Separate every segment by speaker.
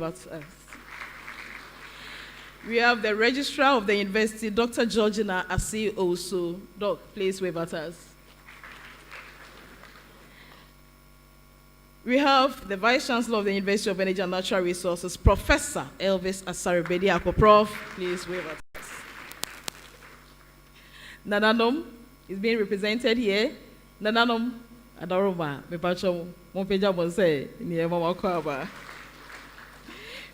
Speaker 1: us. We have the Registrar of the University, Dr. Georgina Asi Osu. Doc, please wave at us. We have the Vice Chancellor of the University of Energy and Natural Resources, Professor Elvis Asaribedi. Prof, please wave at us. Nananom is being represented here. Nananom Adaroma, Mepacho, Monpeja Bonse, Niema Makwaba.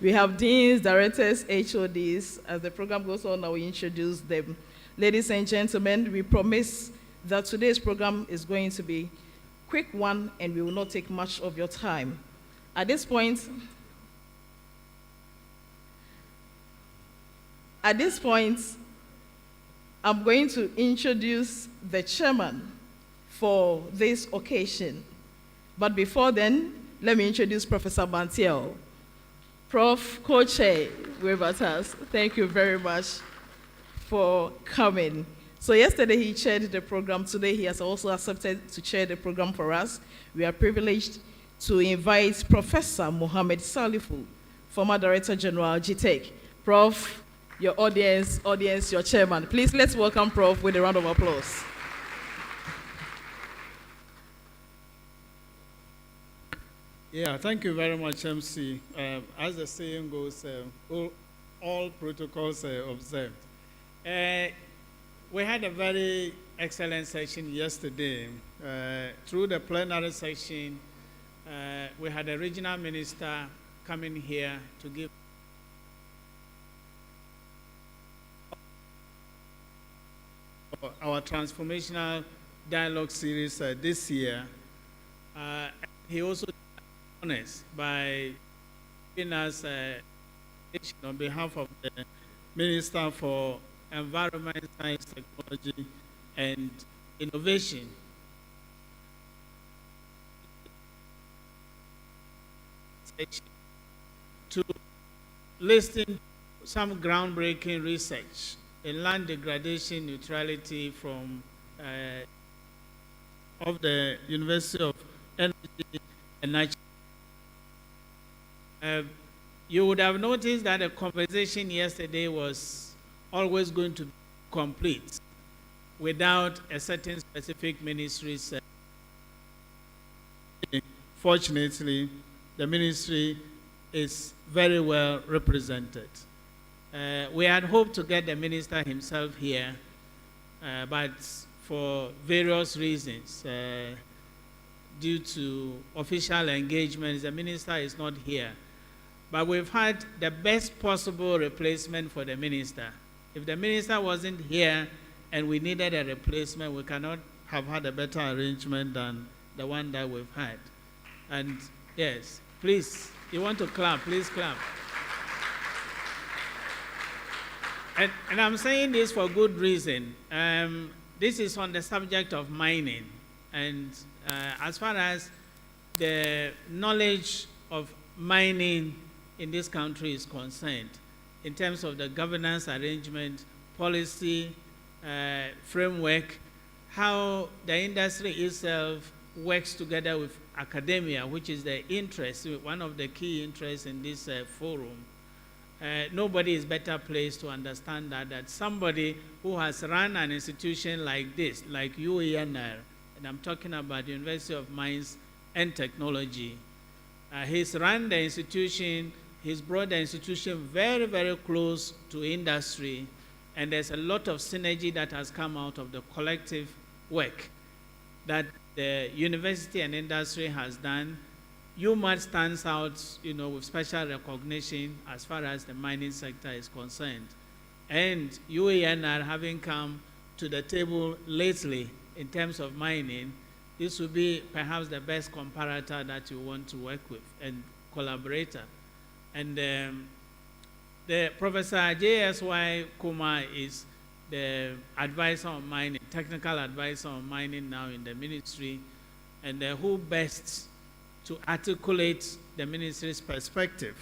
Speaker 1: We have deans, directors, HODs. As the program goes on, I will introduce them. Ladies and gentlemen, we promise that today's program is going to be a quick one and we will not take much of your time. At this point, I'm going to introduce the chairman for this occasion. But before then, let me introduce Professor Bantiel. Prof. Co-Chair, wave at us. Thank you very much for coming. So yesterday he chaired the program. Today he has also accepted to chair the program for us. We are privileged to invite Professor Mohammed Salifu, former Director General, GTEC. Prof, your audience, your chairman. Please let's welcome Prof with a round of applause.
Speaker 2: Yeah, thank you very much, MC. As the saying goes, all protocols observed. We had a very excellent session yesterday. Through the plenary session, we had a regional minister coming here to give our transformational dialogue series this year. He also honest by giving us on behalf of the Minister for Environment, Science, Technology, and Innovation. To listing some groundbreaking research in land degradation neutrality from of the University of Energy and Natural. You would have noticed that the conversation yesterday was always going to be complete without a certain specific ministry's. Fortunately, the ministry is very well represented. We had hoped to get the minister himself here, but for various reasons, due to official engagements, the minister is not here. But we've had the best possible replacement for the minister. If the minister wasn't here and we needed a replacement, we cannot have had a better arrangement than the one that we've had. And yes, please, you want to clap, please clap. And I'm saying this for good reason. This is on the subject of mining. And as far as the knowledge of mining in this country is concerned, in terms of the governance arrangement, policy, framework, how the industry itself works together with academia, which is the interest, one of the key interests in this forum. Nobody is better placed to understand that somebody who has run an institution like this, like UENR, and I'm talking about the University of Mines and Technology. He's run the institution, he's brought the institution very, very close to industry, and there's a lot of synergy that has come out of the collective work that the university and industry has done. UMAT stands out, with special recognition as far as the mining sector is concerned. And UENR having come to the table lately in terms of mining, this will be perhaps the best comparator that you want to work with and collaborator. And the Professor J.S.Y. Kumar is the advisor on mining, technical advisor on mining now in the ministry, and who best to articulate the ministry's perspective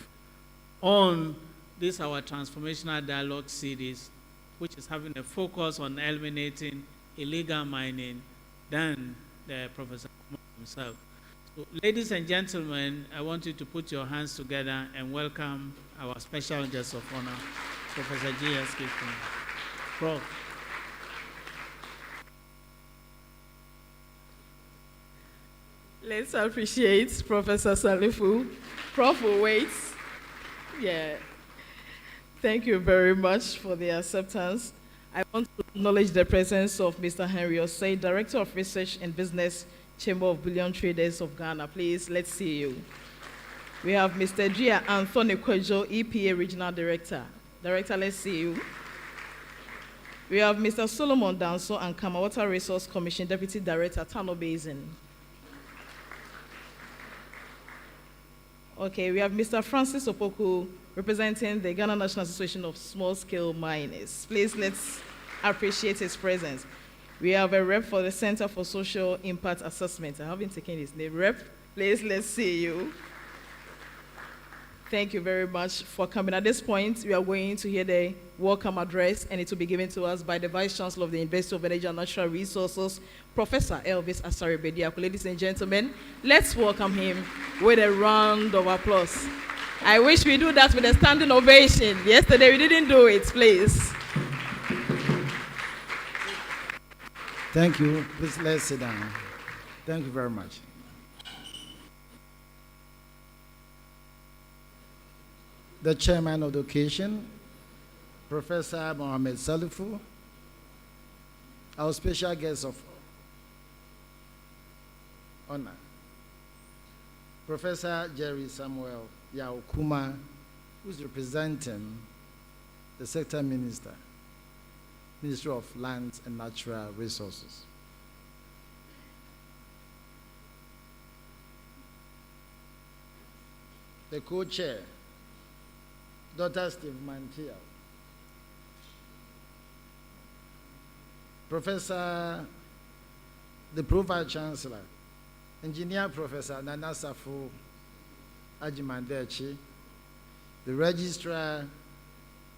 Speaker 2: on this our transformational dialogue series, which is having a focus on eliminating illegal mining than the Professor himself. Ladies and gentlemen, I want you to put your hands together and welcome our special guest of honor, Professor J.S. Kifin. Prof.
Speaker 1: Let's appreciate Professor Salifu. Prof will wait. Yeah. Thank you very much for the acceptance. I want to acknowledge the presence of Mr. Henry Osei, Director of Research and Business, Chamber of Bullion Traders of Ghana. Please, let's see you. We have Mr. Gia Anthony Kwejo, EPA Regional Director. Director, let's see you. We have Mr. Solomon Danso and Water Resource Commission Deputy Director, Tano Basin. Okay, we have Mr. Francis Opoku, representing the Ghana National Association of Small-Scale Miners. Please, let's appreciate his presence. We have a rep for the Center for Social Impact Assessment. I haven't taken his name. Rep, please, let's see you. Thank you very much for coming. At this point, we are going to hear the welcome address, and it will be given to us by the Vice Chancellor of the University of Energy and Natural Resources, Professor Elvis Asare Bediako. Ladies and gentlemen, let's welcome him with a round of applause. I wish we do that with a standing ovation. Yesterday, we didn't do it, please.
Speaker 3: Thank you. Please, let's sit down. Thank you very much. The chairman of the occasion, Professor Mohammed Salifu, our special guest of honor, Professor Jerry Samuel Yaokuma, who's representing the sector minister, Ministry of Lands and Natural Resources. The co-chair, Dr. Steve Mantia, Professor, the Pro-Vice-Chancellor, Engineer Professor Nana Safu Ajimandechi, the Registrar,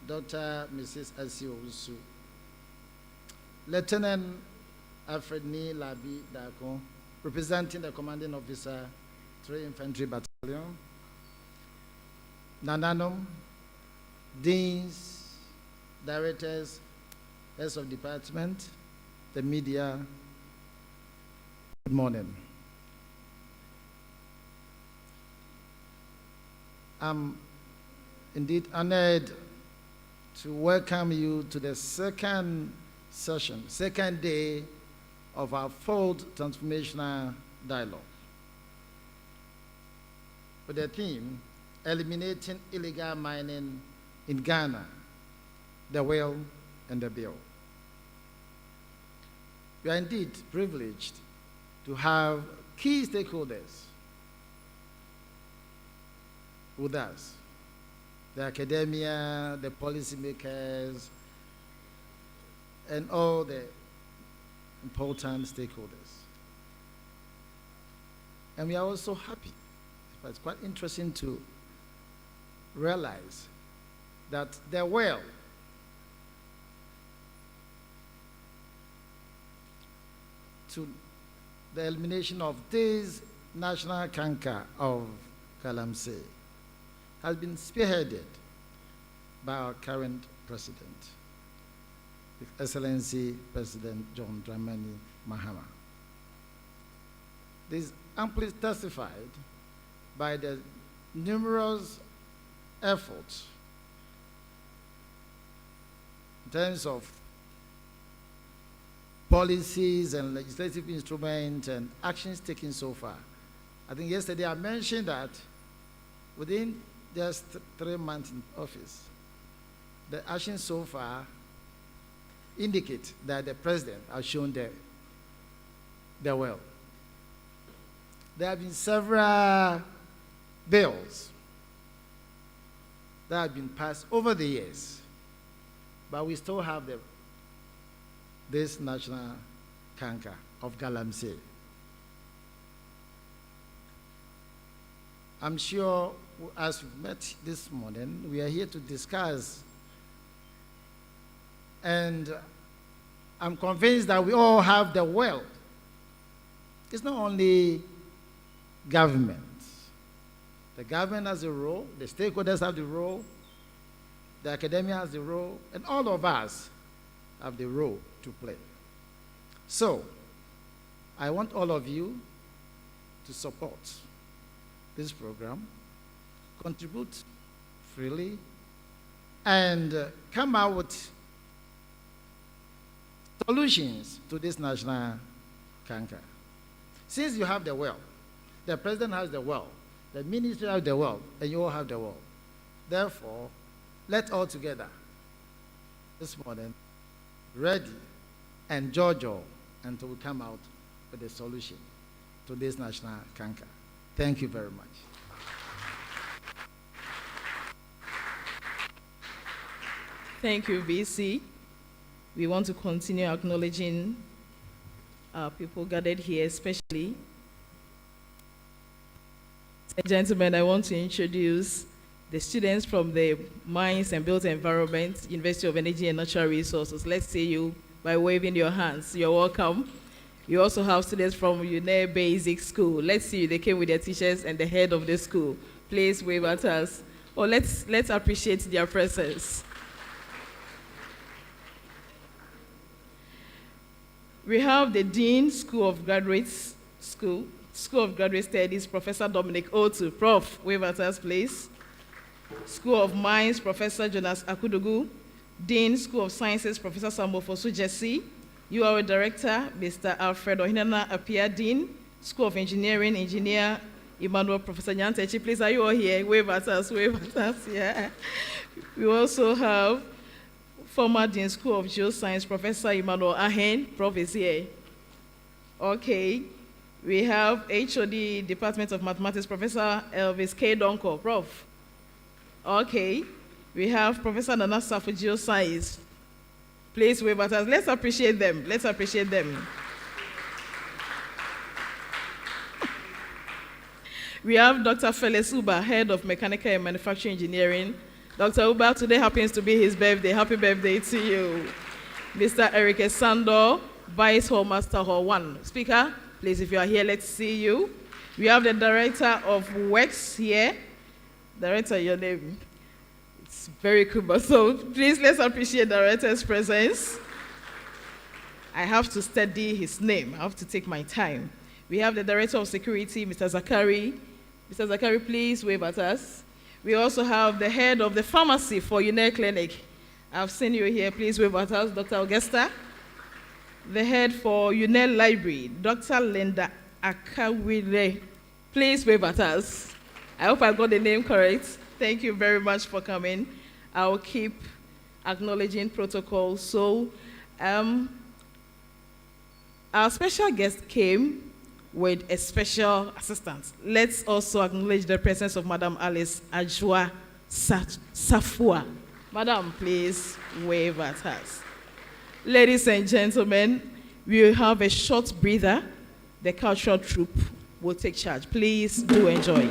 Speaker 3: Dr. Mrs. Asio Usu, Lieutenant Alfred Ni Labi Dako, representing the Commanding Officer, 3 Infantry Battalion, Nananum, deans, directors, heads of department, the media, good morning. I'm indeed honored to welcome you to the second session, second day of our fourth transformational dialogue with the theme, Eliminating Illegal Mining in Ghana, the Will and the Bill. We are indeed privileged to have key stakeholders with us, the academia, the policymakers, and all the important stakeholders. And we are also happy. It's quite interesting to realize that the well to the elimination of this national canker of Galamsey has been spearheaded by our current president, His Excellency President John Dramani Mahama. This is amply testified by the numerous efforts in terms of policies and legislative instruments and actions taken so far. I think yesterday I mentioned that within just 3 months in office, the actions so far indicate that the president has shown the will. There have been several bills that have been passed over the years, but we still have this national canker of Galamsey. I'm sure as we've met this morning, we are here to discuss, and I'm convinced that we all have the will. It's not only government. The government has a role, the stakeholders have the role, the academia has the role, and all of us have the role to play. So, I want all of you to support this program, contribute freely, and come out with solutions to this national canker. Since you have the well, the president has the well, the ministry has the well, and you all have the well. Therefore, let's all together this morning ready and Jojo until we come out with a solution to this national canker. Thank you very much.
Speaker 1: Thank you, VC. We want to continue acknowledging our people gathered here, especially. Gentlemen, I want to introduce the students from the Mines and Built Environment, University of Energy and Natural Resources. Let's see you by waving your hands. You're welcome. We also have students from UENR Basic School. Let's see you. They came with their teachers and the head of the school. Please wave at us. Or let's appreciate their presence. We have the Dean, School of Graduate Studies, Professor Dominic Otu. Prof, wave at us, please. School of Mines, Professor Jonas Akudugu. Dean, School of Sciences, Professor Samuel Fosu Jesse. URA Director, Mr. Alfredo Hinana Apia. Dean, School of Engineering, Engineer Emmanuel Professor Nyantechi. Please, are you all here? Wave at us, yeah. We also have former Dean, School of Geoscience, Professor Emmanuel Ahen. Prof is here. Okay. We have HOD, Department of Mathematics, Professor Elvis K. Donko. Prof. Okay. We have Professor Nanasa for Geoscience. Please wave at us. Let's appreciate them. Let's appreciate them. We have Dr. Felis Uba, Head of Mechanical and Manufacturing Engineering. Dr. Uba, today happens to be his birthday. Happy birthday to you. Mr. Eric Esando, Vice Hall Master Hall 1. Speaker, please, if you are here, let's see you. We have the Director of Works here. Director, your name? It's very cool, but so please let's appreciate the Director's presence. I have to study his name. I have to take my time. We have the Director of Security, Mr. Zakari. Mr. Zakari, please wave at us. We also have the Head of the Pharmacy for UENR Clinic. I've seen you here. Please wave at us, Dr. Augusta. The Head for UENR Library, Dr. Linda Akawile. Please wave at us. I hope I got the name correct. Thank you very much for coming. I'll keep acknowledging protocol. So, our special guest came with a special assistant. Let's also acknowledge the presence of Madam Alice Ajwa Safua. Madam, please wave at us. Ladies and gentlemen, we will have a short breather. The cultural troupe will take charge. Please do enjoy.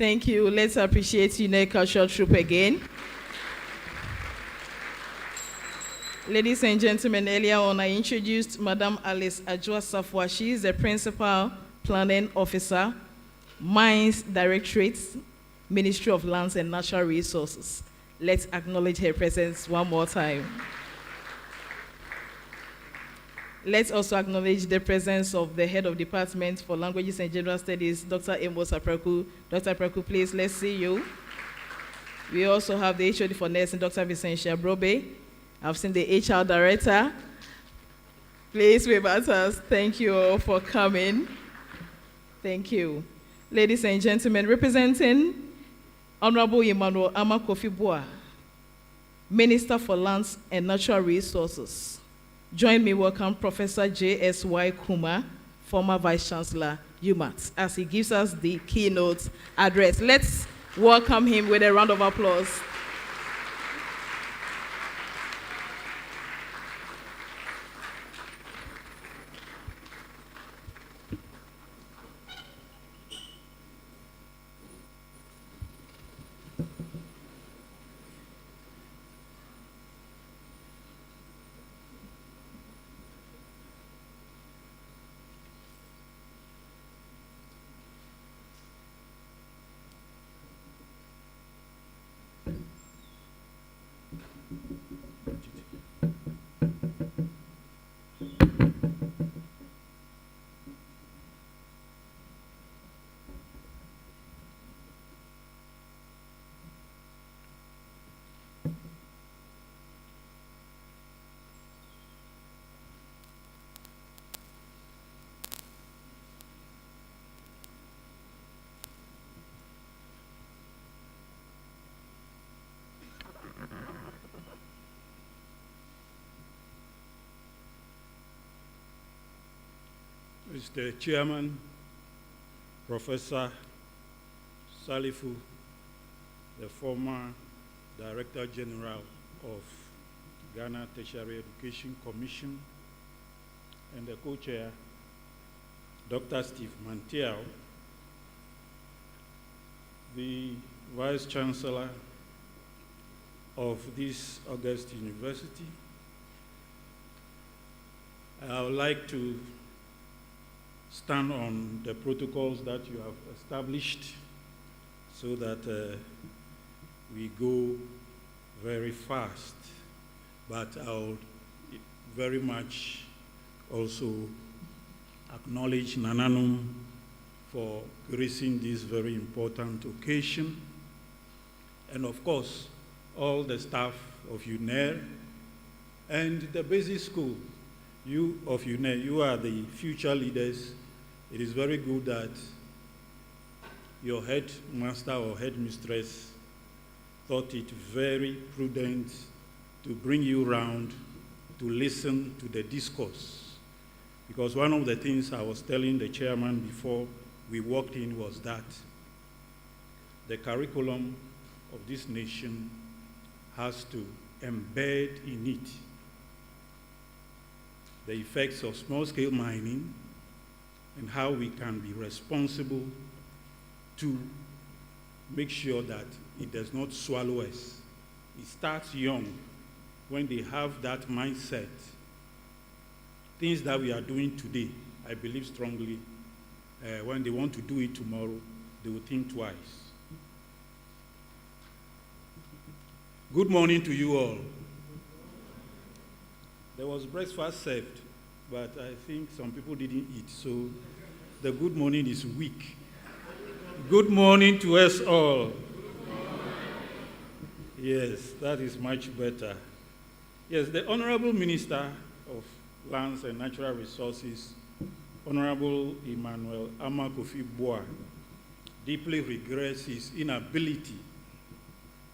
Speaker 1: Thank you. Let's appreciate UENR Cultural Troupe again. Ladies and gentlemen, earlier on I introduced Madam Alice Ajua Safwa. She is the Principal Planning Officer, Mines Directorate, Ministry of Lands and Natural Resources. Let's acknowledge her presence one more time. Let's also acknowledge the presence of the Head of Department for Languages and General Studies, Dr. Amos Apreku. Dr. Apreku, please, let's see you. We also have the HOD for Nursing, Dr. Vicentia Brobe. I've seen the HR Director. Please wave at us. Thank you all for coming. Thank you. Ladies and gentlemen, representing Honorable Emmanuel Amakofi-Boa, Minister for Lands and Natural Resources. Join me, welcome Professor J.S.Y. Kuma, former Vice Chancellor, UMass, as he gives us the keynote address. Let's welcome him with a round of applause.
Speaker 4: Mr. Chairman, Professor Salifu, the former Director General of Ghana Tertiary Education Commission, and the co-chair, Dr. Steve Mantiao, the Vice Chancellor, of this August University. I would like to stand on the protocols that you have established so that we go very fast. But I'll very much also acknowledge Nananum for gracing this very important occasion. And of course, all the staff of UENR and the basic school. You of UENR, you are the future leaders. It is very good that your headmaster or headmistress thought it very prudent to bring you round to listen to the discourse. Because one of the things I was telling the chairman before we walked in was that the curriculum of this nation has to embed in it the effects of small-scale mining and how we can be responsible to make sure that it does not swallow us. It starts young when they have that mindset. Things that we are doing today, I believe strongly, when they want to do it tomorrow, they will think twice. Good morning to you all. There was breakfast served, but I think some people didn't eat, so the good morning is weak. Good morning to us all. Yes, that is much better. Yes, the Honorable Minister of Lands and Natural Resources, Honorable Emmanuel Amakofi Boa, deeply regrets his inability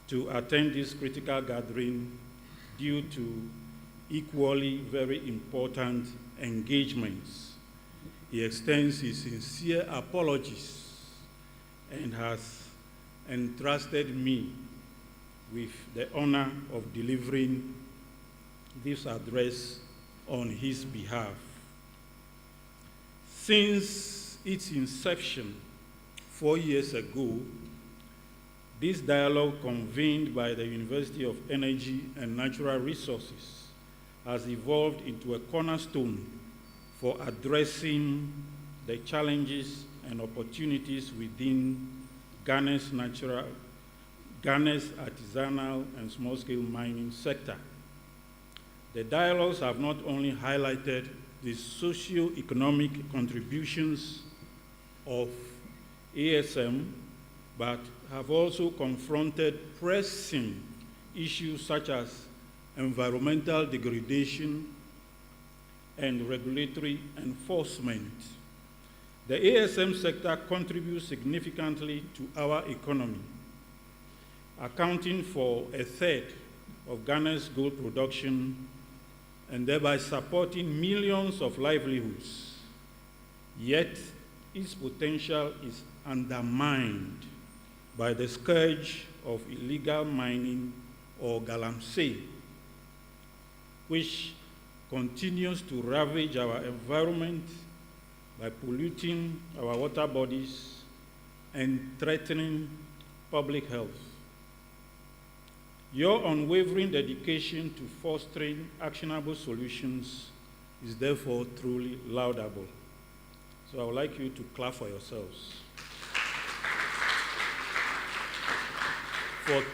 Speaker 4: to attend this critical gathering due to equally very important engagements. He extends his sincere apologies and has entrusted me with the honor of delivering this address on his behalf. Since its inception 4 years ago, this dialogue convened by the University of Energy and Natural Resources has evolved into a cornerstone for addressing the challenges and opportunities within Ghana's artisanal and small-scale mining sector. The dialogues have not only highlighted the socio-economic contributions of ASM, but have also confronted pressing issues such as environmental degradation and regulatory enforcement. The ASM sector contributes significantly to our economy, accounting for a third of Ghana's gold production and thereby supporting millions of livelihoods. Yet, its potential is undermined by the scourge of illegal mining or galamsey, which continues to ravage our environment by polluting our water bodies and threatening public health. Your unwavering dedication to fostering actionable solutions is therefore truly laudable. So I would like you to clap for yourselves for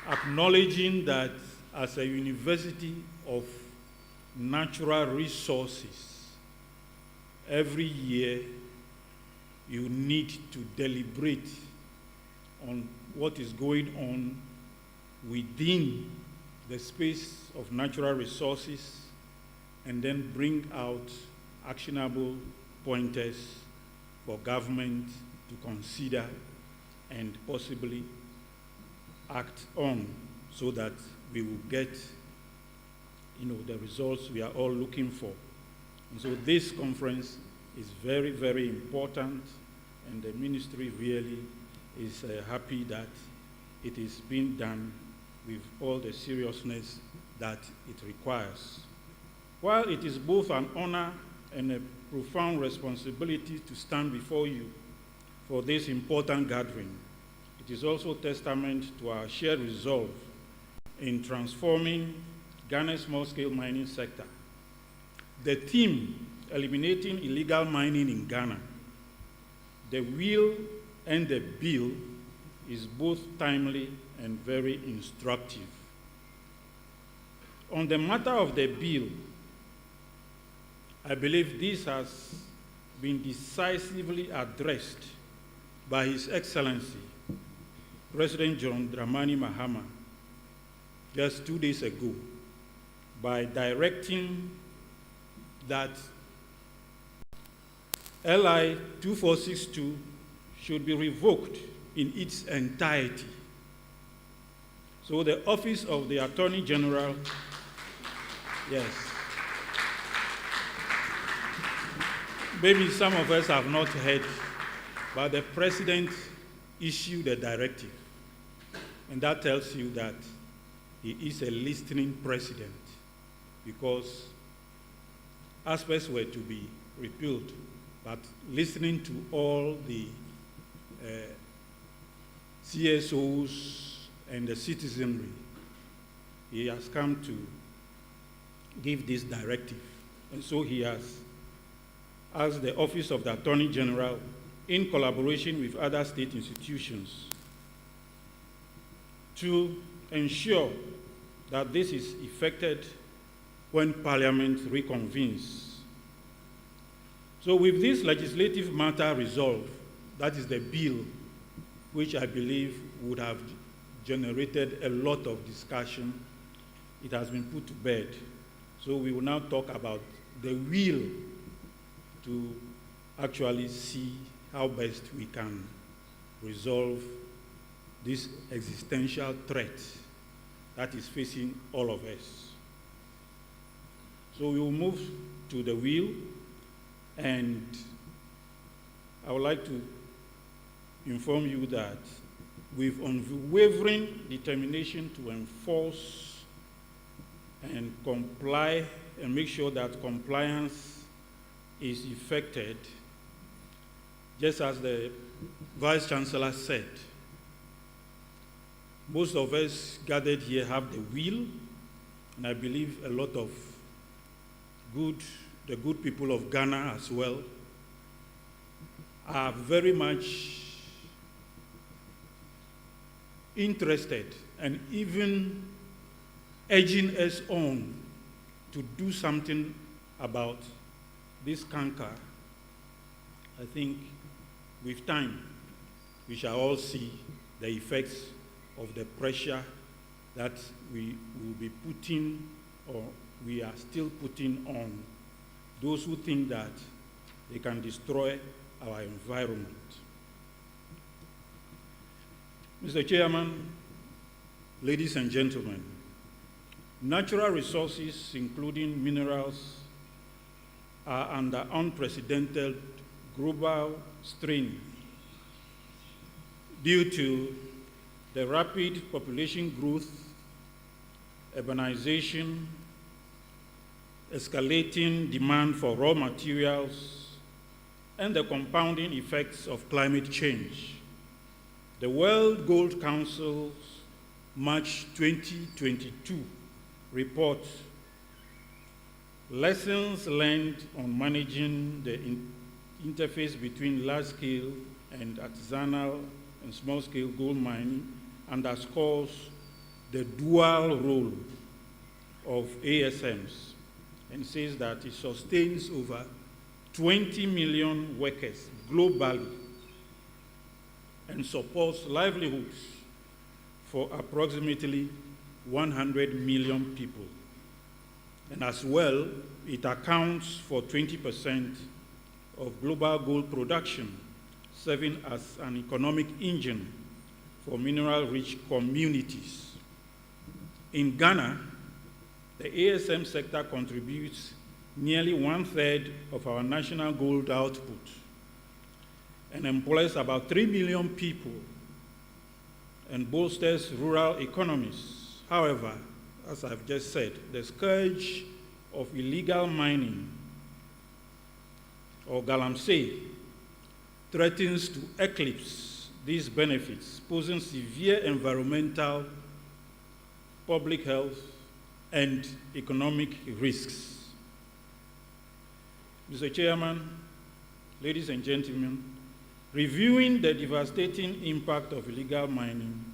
Speaker 4: acknowledging that as a university of natural resources, every year you need to deliberate on what is going on within the space of natural resources and then bring out actionable pointers for government to consider and possibly act on so that we will get the results we are all looking for. And so this conference is very, very important, and the ministry really is happy that it is being done with all the seriousness that it requires. While it is both an honor and a profound responsibility to stand before you for this important gathering, it is also testament to our shared resolve in transforming Ghana's small-scale mining sector. The theme, eliminating illegal mining in Ghana, the will and the bill, is both timely and very instructive. On the matter of the bill, I believe this has been decisively addressed by His Excellency, President John Dramani Mahama, just 2 days ago, by directing that LI 2462 should be revoked in its entirety. So the Office of the Attorney General, yes. Maybe some of us have not heard, but the President issued a directive, and that tells you that he is a listening president, because aspects were to be repealed, but listening to all the CSOs and the citizenry, he has come to give this directive. And so he has asked the Office of the Attorney General, in collaboration with other state institutions, to ensure that this is effected when Parliament reconvenes. So with this legislative matter resolved, that is the bill, which I believe would have generated a lot of discussion, it has been put to bed. So we will now talk about the will to actually see how best we can resolve this existential threat that is facing all of us. So we will move to the will, and I would like to inform you that with unwavering determination to enforce and comply and make sure that compliance is effected, just as the Vice Chancellor said, most of us gathered here have the will, and I believe a lot of the good people of Ghana as well are very much interested and even urging us on to do something about this canker. I think with time, we shall all see the effects of the pressure that we will be putting, or we are still putting on those who think that they can destroy our environment. Mr. Chairman, ladies and gentlemen, natural resources, including minerals, are under unprecedented global strain due to the rapid population growth, urbanization, escalating demand for raw materials, and the compounding effects of climate change. The World Gold Council's March 2022 report, Lessons Learned on Managing the Interface Between Large-Scale and Artisanal and Small-Scale Gold Mining, underscores the dual role of ASMs and says that it sustains over 20 million workers globally and supports livelihoods for approximately 100 million people. And as well, it accounts for 20% of global gold production, serving as an economic engine for mineral-rich communities. In Ghana, the ASM sector contributes nearly 1/3 of our national gold output and employs about 3 million people and bolsters rural economies. However, as I've just said, the scourge of illegal mining, or galamsey, threatens to eclipse these benefits, posing severe environmental, public health, and economic risks. Mr. Chairman, ladies and gentlemen, reviewing the devastating impact of illegal mining,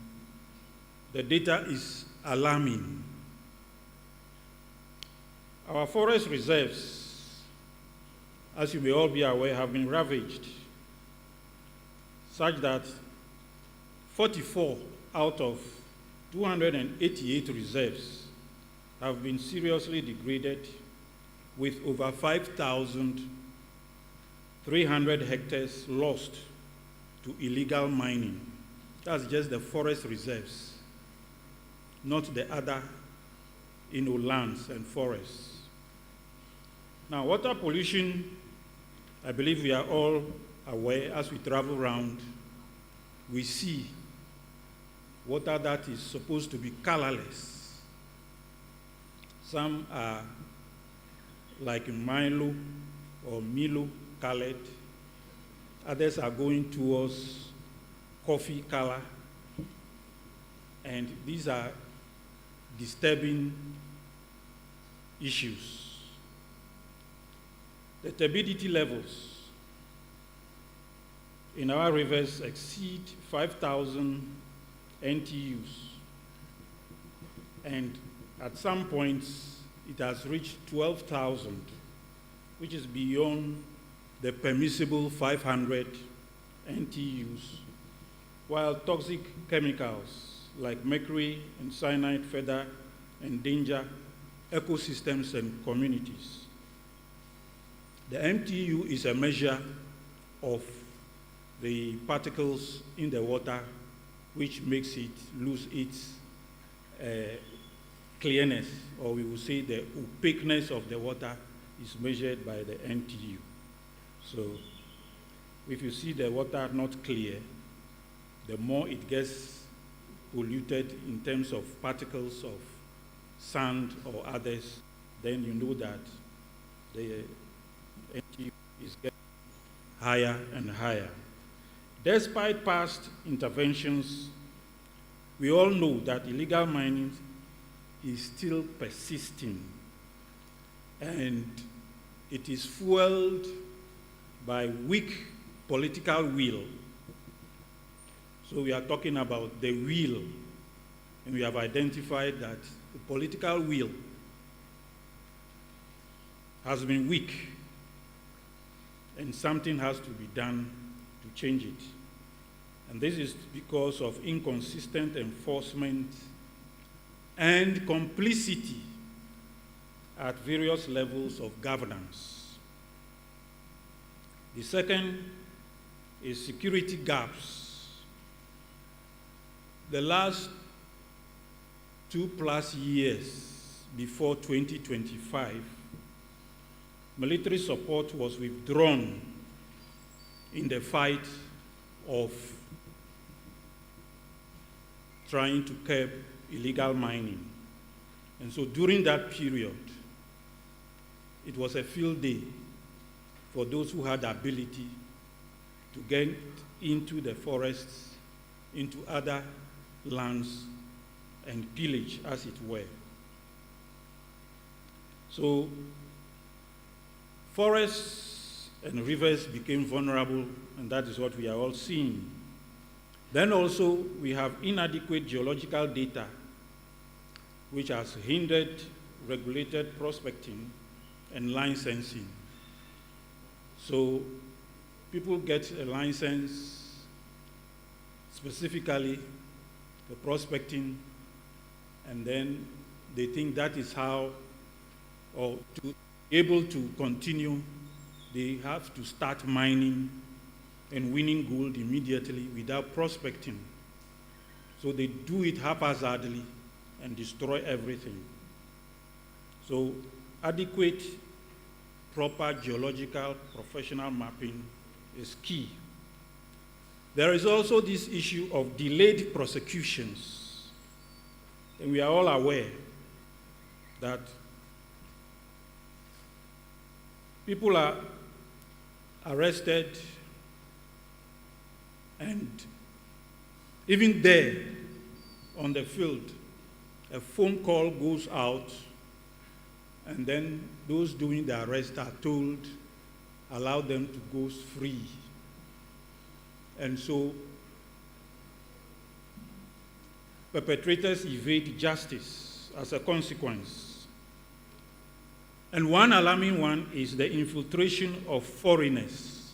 Speaker 4: the data is alarming. Our forest reserves, as you may all be aware, have been ravaged, such that 44 out of 288 reserves have been seriously degraded, with over 5,300 hectares lost to illegal mining. That's just the forest reserves, not the other lands and forests. Now, water pollution, I believe we are all aware as we travel around, we see water that is supposed to be colorless. Some are like Milo or Milo colored. Others are going towards coffee color. And these are disturbing issues. The turbidity levels in our rivers exceed 5,000 NTUs. And at some points, it has reached 12,000, which is beyond the permissible 500 NTUs, while toxic chemicals like mercury and cyanide further endanger ecosystems and communities. The MTU is a measure of the particles in the water, which makes it lose its clearness, or we will say the opaqueness of the water is measured by the MTU. So if you see the water not clear, the more it gets polluted in terms of particles of sand or others, then you know that the MTU is getting higher and higher. Despite past interventions, we all know that illegal mining is still persisting, and it is fueled by weak political will. So we are talking about the will, and we have identified that the political will has been weak, and something has to be done to change it. And this is because of inconsistent enforcement and complicity at various levels of governance. The second is security gaps. The last 2+ years before 2025, military support was withdrawn in the fight of trying to curb illegal mining. And so during that period, it was a field day for those who had the ability to get into the forests, into other lands, and pillage, as it were. So forests and rivers became vulnerable, and that is what we are all seeing. Then also, we have inadequate geological data, which has hindered regulated prospecting and licensing. So people get a license, specifically the prospecting, and then they think that is how, or to be able to continue, they have to start mining and winning gold immediately without prospecting. So they do it haphazardly and destroy everything. So adequate, proper geological professional mapping is key. There is also this issue of delayed prosecutions. And we are all aware that people are arrested, and even there on the field, a phone call goes out, and then those doing the arrest are told, allow them to go free. And so perpetrators evade justice as a consequence. And one alarming one is the infiltration of foreigners.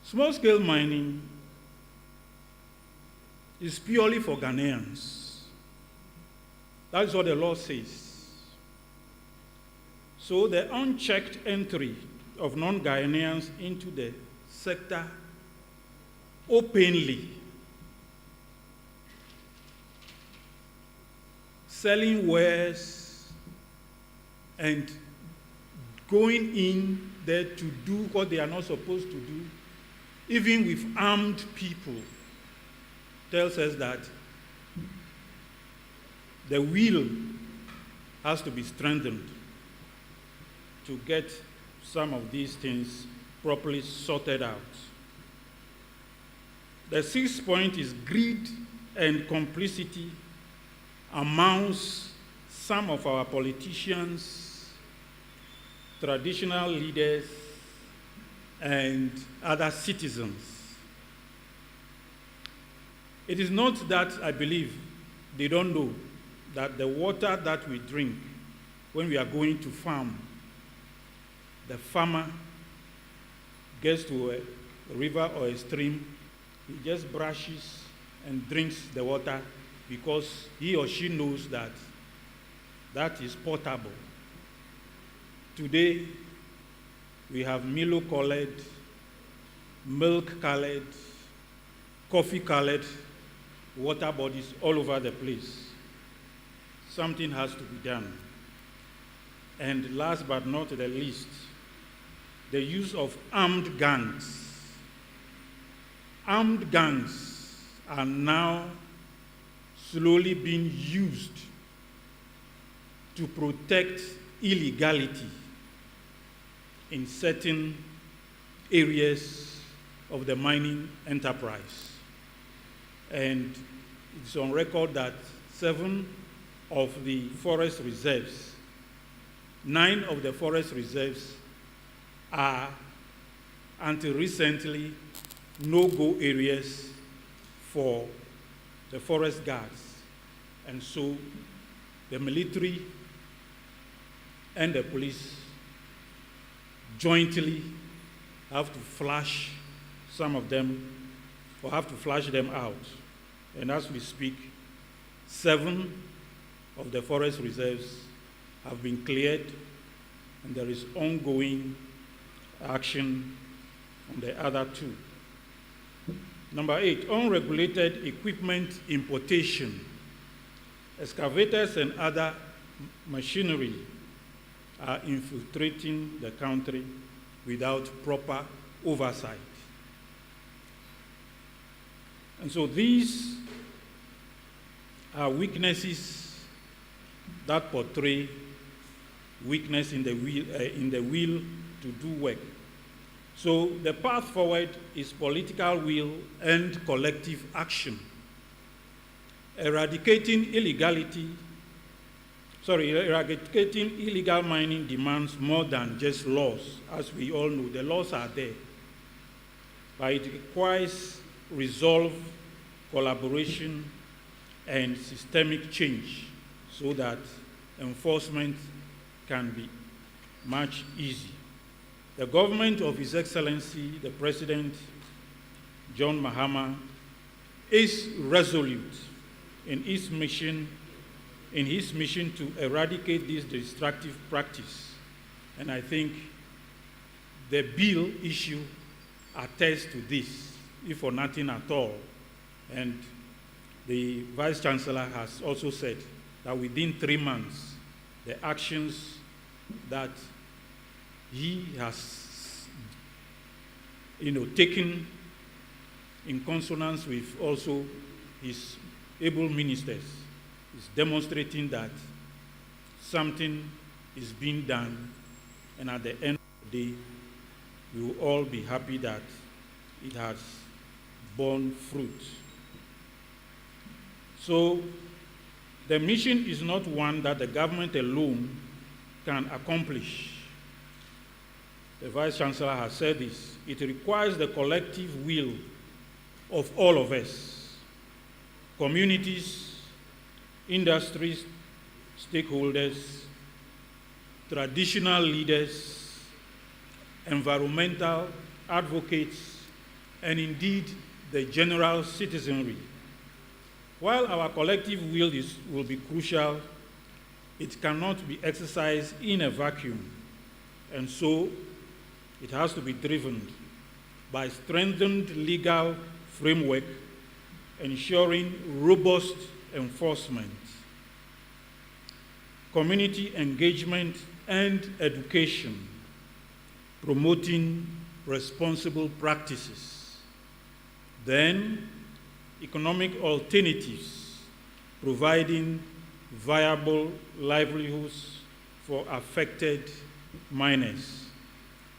Speaker 4: Small-scale mining is purely for Ghanaians. That is what the law says. So the unchecked entry of non-Ghanaians into the sector openly, selling wares and going in there to do what they are not supposed to do, even with armed people, tells us that the will has to be strengthened to get some of these things properly sorted out. The sixth point is greed and complicity amongst some of our politicians, traditional leaders, and other citizens. It is not that I believe they don't know that the water that we drink when we are going to farm, the farmer gets to a river or a stream, he just brushes and drinks the water because he or she knows that that is potable. Today, we have Milo-colored, milk-colored, coffee-colored water bodies all over the place. Something has to be done. And last but not the least, the use of armed gangs. Armed gangs are now slowly being used to protect illegality in certain areas of the mining enterprise. And it's on record that 7 of the forest reserves, 9 of the forest reserves are, until recently, no-go areas for the forest guards. And so the military and the police jointly have to flush some of them, or have to flush them out. And as we speak, 7 of the forest reserves have been cleared, and there is ongoing action on the other 2. Number 8, unregulated equipment importation. Excavators and other machinery are infiltrating the country without proper oversight. And so these are weaknesses that portray weakness in the will to do work. So the path forward is political will and collective action. Eradicating illegal mining demands more than just laws. As we all know, the laws are there, but it requires resolve, collaboration, and systemic change so that enforcement can be much easier. The government of His Excellency, the President, John Mahama, is resolute in his mission to eradicate this destructive practice. And I think the bill issue attests to this, if for nothing at all. And the Vice Chancellor has also said that within 3 months, the actions that he has taken in consonance with also his able ministers is demonstrating that something is being done, and at the end of the day, we will all be happy that it has borne fruit. So the mission is not one that the government alone can accomplish. The Vice Chancellor has said this. It requires the collective will of all of us, communities, industries, stakeholders, traditional leaders, environmental advocates, and indeed the general citizenry. While our collective will will be crucial, it cannot be exercised in a vacuum, and so it has to be driven by strengthened legal framework, ensuring robust enforcement, community engagement and education, promoting responsible practices. Then, economic alternatives, providing viable livelihoods for affected miners.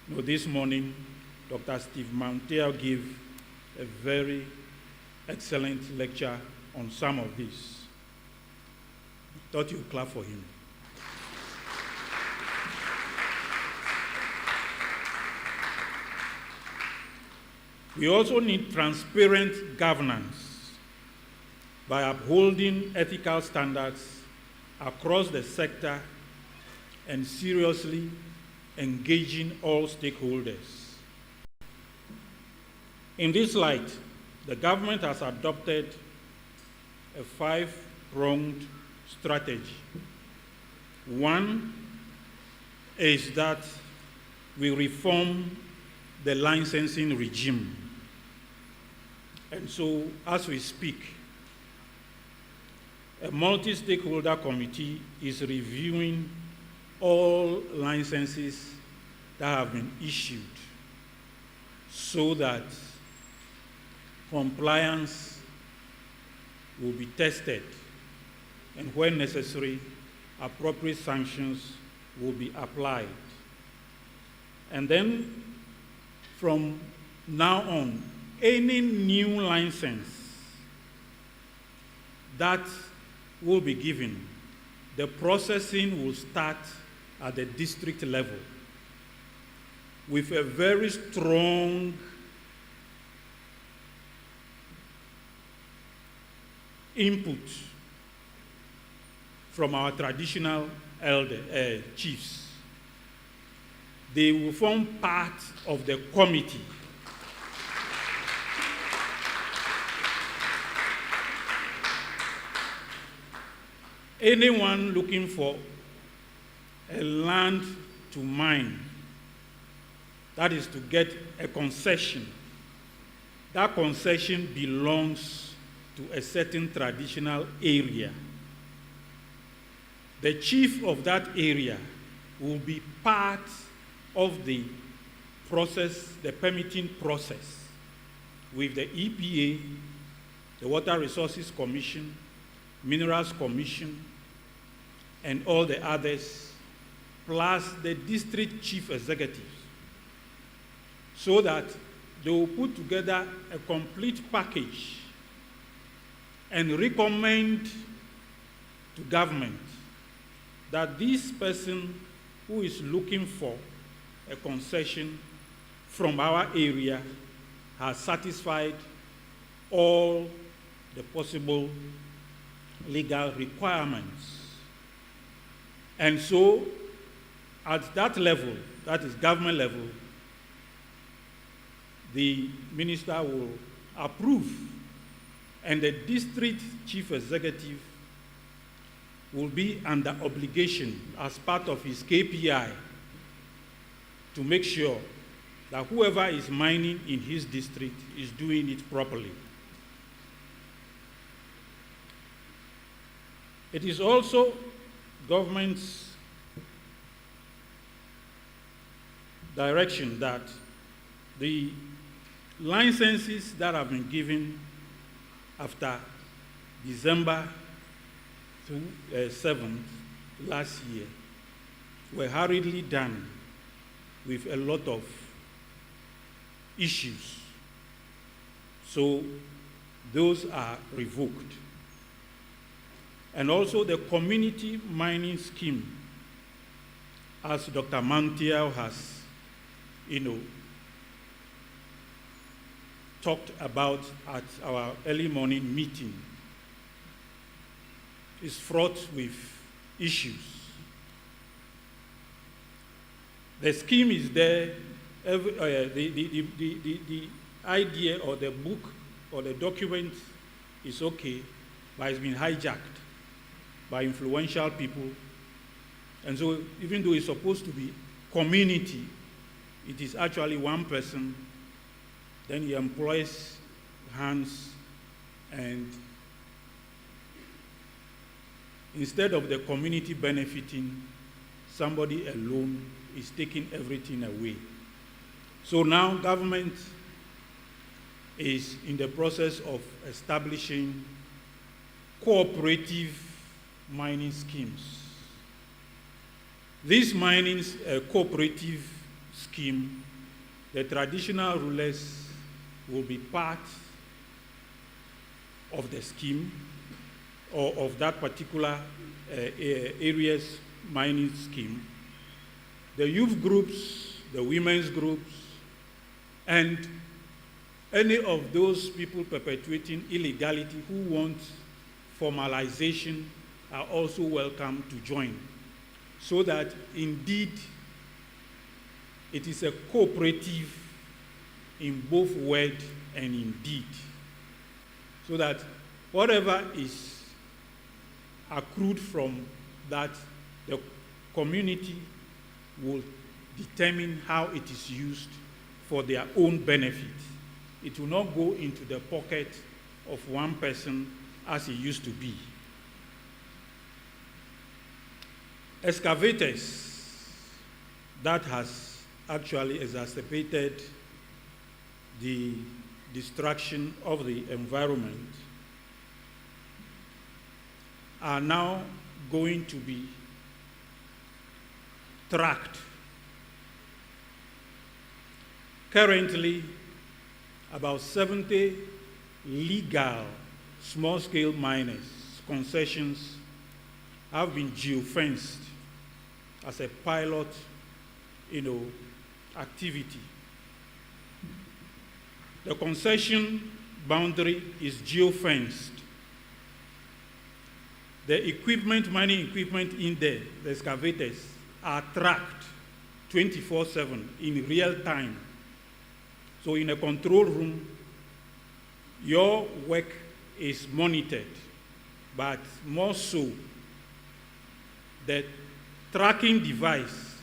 Speaker 4: This morning, Dr. Steve Mantel gave a very excellent lecture on some of these. Thought you'd clap for him. We also need transparent governance by upholding ethical standards across the sector and seriously engaging all stakeholders. In this light, the government has adopted a five-pronged strategy. One is that we reform the licensing regime. And so, as we speak, a multi-stakeholder committee is reviewing all licenses that have been issued so that compliance will be tested, and when necessary, appropriate sanctions will be applied. And then, from now on, any new license that will be given, the processing will start at the district level with a very strong input from our traditional chiefs. They will form part of the committee anyone looking for a land to mine, that is to get a concession, that concession belongs to a certain traditional area. The chief of that area will be part of the process, the permitting process, with the EPA, the Water Resources Commission, Minerals Commission, and all the others, plus the district chief executives, so that they will put together a complete package and recommend to government that this person who is looking for a concession from our area has satisfied all the possible legal requirements. And so, at that level, that is government level, the minister will approve, and the district chief executive will be under obligation as part of his KPI to make sure that whoever is mining in his district is doing it properly. It is also government's direction that the licenses that have been given after December 7th last year were hurriedly done with a lot of issues. So those are revoked. and also the community mining scheme, as Dr. Mantiel has, talked about at our early morning meeting, is fraught with issues. The scheme is there. The idea or the book or the document is okay, but it's been hijacked by influential people. And so even though it's supposed to be community, it is actually one person. Then he employs hands, and instead of the community benefiting, somebody alone is taking everything away. So now government is in the process of establishing cooperative mining schemes. This mining cooperative scheme, the traditional rulers will be part of the scheme or of that particular area's mining scheme. The youth groups, the women's groups, and any of those people perpetuating illegality who want formalization are also welcome to join, so that indeed it is a cooperative in both word and in deed, so that whatever is accrued from that, the community will determine how it is used for their own benefit. It will not go into the pocket of one person as it used to be. Excavators, that has actually exacerbated the destruction of the environment, are now going to be tracked. Currently, about 70 legal small-scale miners, concessions, have been geofenced as a pilot, activity. The concession boundary is geofenced. The equipment, mining equipment in there, the excavators, are tracked 24/7 in real time. So in a control room, your work is monitored, but more so, the tracking device,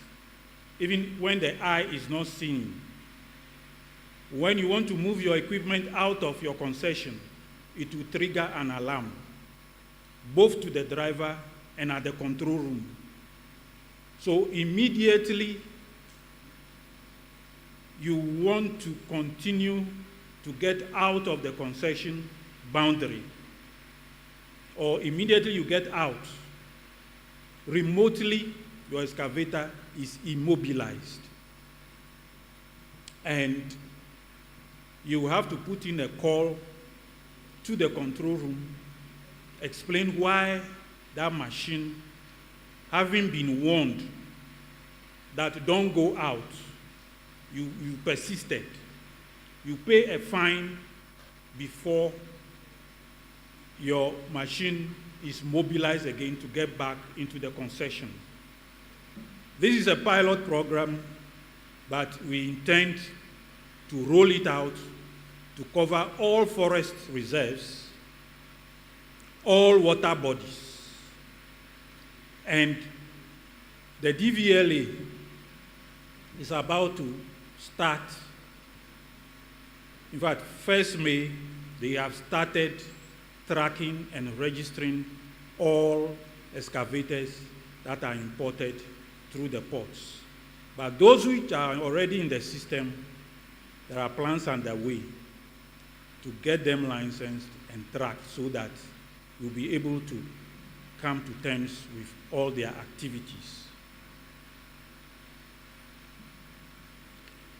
Speaker 4: even when the eye is not seeing, when you want to move your equipment out of your concession, it will trigger an alarm, both to the driver and at the control room. So immediately, you want to continue to get out of the concession boundary, or immediately you get out, remotely your excavator is immobilized. And you have to put in a call to the control room, explain why that machine, having been warned that don't go out, you persisted. You pay a fine before your machine is mobilized again to get back into the concession. This is a pilot program, but we intend to roll it out to cover all forest reserves, all water bodies. And the DVLA is about to start. In fact, 1st May, they have started tracking and registering all excavators that are imported through the ports. But those which are already in the system, there are plans underway to get them licensed and tracked so that you'll be able to come to terms with all their activities.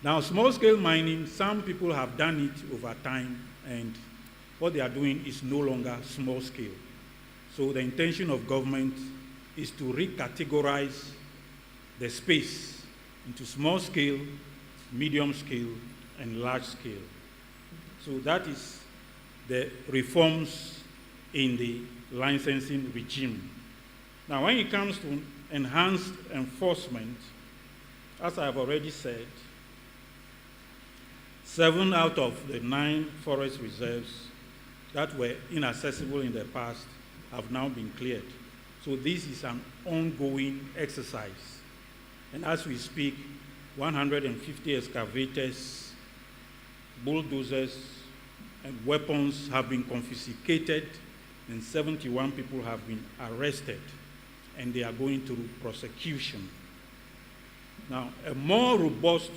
Speaker 4: Now, small-scale mining, some people have done it over time, and what they are doing is no longer small-scale. So the intention of government is to recategorize the space into small scale, medium scale, and large scale. So that is the reforms in the licensing regime. Now, when it comes to enhanced enforcement, as I have already said, 7 out of the 9 forest reserves that were inaccessible in the past have now been cleared. So this is an ongoing exercise. And as we speak, 150 excavators, bulldozers, and weapons have been confiscated, and 71 people have been arrested, and they are going through prosecution. Now, a more robust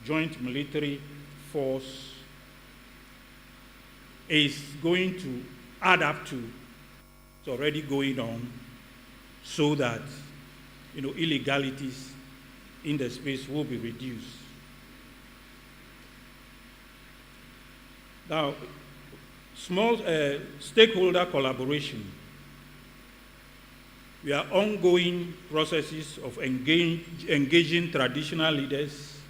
Speaker 4: joint military force is going to add up to it's already going on, so that illegalities in the space will be reduced. Now, small stakeholder collaboration. We are ongoing processes of engaging traditional leaders,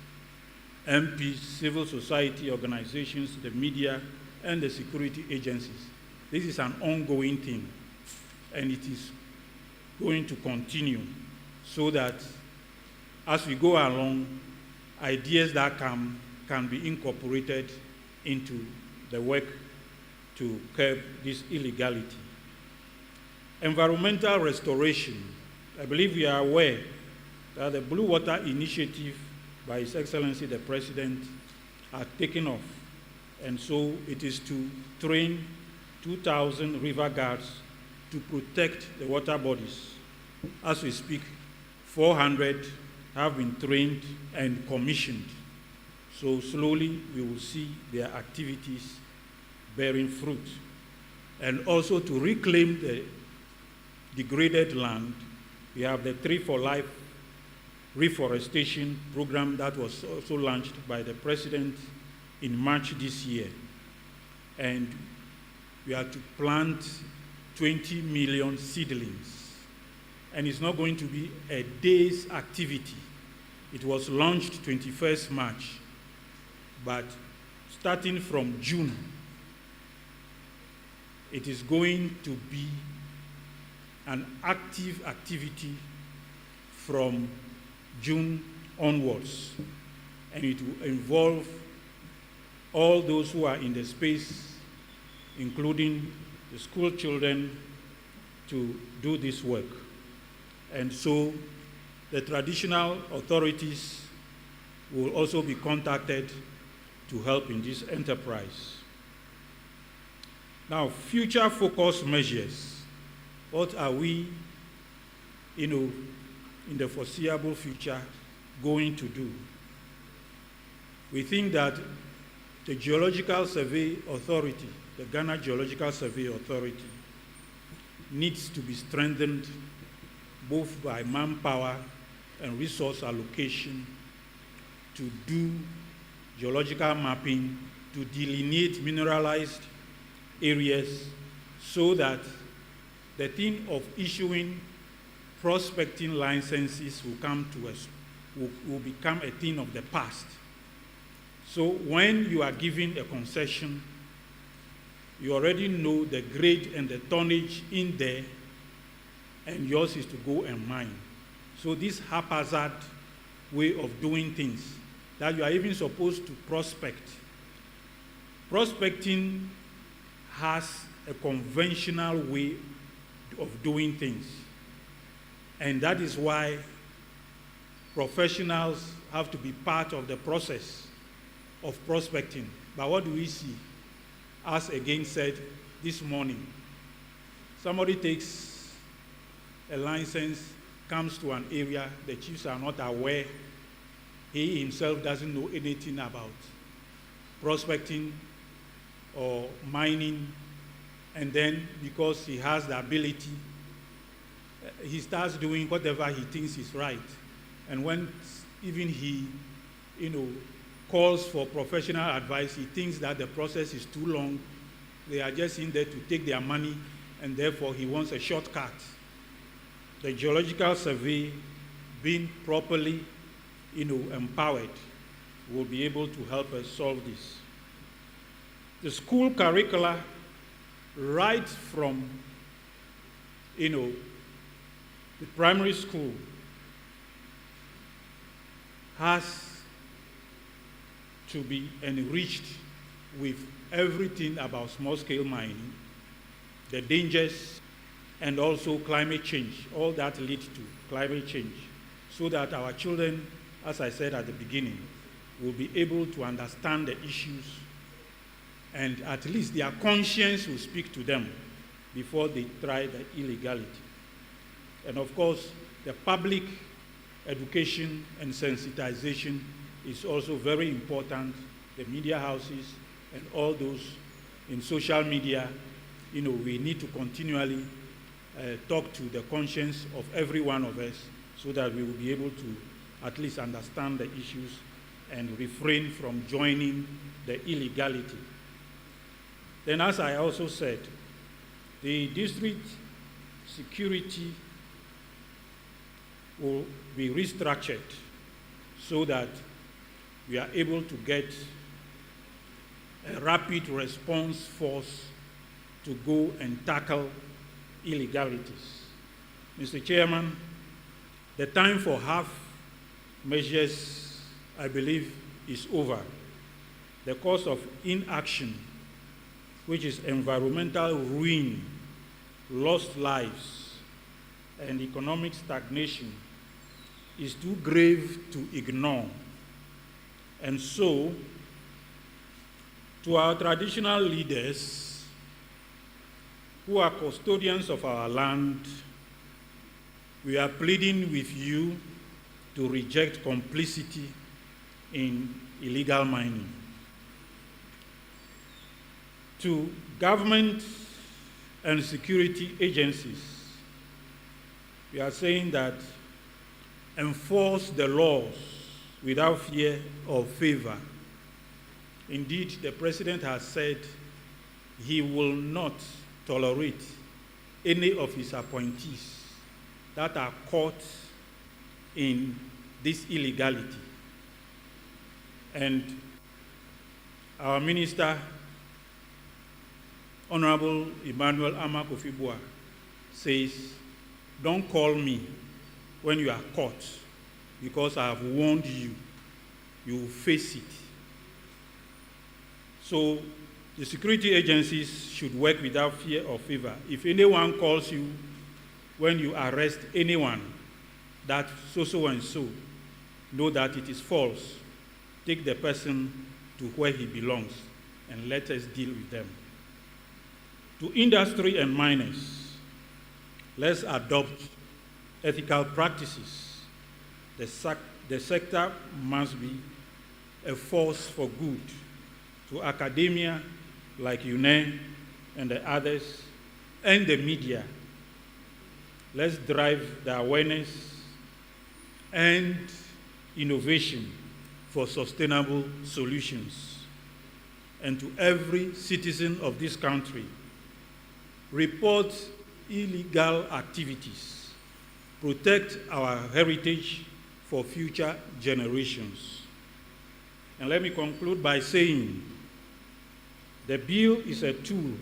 Speaker 4: MPs, civil society organizations, the media, and the security agencies. This is an ongoing thing, and it is going to continue, so that as we go along, ideas that can be incorporated into the work to curb this illegality. Environmental restoration. I believe we are aware that the Blue Water Initiative by His Excellency the President are taken off, and so it is to train 2,000 river guards to protect the water bodies. As we speak, 400 have been trained and commissioned. So slowly we will see their activities bearing fruit. And also to reclaim the degraded land, we have the Tree for Life reforestation program that was also launched by the President in March this year. And we are to plant 20 million seedlings. And it's not going to be a day's activity. It was launched 21st March, but starting from June, it is going to be an active activity from June onwards, and it will involve all those who are in the space, including the school children, to do this work. And so the traditional authorities will also be contacted to help in this enterprise. Now, future focus measures. What are we, in the foreseeable future, going to do? We think that the Geological Survey Authority, the Ghana Geological Survey Authority, needs to be strengthened both by manpower and resource allocation to do geological mapping, to delineate mineralized areas, so that the thing of issuing prospecting licenses will become a thing of the past. So when you are given a concession, you already know the grade and the tonnage in there, and yours is to go and mine. So this haphazard way of doing things, that you are even supposed to prospect. Prospecting has a conventional way of doing things, and that is why professionals have to be part of the process of prospecting. But what do we see? As again said this morning, somebody takes a license, comes to an area, the chiefs are not aware, he himself doesn't know anything about prospecting or mining, and then because he has the ability, he starts doing whatever he thinks is right. And when even he, calls for professional advice, he thinks that the process is too long. They are just in there to take their money and therefore he wants a shortcut. The geological survey, being properly empowered, will be able to help us solve this. The school curricula, right from the primary school, has to be enriched with everything about small-scale mining, the dangers, and also climate change. All that leads to climate change, so that our children, as I said at the beginning, will be able to understand the issues, and at least their conscience will speak to them before they try the illegality. And of course, the public education and sensitization is also very important. The media houses and all those in social media, we need to continually talk to the conscience of every one of us, so that we will be able to at least understand the issues and refrain from joining the illegality. Then, as I also said, the district security will be restructured so that we are able to get a rapid response force to go and tackle illegalities. Mr. Chairman, the time for half measures, I believe, is over. The cost of inaction, which is environmental ruin, lost lives, and economic stagnation, is too grave to ignore. And so, to our traditional leaders who are custodians of our land, we are pleading with you to reject complicity in illegal mining. To government and security agencies, we are saying that enforce the laws without fear or favor. Indeed, the President has said he will not tolerate any of his appointees that are caught in this illegality. And our Minister, Honorable Emmanuel Amakofibua, says, don't call me when you are caught, because I have warned you, you will face it. So the security agencies should work without fear or favor. If anyone calls you when you arrest anyone, that so and so, know that it is false. Take the person to where he belongs and let us deal with them. To industry and miners, let's adopt ethical practices. The sector must be a force for good. To academia, like UNE and the others, and the media, let's drive the awareness and innovation for sustainable solutions. And to every citizen of this country, report illegal activities, protect our heritage for future generations. And let me conclude by saying, the bill is a tool,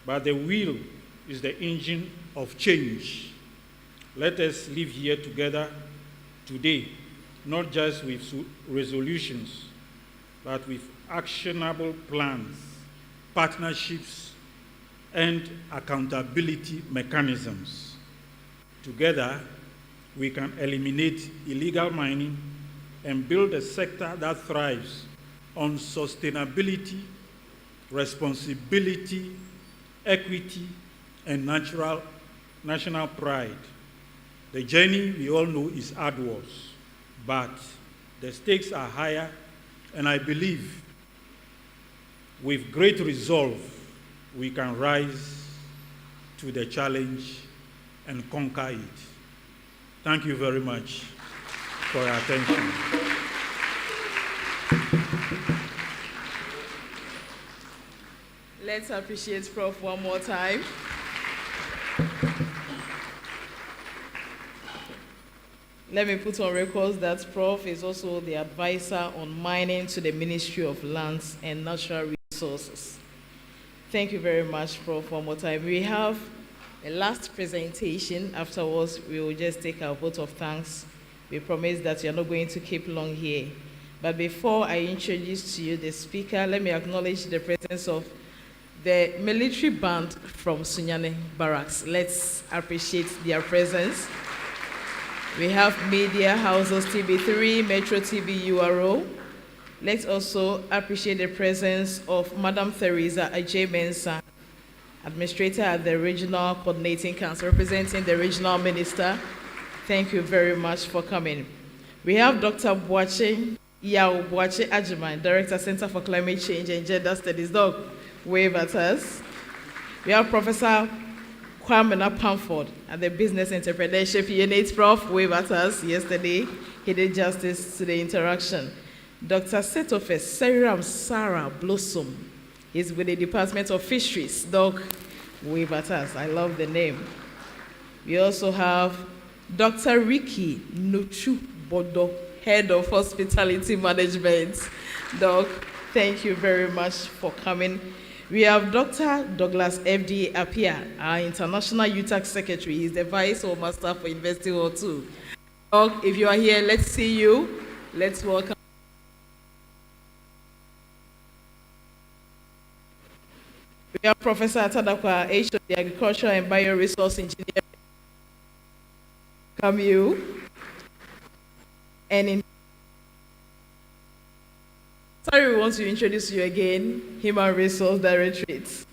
Speaker 4: but the wheel is the engine of change. Let us live here together today, not just with resolutions, but with actionable plans, partnerships, and accountability mechanisms. Together, we can eliminate illegal mining and build a sector that thrives on sustainability, responsibility, equity, and national pride. The journey, we all know, is arduous, but the stakes are higher, and I believe with great resolve, we can rise to the challenge and conquer it. Thank you very much for your attention.
Speaker 1: Let's appreciate Prof one more time. Let me put on record that Prof is also the advisor on mining to the Ministry of Lands and Natural Resources. Thank you very much, Prof, one more time. We have a last presentation. Afterwards, we will just take our vote of thanks. We promise that you're not going to keep long here. But before I introduce to you the speaker, let me acknowledge the presence of the military band from Sunyani Barracks. Let's appreciate their presence. We have media houses TV3, Metro TV URO. Let's also appreciate the presence of Madam Theresa Ajay Mensah, Administrator at the Regional Coordinating Council, representing the Regional Minister. Thank you very much for coming. We have Dr. Boache Yao Boache Ajiman, Director, Center for Climate Change and Gender Studies. Doc, wave at us. We have Professor Kwame Pamford at the Business Entrepreneurship Unit. Prof, wave at us. Yesterday, he did justice to the interaction. Dr. Setofes Seriram Sarah Blossom. He's with the Department of Fisheries. Doc, wave at us. I love the name. We also have Dr. Ricky Nuchu Bodo, Head of Hospitality Management. Doc, thank you very much for coming. We have Dr. Douglas F.D. Apia, our International UTAC Secretary. He's the Vice or Master for University Hall 2. Doc, if you are here, let's see you. Let's welcome. We have Professor Atadakwa H. of the Agriculture and Bioresource Engineering. Come you. And in sorry, we want to introduce you again, Human Resource Directorate.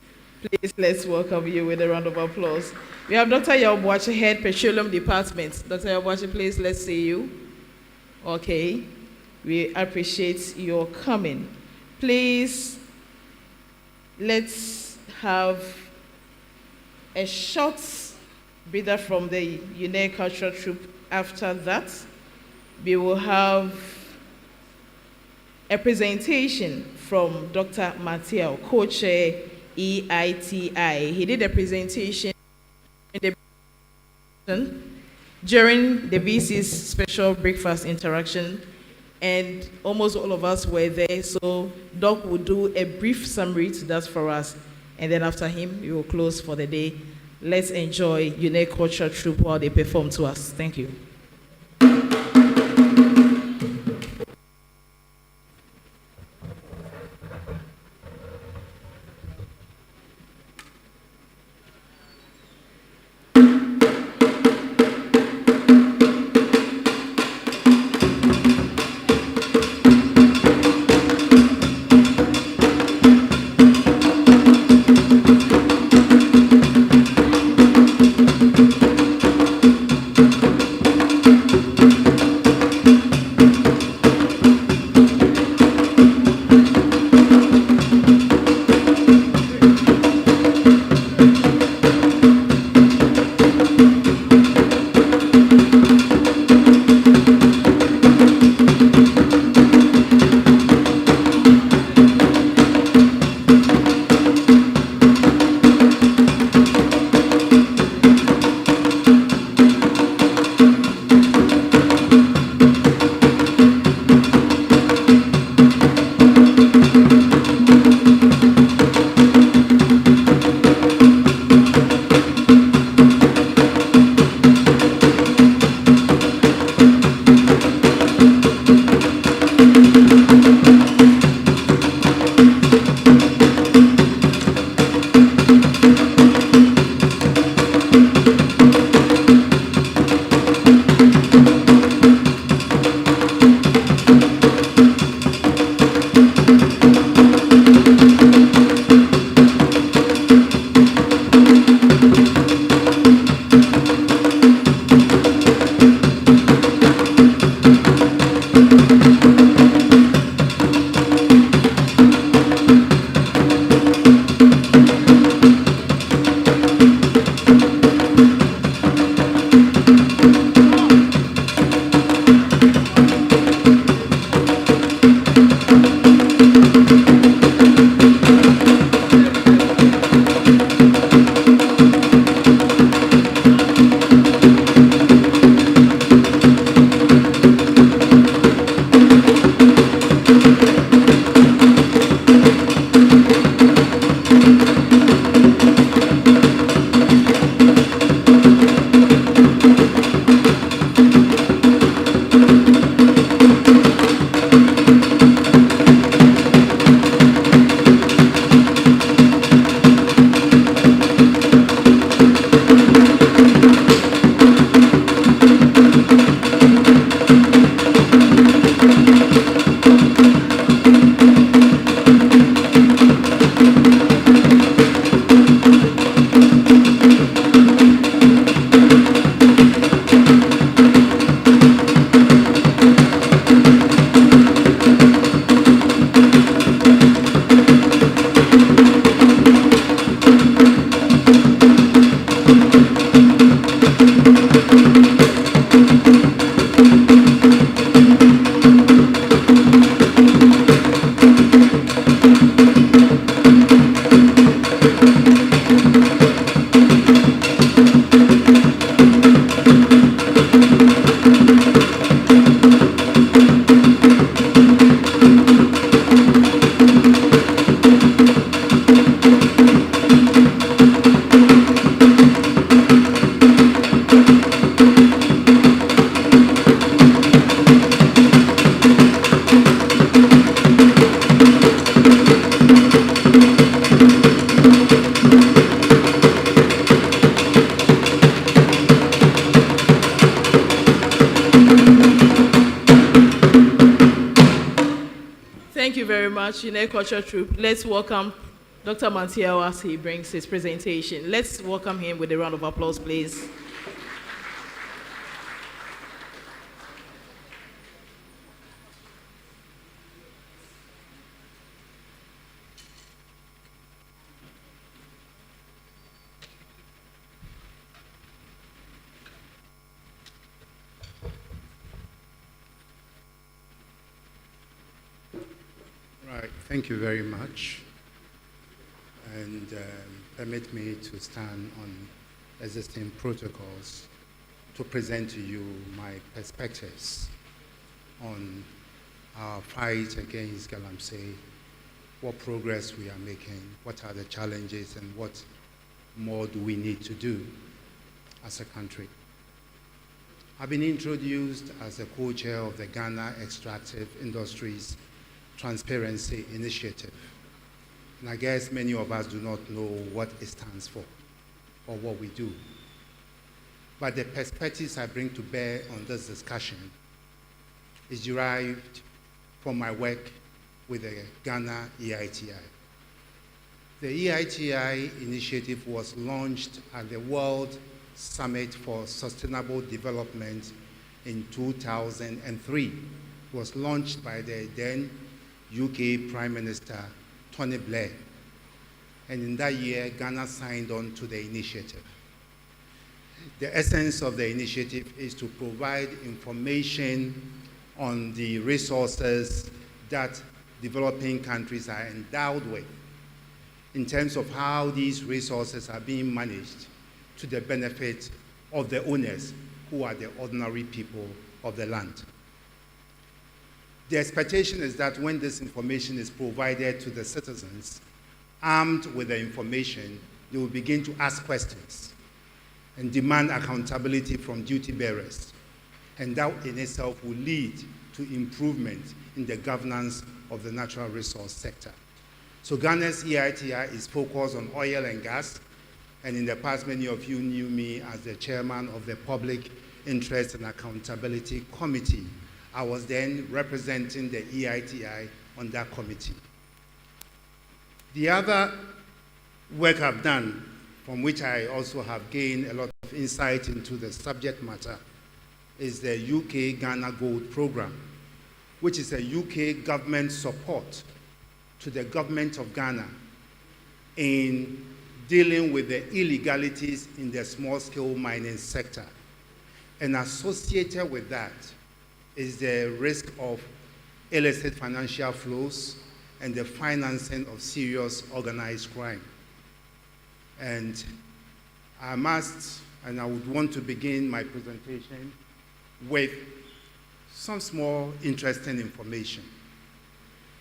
Speaker 1: Please, let's welcome you with a round of applause. We have Dr. Yaobuachi, Head Petroleum Department. Dr. Yaobuachi, please, let's see you. Okay. We appreciate your coming. Please, let's have a short breather from the UNED Cultural Troupe. After that, we will have a presentation from Dr. Mathieu, co-chair EITI. He did a presentation during the VC's special breakfast interaction, and almost all of us were there, so Doc will do a brief summary to that for us, and then after him, we will close for the day. Let's enjoy UNED Cultural Troupe while they perform to us. Thank you. much, United Culture Troupe. Let's welcome Dr. Mantiel as he brings his presentation. Let's welcome him with a round of applause, please.
Speaker 5: Right, thank you very much. And permit me to stand on existing protocols to present to you my perspectives on our fight against galamsey, what progress we are making, what are the challenges, and what more do we need to do as a country. I've been introduced as a co-chair of the Ghana Extractive Industries Transparency Initiative. And I guess many of us do not know what it stands for or what we do. But the perspectives I bring to bear on this discussion is derived from my work with the Ghana EITI. The EITI initiative was launched at the World Summit for Sustainable Development in 2003. It was launched by the then UK Prime Minister, Tony Blair. And in that year, Ghana signed on to the initiative. The essence of the initiative is to provide information on the resources that developing countries are endowed with in terms of how these resources are being managed to the benefit of the owners, who are the ordinary people of the land. The expectation is that when this information is provided to the citizens, armed with the information, they will begin to ask questions and demand accountability from duty bearers. And that in itself will lead to improvement in the governance of the natural resource sector. So Ghana's EITI is focused on oil and gas, and in the past, many of you knew me as the chairman of the Public Interest and Accountability Committee. I was then representing the EITI on that committee. The other work I've done, from which I also have gained a lot of insight into the subject matter, is the UK Ghana Gold Program, which is a UK government support to the government of Ghana in dealing with the illegalities in the small-scale mining sector. And associated with that is the risk of illicit financial flows and the financing of serious organized crime. And I must, and I would want to begin my presentation with some small interesting information.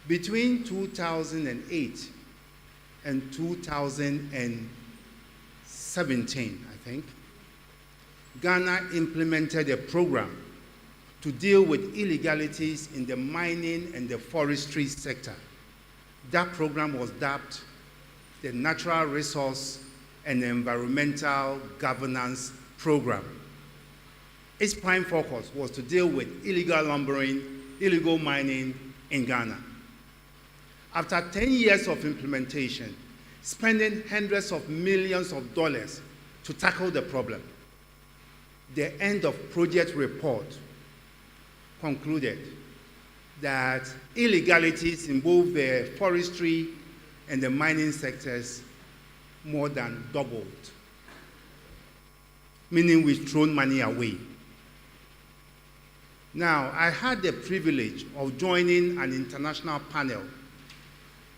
Speaker 5: Between 2008 and 2017, I think, Ghana implemented a program to deal with illegalities in the mining and the forestry sector. That program was dubbed the Natural Resource and Environmental Governance Program. Its prime focus was to deal with illegal lumbering, illegal mining in Ghana. After 10 years of implementation, spending hundreds of millions of dollars to tackle the problem, the end of project report concluded that illegalities in both the forestry and the mining sectors more than doubled, meaning we've thrown money away. Now, I had the privilege of joining an international panel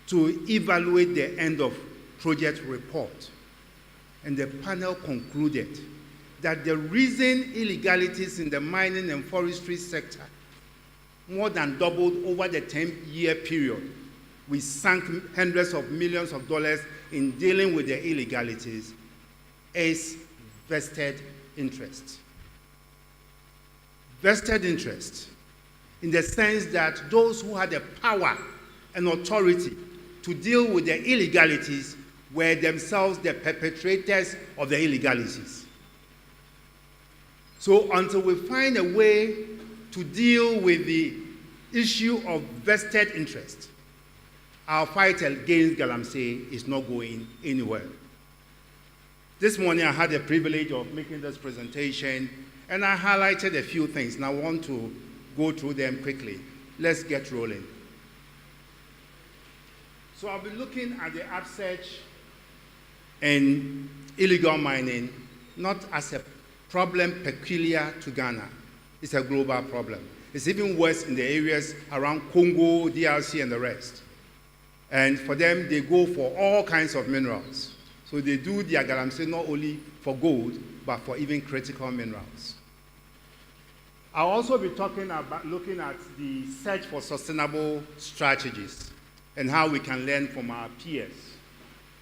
Speaker 5: to evaluate the end of project report. And the panel concluded that the reason illegalities in the mining and forestry sector more than doubled over the 10-year period, we sank hundreds of millions of dollars in dealing with the illegalities, is vested interest. Vested interest in the sense that those who had the power and authority to deal with the illegalities were themselves the perpetrators of the illegalities. So until we find a way to deal with the issue of vested interest, our fight against galamsey is not going anywhere. This morning I had the privilege of making this presentation, and I highlighted a few things, and I want to go through them quickly. Let's get rolling. So I'll be looking at the upsurge in illegal mining, not as a problem peculiar to Ghana. It's a global problem. It's even worse in the areas around Congo, DRC, and the rest. And for them, they go for all kinds of minerals. So they do their galamsey not only for gold, but for even critical minerals. I'll also be talking about looking at the search for sustainable strategies and how we can learn from our peers.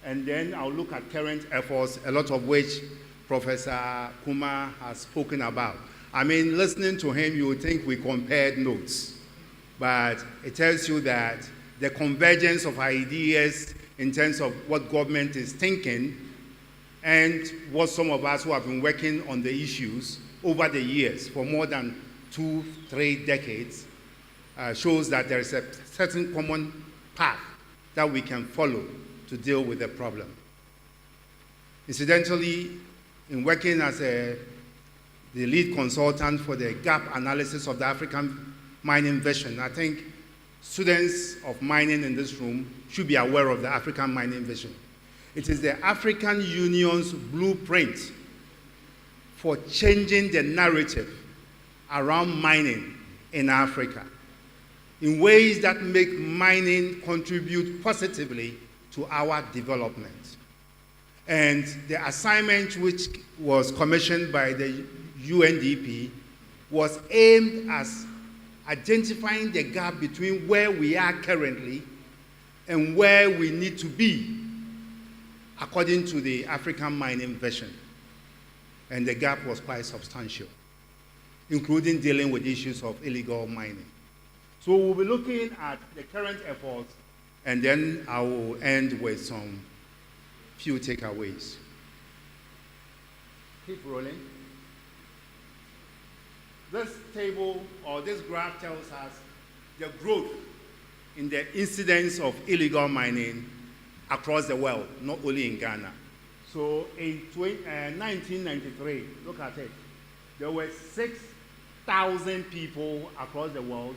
Speaker 5: And then I'll look at current efforts, a lot of which Professor Kumar has spoken about. I mean, listening to him, you would think we compared notes, but it tells you that the convergence of ideas in terms of what government is thinking and what some of us who have been working on the issues over the years for more than 2-3 decades shows that there is a certain common path that we can follow to deal with the problem. Incidentally, in working as the lead consultant for the gap analysis of the African mining vision, I think students of mining in this room should be aware of the African mining vision. It is the African Union's blueprint for changing the narrative around mining in Africa in ways that make mining contribute positively to our development. And the assignment, which was commissioned by the UNDP, was aimed at identifying the gap between where we are currently and where we need to be according to the African mining vision. And the gap was quite substantial, including dealing with issues of illegal mining. So we'll be looking at the current efforts, and then I will end with some few takeaways. Keep rolling. This table or this graph tells us the growth in the incidence of illegal mining across the world, not only in Ghana. So in 1993, look at it, there were 6,000 people across the world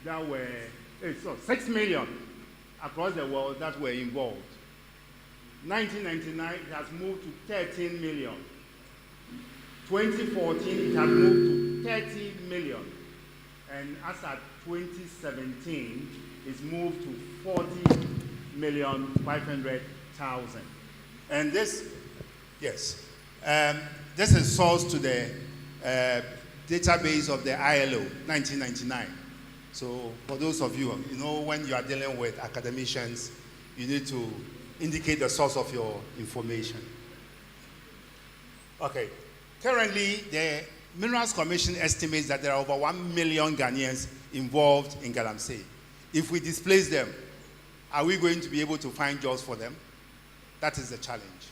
Speaker 5: that were, 6 million across the world that were involved. 1999, it has moved to 13 million. 2014, it has moved to 30 million. And as at 2017, it's moved to 40,500,000. And this, yes, this is sourced to the database of the ILO, 1999. So for those of you, you know, when you are dealing with academicians, you need to indicate the source of your information. Okay. Currently, the Minerals Commission estimates that there are over 1 million Ghanaians involved in galamsey. If we displace them, are we going to be able to find jobs for them? That is the challenge.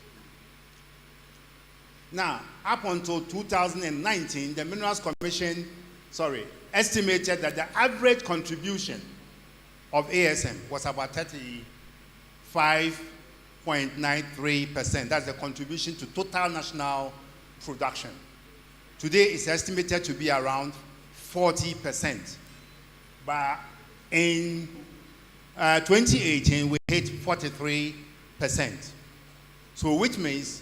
Speaker 5: Now, up until 2019, the Minerals Commission, estimated that the average contribution of ASM was about 35.93%. That's the contribution to total national production. Today, it's estimated to be around 40%. But in 2018, we hit 43%. So which means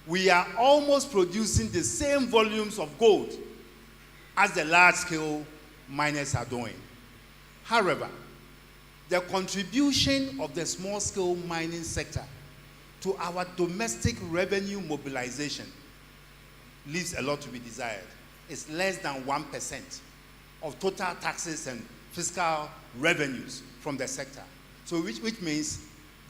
Speaker 5: we are almost producing the same volumes of gold as the large-scale miners are doing. However, the contribution of the small-scale mining sector to our domestic revenue mobilization leaves a lot to be desired. It's less than 1% of total taxes and fiscal revenues from the sector. So which means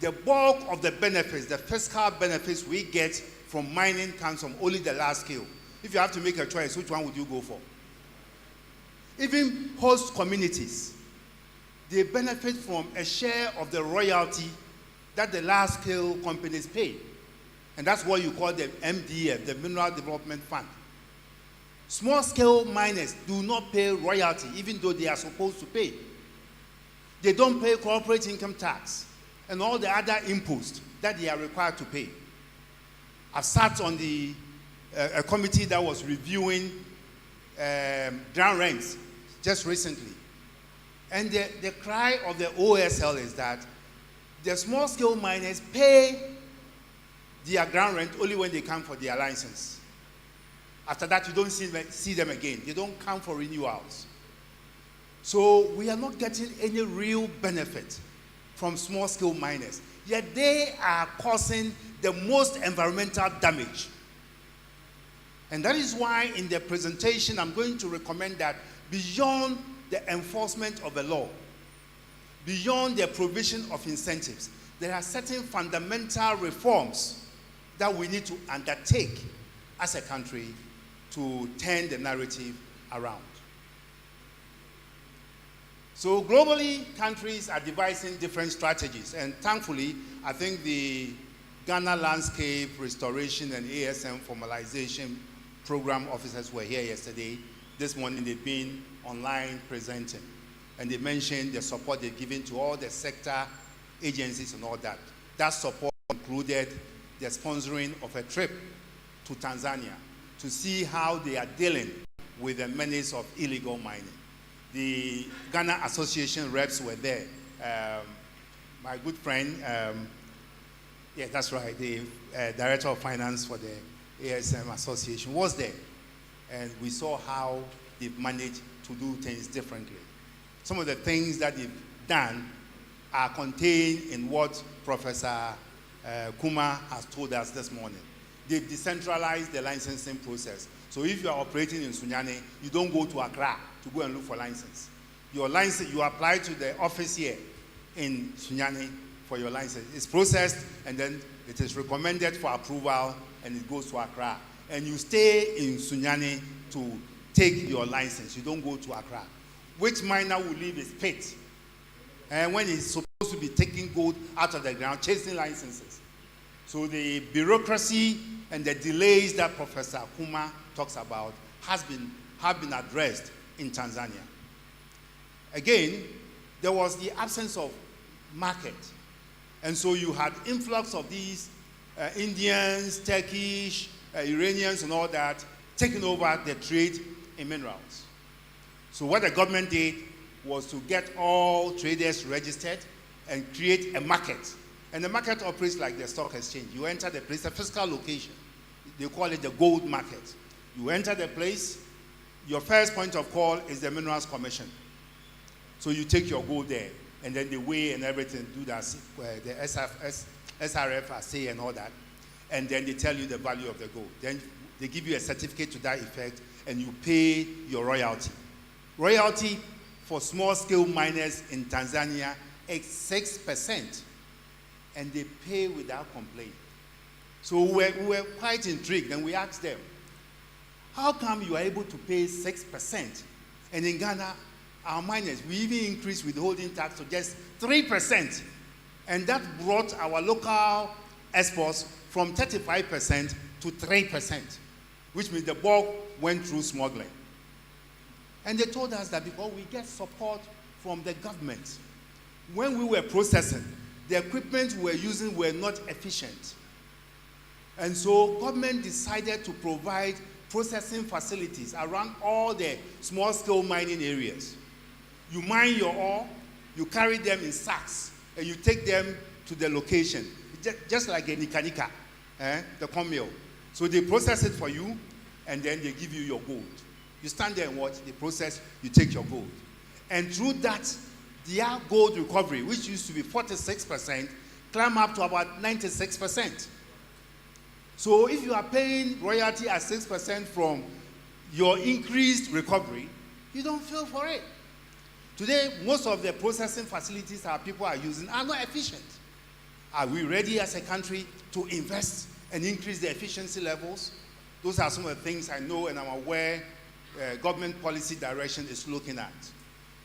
Speaker 5: the bulk of the benefits, the fiscal benefits we get from mining comes from only the large scale. If you have to make a choice, which one would you go for? Even host communities, they benefit from a share of the royalty that the large scale companies pay. And that's what you call the MDF, the Mineral Development Fund. Small scale miners do not pay royalty, even though they are supposed to pay. They don't pay corporate income tax.
Speaker 6: and all the other inputs that they are required to pay. I've sat on a committee that was reviewing ground rents just recently. And the cry of the OSL is that the small-scale miners pay their ground rent only when they come for their license. After that, you don't see them again. They don't come for renewals. So we are not getting any real benefit from small-scale miners. Yet they are causing the most environmental damage. And that is why in the presentation, I'm going to recommend that beyond the enforcement of the law, beyond the provision of incentives, there are certain fundamental reforms that we need to undertake as a country to turn the narrative around. So globally, countries are devising different strategies, and thankfully, I think the Ghana Landscape Restoration and ASM Formalization Program officers were here yesterday. This morning, they've been online presenting, and they mentioned the support they've given to all the sector agencies and all that. That support included the sponsoring of a trip to Tanzania to see how they are dealing with the menace of illegal mining. The Ghana Association reps were there. My good friend, yeah, that's right, the Director of Finance for the ASM Association was there. And we saw how they've managed to do things differently. Some of the things that they've done are contained in what Professor Kuma has told us this morning. They've decentralized the licensing process. So if you are operating in Sunyani, you don't go to Accra to go and look for license. Your license, you apply to the office here in Sunyani for your license. It's processed, and then it is recommended for approval, and it goes to Accra. And you stay in Sunyani to take your license. You don't go to Accra. Which miner will leave his pit? And when he's supposed to be taking gold out of the ground, chasing licenses. So the bureaucracy and the delays that Professor Kuma talks about have been addressed in Tanzania. Again, there was the absence of market. And so you had influx of these Indians, Turkish, Iranians and all that taking over the trade in minerals. So what the government did was to get all traders registered and create a market. And the market operates like the stock exchange. You enter the place, a physical location. They call it the gold market. You enter the place, your first point of call is the Minerals Commission. So you take your gold there, and then they weigh and everything, do that, the SRF say and all that, and then they tell you the value of the gold. Then they give you a certificate to that effect, and you pay your royalty. Royalty for small-scale miners in Tanzania is 6%, and they pay without complaint. So we were quite intrigued, and we asked them, how come you are able to pay 6%? And in Ghana, our miners, we even increased withholding tax to just 3%. And that brought our local exports from 35% to 3%, which means the bulk went through smuggling. And they told us that because we get support from the government, when we were processing, the equipment we were using were not efficient. And so government decided to provide processing facilities around all the small-scale mining areas. You mine your ore, you carry them in sacks, and you take them to the location, just like a nika, the corn mill. So they process it for you, and then they give you your gold. You stand there and watch, they process, you take your gold. And through that, their gold recovery, which used to be 46%, climbed up to about 96%. So if you are paying royalty at 6% from your increased recovery, you don't feel for it. Today, most of the processing facilities our people are using are not efficient. Are we ready as a country to invest and increase the efficiency levels? Those are some of the things I know and I'm aware government policy direction is looking at.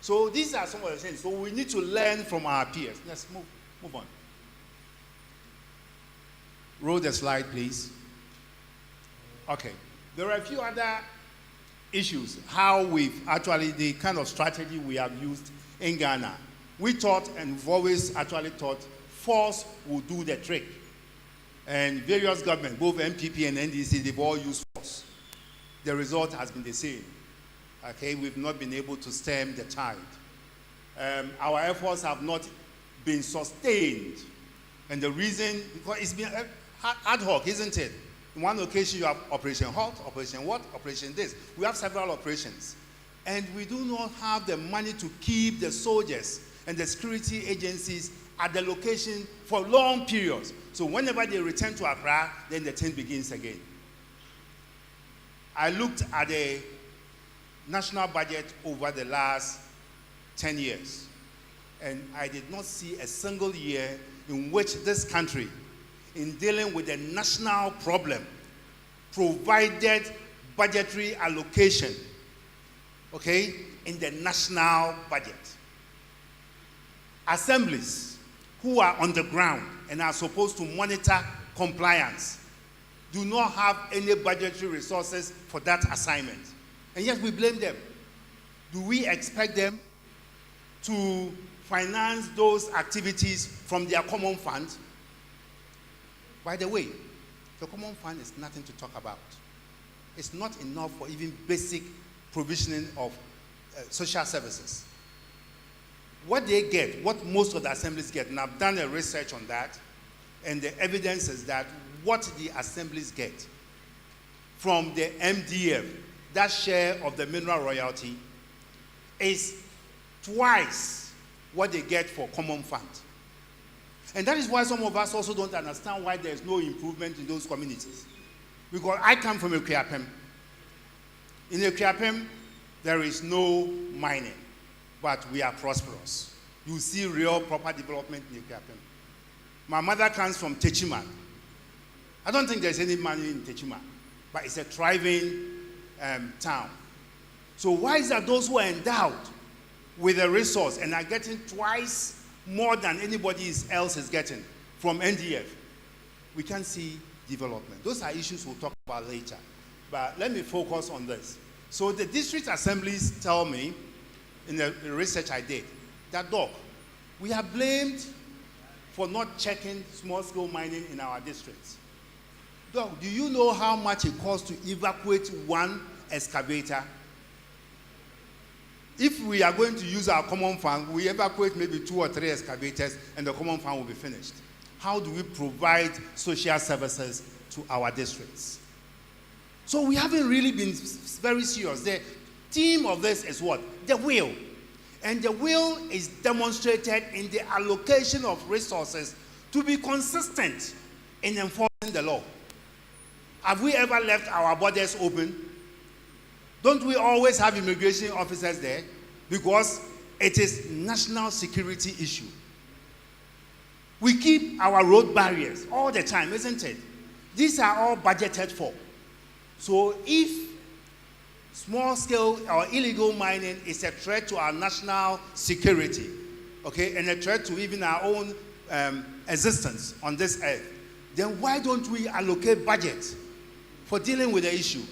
Speaker 6: So these are some of the things. So we need to learn from our peers. Let's move on. Roll the slide, please. Okay. There are a few other issues, how we've actually, the kind of strategy we have used in Ghana. We thought, and we've always actually thought, force will do the trick. And various governments, both MPP and NDC, they've all used force. The result has been the same. Okay, we've not been able to stem the tide. Our efforts have not been sustained. And the reason, because it's been ad hoc, isn't it? In one occasion, you have Operation Halt, Operation what, Operation this. We have several operations. And we do not have the money to keep the soldiers and the security agencies at the location for long periods. So whenever they return to Accra, then the thing begins again. I looked at the national budget over the last 10 years, and I did not see a single year in which this country, in dealing with the national problem, provided budgetary allocation, okay, in the national budget. Assemblies who are on the ground and are supposed to monitor compliance do not have any budgetary resources for that assignment. And yet we blame them. Do we expect them to finance those activities from their common fund? By the way, the common fund is nothing to talk about. It's not enough for even basic provisioning of social services. What they get, what most of the assemblies get, and I've done a research on that, and the evidence is that what the assemblies get from the MDF, that share of the mineral royalty, is twice what they get for common fund. And that is why some of us also don't understand why there is no improvement in those communities. Because I come from Ekriapem. In Ekriapem, there is no mining, but we are prosperous. You see real proper development in Ekriapem. My mother comes from Techima. I don't think there's any money in Techima, but it's a thriving town. So why is that those who are endowed with a resource and are getting twice more than anybody else is getting from NDF, we can't see development? Those are issues we'll talk about later. But let me focus on this. So the district assemblies tell me, in the research I did, that, Doc, we are blamed for not checking small-scale mining in our districts. Doc, do you know how much it costs to evacuate one excavator? If we are going to use our common fund, we evacuate maybe 2 or 3 excavators and the common fund will be finished. How do we provide social services to our districts? So we haven't really been very serious. The theme of this is what? The will. And the will is demonstrated in the allocation of resources to be consistent in enforcing the law. Have we ever left our borders open? Don't we always have immigration officers there? Because it is national security issue. We keep our road barriers all the time, isn't it? These are all budgeted for. So if small-scale or illegal mining is a threat to our national security, okay, and a threat to even our own existence on this earth, then why don't we allocate budget for dealing with the issue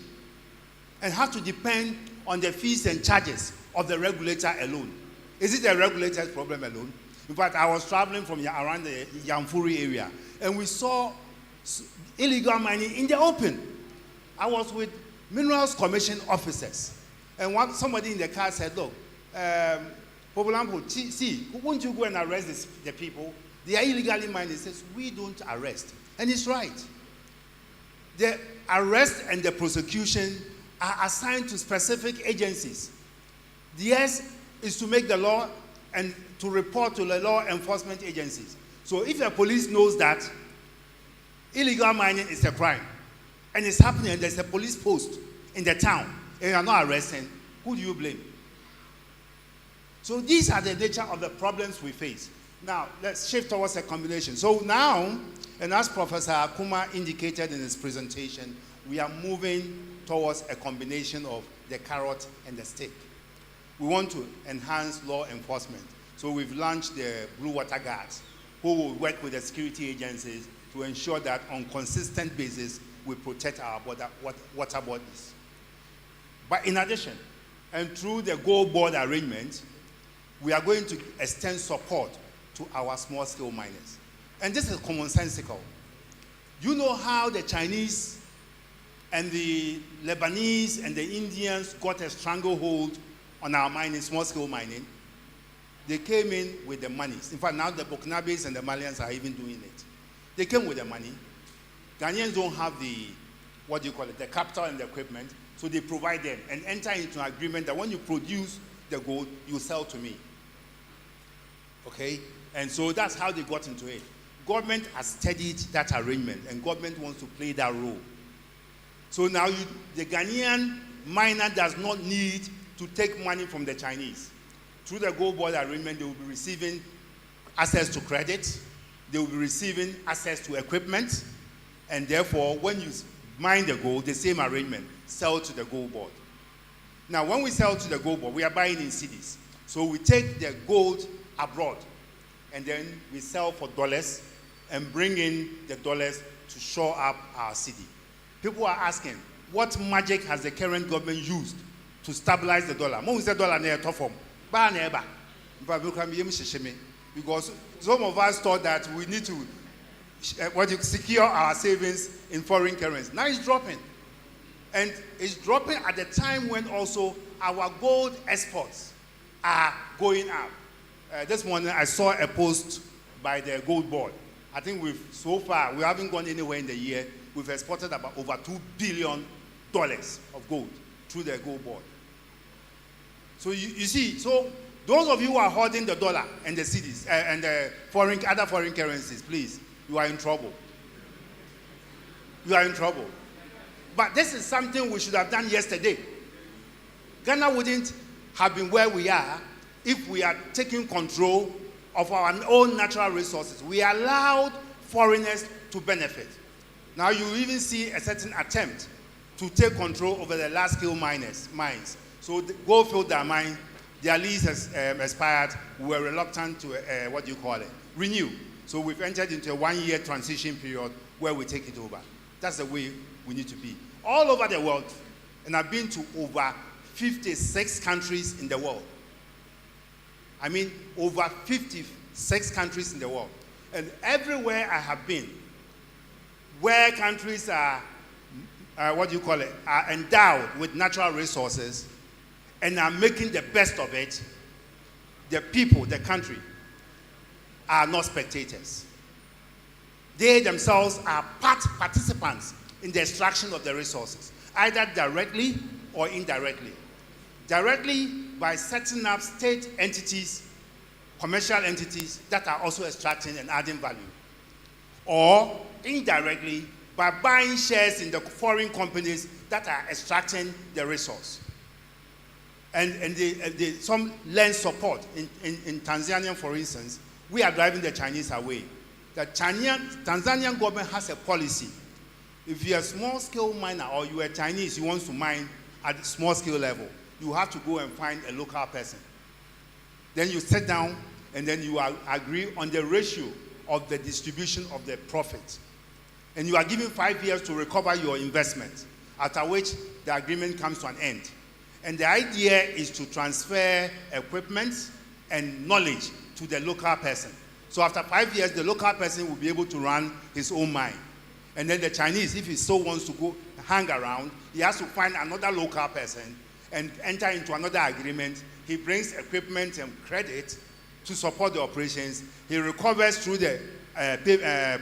Speaker 6: and have to depend on the fees and charges of the regulator alone? Is it the regulator's problem alone? In fact, I was traveling from around the Yamfuri area, and we saw illegal mining in the open. I was with Minerals Commission officers, and somebody in the car said, look, see, won't you go and arrest the people? They are illegally mining. He says, we don't arrest. And he's right. The arrest and the prosecution are assigned to specific agencies. Theirs is to make the law and to report to the law enforcement agencies. So if the police knows that illegal mining is a crime, and it's happening, and there's a police post in the town, and you are not arresting, who do you blame? So these are the nature of the problems we face. Now, let's shift towards a combination. So now, and as Professor Akuma indicated in his presentation, we are moving towards a combination of the carrot and the stick. We want to enhance law enforcement. So we've launched the Blue Water Guards, who will work with the security agencies to ensure that on consistent basis, we protect our water bodies. But in addition, and through the Gold Board arrangement, we are going to extend support to our small-scale miners. And this is commonsensical. You know how the Chinese and the Lebanese and the Indians got a stranglehold on our mining, small-scale mining? They came in with the money. In fact, now the Burkinabes and the Malians are even doing it. They came with the money. Ghanaians don't have the, what do you call it, the capital and the equipment, so they provide them and enter into an agreement that when you produce the gold, you sell to me. Okay? And so that's how they got into it. Government has studied that arrangement, and government wants to play that role. So now the Ghanaian miner does not need to take money from the Chinese. Through the gold board arrangement, they will be receiving access to credit, they will be receiving access to equipment, and therefore, when you mine the gold, the same arrangement, sell to the gold board. Now, when we sell to the gold board, we are buying in cedis. So we take the gold abroad, and then we sell for dollars and bring in the dollars to shore up our cedi. People are asking, what magic has the current government used to stabilize the dollar? Most of the dollar near top form. Because some of us thought that we need to secure our savings in foreign currency. Now it's dropping. And it's dropping at the time when also our gold exports are going up. This morning I saw a post by the gold board. I think so far, we haven't gone anywhere in the year. We've exported about over $2 billion of gold through the gold board. So you see, so those of you who are holding the dollar and the cedis and the other foreign currencies, please, you are in trouble. You are in trouble. But this is something we should have done yesterday. Ghana wouldn't have been where we are if we are taking control of our own natural resources. We allowed foreigners to benefit. Now you even see a certain attempt to take control over the large-scale mines. So Goldfield, their mine, their lease has expired. We were reluctant to, renew. So we've entered into a 1-year transition period where we take it over. That's the way we need to be. All over the world, and I've been to over 56 countries in the world. I mean, over 56 countries in the world. And everywhere I have been, where countries are, are endowed with natural resources and are making the best of it, the people, the country, are not spectators. They themselves are participants in the extraction of the resources, either directly or indirectly. Directly by setting up state entities, commercial entities that are also extracting and adding value. Or indirectly by buying shares in the foreign companies that are extracting the resource. And some lend support. In Tanzania, for instance, we are driving the Chinese away. The Tanzanian government has a policy. If you're a small-scale miner or you're a Chinese, you want to mine at small-scale level, you have to go and find a local person. Then you sit down and then you agree on the ratio of the distribution of the profit. And you are given 5 years to recover your investment, after which the agreement comes to an end. And the idea is to transfer equipment and knowledge to the local person. So after 5 years, the local person will be able to run his own mine. And then the Chinese, if he so wants to go hang around, he has to find another local person and enter into another agreement. He brings equipment and credit to support the operations. He recovers through the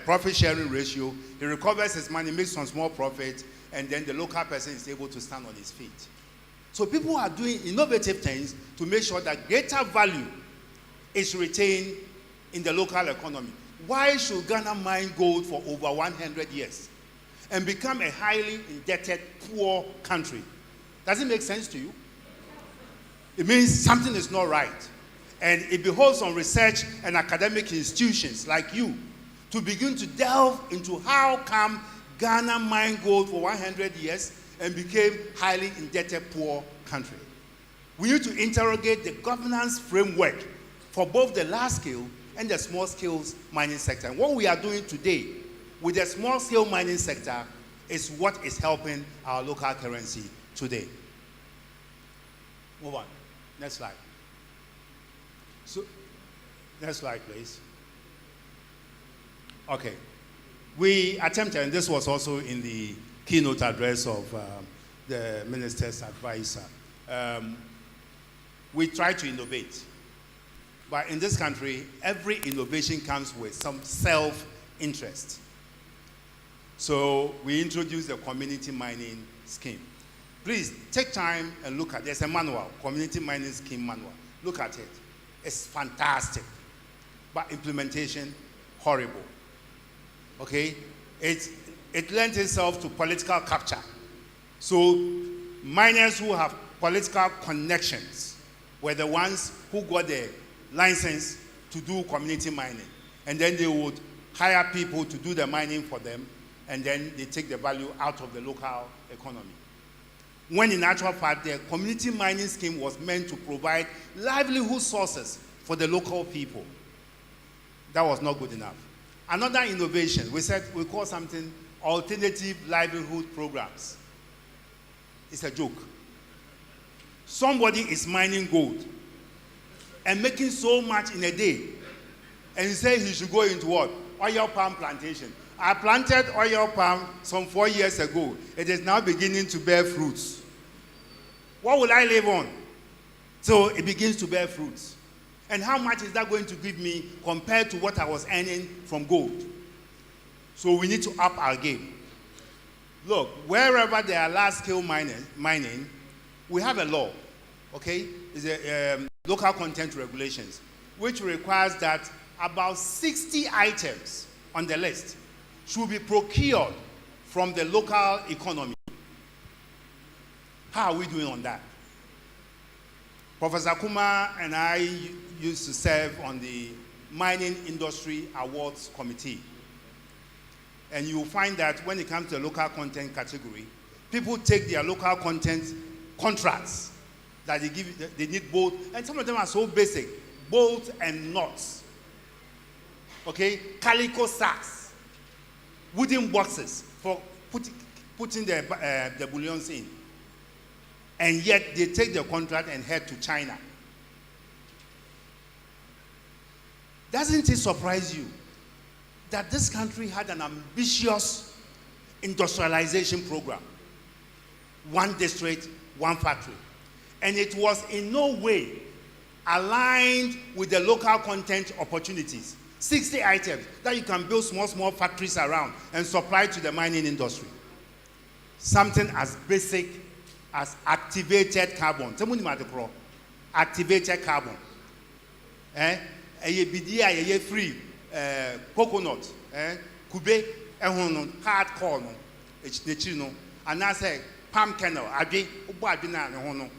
Speaker 6: profit sharing ratio. He recovers his money, makes some small profit, and then the local person is able to stand on his feet. So people are doing innovative things to make sure that greater value is retained in the local economy. Why should Ghana mine gold for over 100 years and become a highly indebted, poor country? Does it make sense to you? It means something is not right. And it behoves on research and academic institutions like you to begin to delve into how come Ghana mined gold for 100 years and became highly indebted, poor country. We need to interrogate the governance framework for both the large-scale and the small-scale mining sector. And what we are doing today with the small-scale mining sector is what is helping our local currency today. Move on. Next slide. So, next slide, please. Okay. We attempted, and this was also in the keynote address of the minister's advisor. We try to innovate. But in this country, every innovation comes with some self-interest. So we introduced the community mining scheme. Please take time and look at it. There's a manual, community mining scheme manual. Look at it. It's fantastic. But implementation, horrible. Okay? It lends itself to political capture. So miners who have political connections were the ones who got the license to do community mining. And then they would hire people to do the mining for them, and then they take the value out of the local economy. When in actual fact, the community mining scheme was meant to provide livelihood sources for the local people. That was not good enough. Another innovation, we call something alternative livelihood programs. It's a joke. Somebody is mining gold and making so much in a day, and he says he should go into what? Oil palm plantation. I planted oil palm some 4 years ago. It is now beginning to bear fruits. What will I live on? So it begins to bear fruits. And how much is that going to give me compared to what I was earning from gold? So we need to up our game. Look, wherever there are large-scale mining, we have a law, okay? It's a local content regulations, which requires that about 60 items on the list should be procured from the local economy. How are we doing on that? Professor Kuma and I used to serve on the Mining Industry Awards Committee. And you'll find that when it comes to the local content category, people take their local content contracts that they need both, and some of them are so basic, bolts and nuts. Okay? Calico sacks, wooden boxes for putting the bullions in. And yet they take the contract and head to China. Doesn't it surprise you that this country had an ambitious industrialization program? One district, one factory. And it was in no way aligned with the local content opportunities. 60 items that you can build small factories around and supply to the mining industry. Something as basic as activated carbon. Activated carbon. Free coconut, kube, hard corn, and I say palm kernel, adi, ubadina, hono,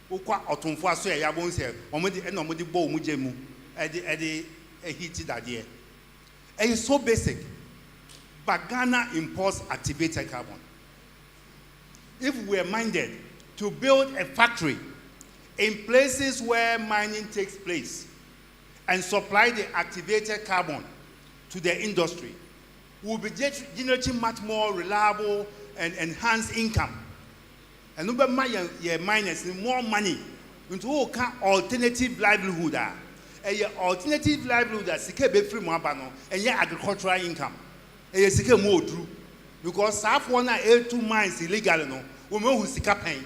Speaker 6: ukwa otumfua so ya bonse, omudi bo mujemu, edi heated idea. It's so basic, but Ghana imports activated carbon. If we are minded to build a factory in places where mining takes place and supply the activated carbon to the industry, we'll be generating much more reliable and enhanced income. And number miners need more money into alternative livelihood. Alternative livelihood sike be free mo abano and agricultural income. Sike mo odru because half one na 2 mines illegal no we mo hu sika pen.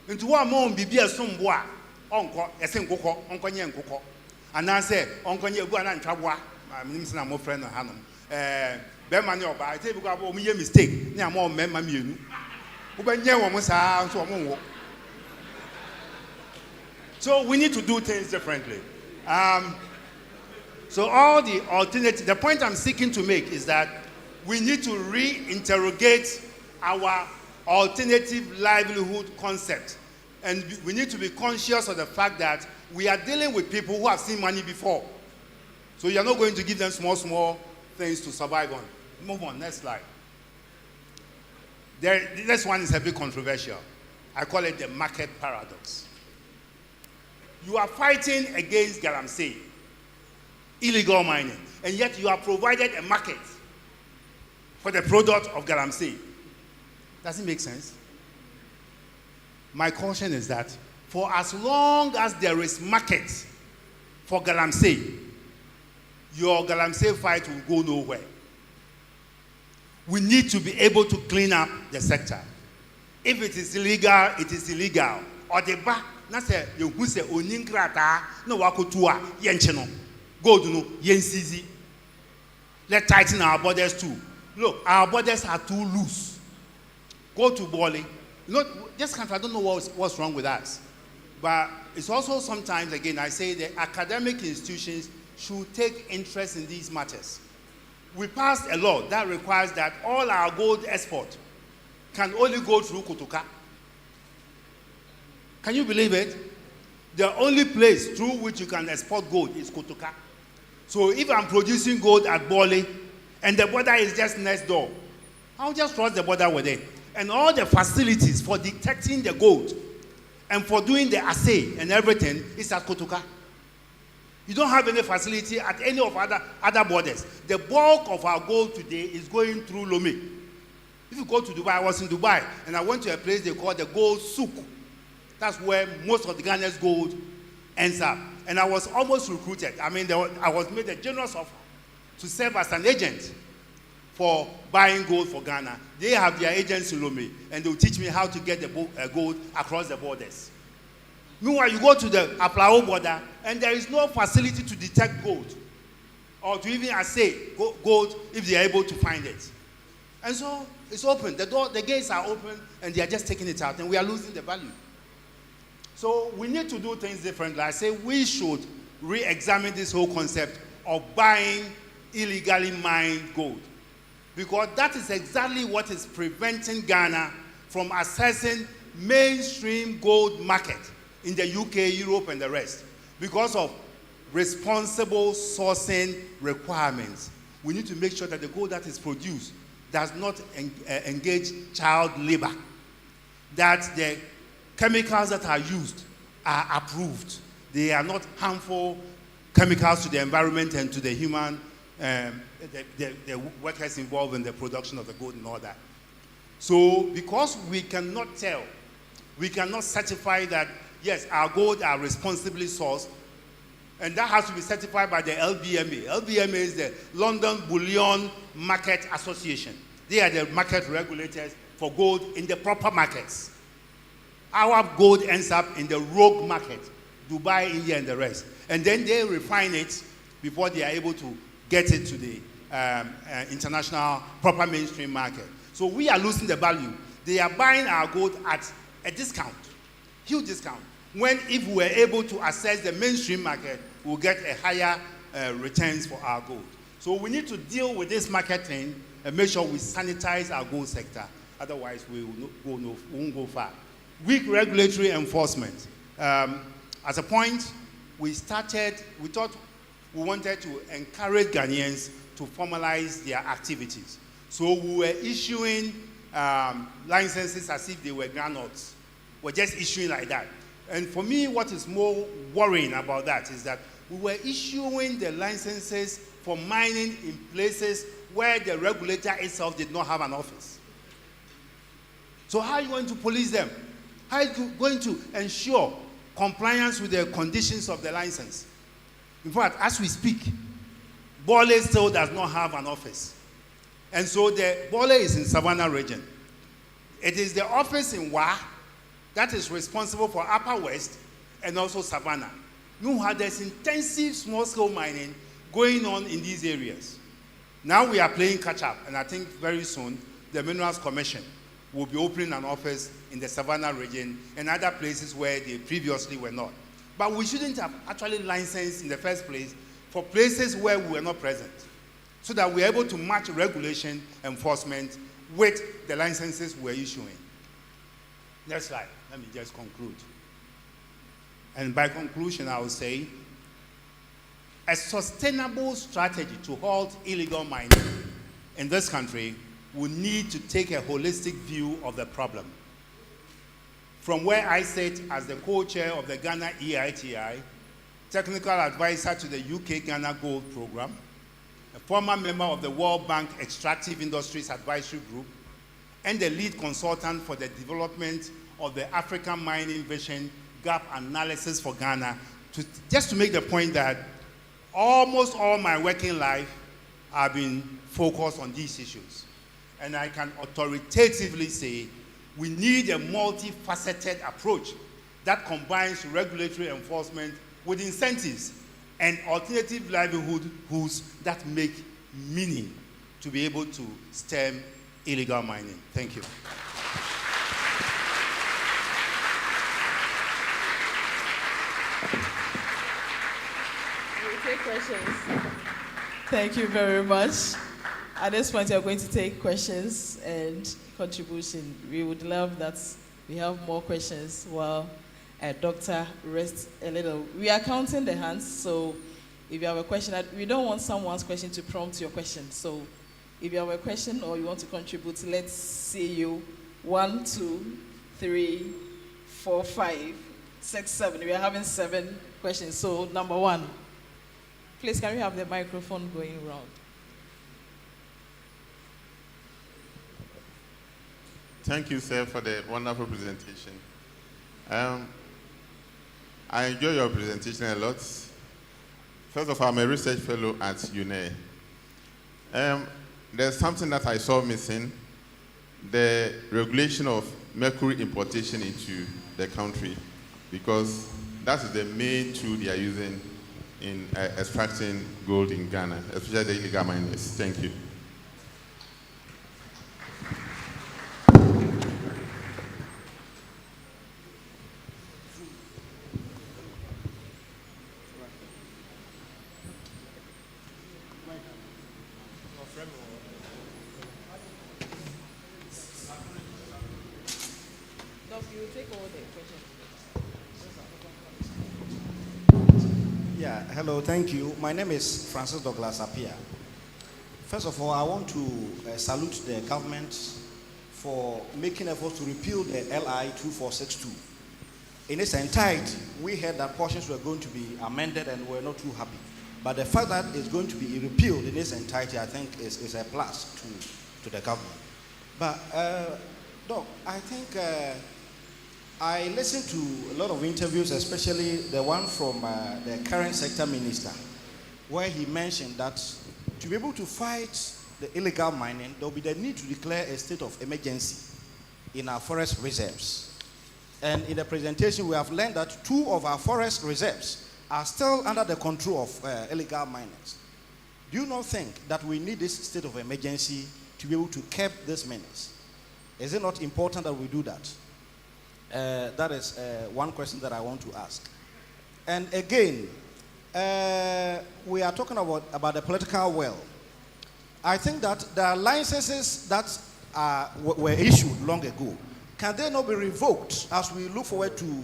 Speaker 6: Into one mo bibia sombo a onko ese nkokọ onkonye nkokọ anase onkonye egu ana ntwaboa minim na mo friend no hanom be mani oba ite bi ko abo mo ye mistake ni am o memma mienu wo ba nye wo mo saa so mo wo. So we need to do things differently. So all the alternative, the point I'm seeking to make is that we need to reinterrogate our alternative livelihood concept. And we need to be conscious of the fact that we are dealing with people who have seen money before. So you're not going to give them small things to survive on. Move on, next slide. This one is a bit controversial. I call it the market paradox. You are fighting against galamsey, illegal mining, and yet you are provided a market for the product of galamsey. Does it make sense? My caution is that for as long as there is market for galamsey, your galamsey fight will go nowhere. We need to be able to clean up the sector. If it is illegal, it is illegal. Or the back, na say you who say oninkrata no wakotua yencheno. Gold no yensizi. Let's tighten our borders too. Look, our borders are too loose. Go to Bali. You know, this country, I don't know what's wrong with us. But it's also sometimes, again, I say the academic institutions should take interest in these matters. We passed a law that requires that all our gold export can only go through Kotoka. Can you believe it? The only place through which you can export gold is Kotoka. So if I'm producing gold at Bali and the border is just next door, I'll just cross the border with it. And all the facilities for detecting the gold and for doing the assay and everything is at Kotoka. You don't have any facility at any of other borders. The bulk of our gold today is going through Lomé. If you go to Dubai, I was in Dubai, and I went to a place they call the gold souk. That's where most of the Ghana's gold ends up. And I was almost recruited. I mean, I was made a generous offer to serve as an agent for buying gold for Ghana. They have their agents in Lomé, and they'll teach me how to get the gold across the borders. Meanwhile, you go to the Aplao border, and there is no facility to detect gold or to even assay gold if they are able to find it. And so it's open. The gates are open, and they are just taking it out, and we are losing the value. So we need to do things differently. I say we should re-examine this whole concept of buying illegally mined gold, because that is exactly what is preventing Ghana from accessing mainstream gold market in the UK, Europe, and the rest, because of responsible sourcing requirements. We need to make sure that the gold that is produced does not engage child labor, that the chemicals that are used are approved. They are not harmful chemicals to the environment and to the human, the workers involved in the production of the gold and all that. So because we cannot tell, we cannot certify that, yes, our gold are responsibly sourced, and that has to be certified by the LBMA. LBMA is the London Bullion Market Association. They are the market regulators for gold in the proper markets. Our gold ends up in the rogue market, Dubai, India, and the rest. And then they refine it before they are able to get it to the international proper mainstream market. So we are losing the value. They are buying our gold at a discount, huge discount. When if we were able to access the mainstream market, we'll get a higher returns for our gold. So we need to deal with this market thing and make sure we sanitize our gold sector. Otherwise, we won't go far. Weak regulatory enforcement. As a point, we thought we wanted to encourage Ghanaians to formalize their activities. So we were issuing licenses as if they were granules. We're just issuing like that. And for me, what is more worrying about that is that we were issuing the licenses for mining in places where the regulator itself did not have an office. So how are you going to police them? How are you going to ensure compliance with the conditions of the license? In fact, as we speak, Bole still does not have an office. And so the Bole is in Savannah region. It is the office in Wa that is responsible for Upper West and also Savannah. Meanwhile, there's intensive small-scale mining going on in these areas. Now we are playing catch-up, and I think very soon the Minerals Commission will be opening an office in the Savannah region and other places where they previously were not. But we shouldn't have actually licensed in the first place for places where we were not present, so that we're able to match regulation enforcement with the licenses we're issuing. Next slide. Let me just conclude. And by conclusion, I will say, a sustainable strategy to halt illegal mining in this country will need to take a holistic view of the problem. From where I sit as the co-chair of the Ghana EITI, technical advisor to the UK Ghana Gold Program, a former member of the World Bank Extractive Industries Advisory Group, and the lead consultant for the development of the African Mining Vision Gap Analysis for Ghana, just to make the point that almost all my working life, I've been focused on these issues. And I can authoritatively say we need a multifaceted approach that combines regulatory enforcement with incentives and alternative livelihoods that make meaning to be able to stem illegal mining. Thank you.
Speaker 1: We'll take questions. Thank you very much. At this point, we are going to take questions and contribution. We would love that we have more questions while Doctor rests a little. We are counting the hands, so if you have a question, we don't want someone's question to prompt your question. So if you have a question or you want to contribute, let's see you. 1, 2, 3, 4, 5, 6, 7. We are having 7 questions. So number 1. Please, can we have the microphone going around?
Speaker 7: Thank you, sir, for the wonderful presentation. I enjoy your presentation a lot. First of all, I'm a research fellow at UENR. There's something that I saw missing, the regulation of mercury importation into the country, because that is the main tool they are using in extracting gold in Ghana, especially the illegal miners. Thank you.
Speaker 8: Yeah, hello, thank you. My name is Francis Douglas Appiah. First of all, I want to salute the government for making efforts to repeal the LI 2462. In its entirety, we heard that portions were going to be amended and we're not too happy. But the fact that it's going to be repealed in its entirety, I think, is a plus to the government. But, Doc, I think I listened to a lot of interviews, especially the one from the current sector minister, where he mentioned that to be able to fight the illegal mining, there will be the need to declare a state of emergency in our forest reserves. And in the presentation, we have learned that 2 of our forest reserves are still under the control of illegal miners. Do you not think that we need this state of emergency to be able to curb this menace? Is it not important that we do that? That is one question that I want to ask. And again, we are talking about the political will. I think that there are licenses that were issued long ago. Can they not be revoked as we look forward to,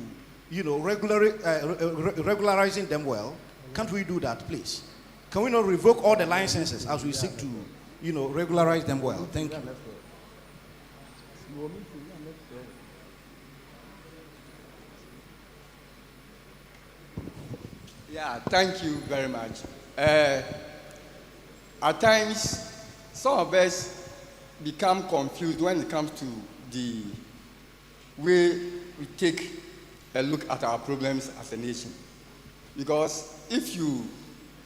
Speaker 8: regularizing them well? Can't we do that, please? Can we not revoke all the licenses as we seek to, regularize them well? Thank you.
Speaker 9: Yeah, thank you very much. At times, some of us become confused when it comes to the way we take a look at our problems as a nation. Because if you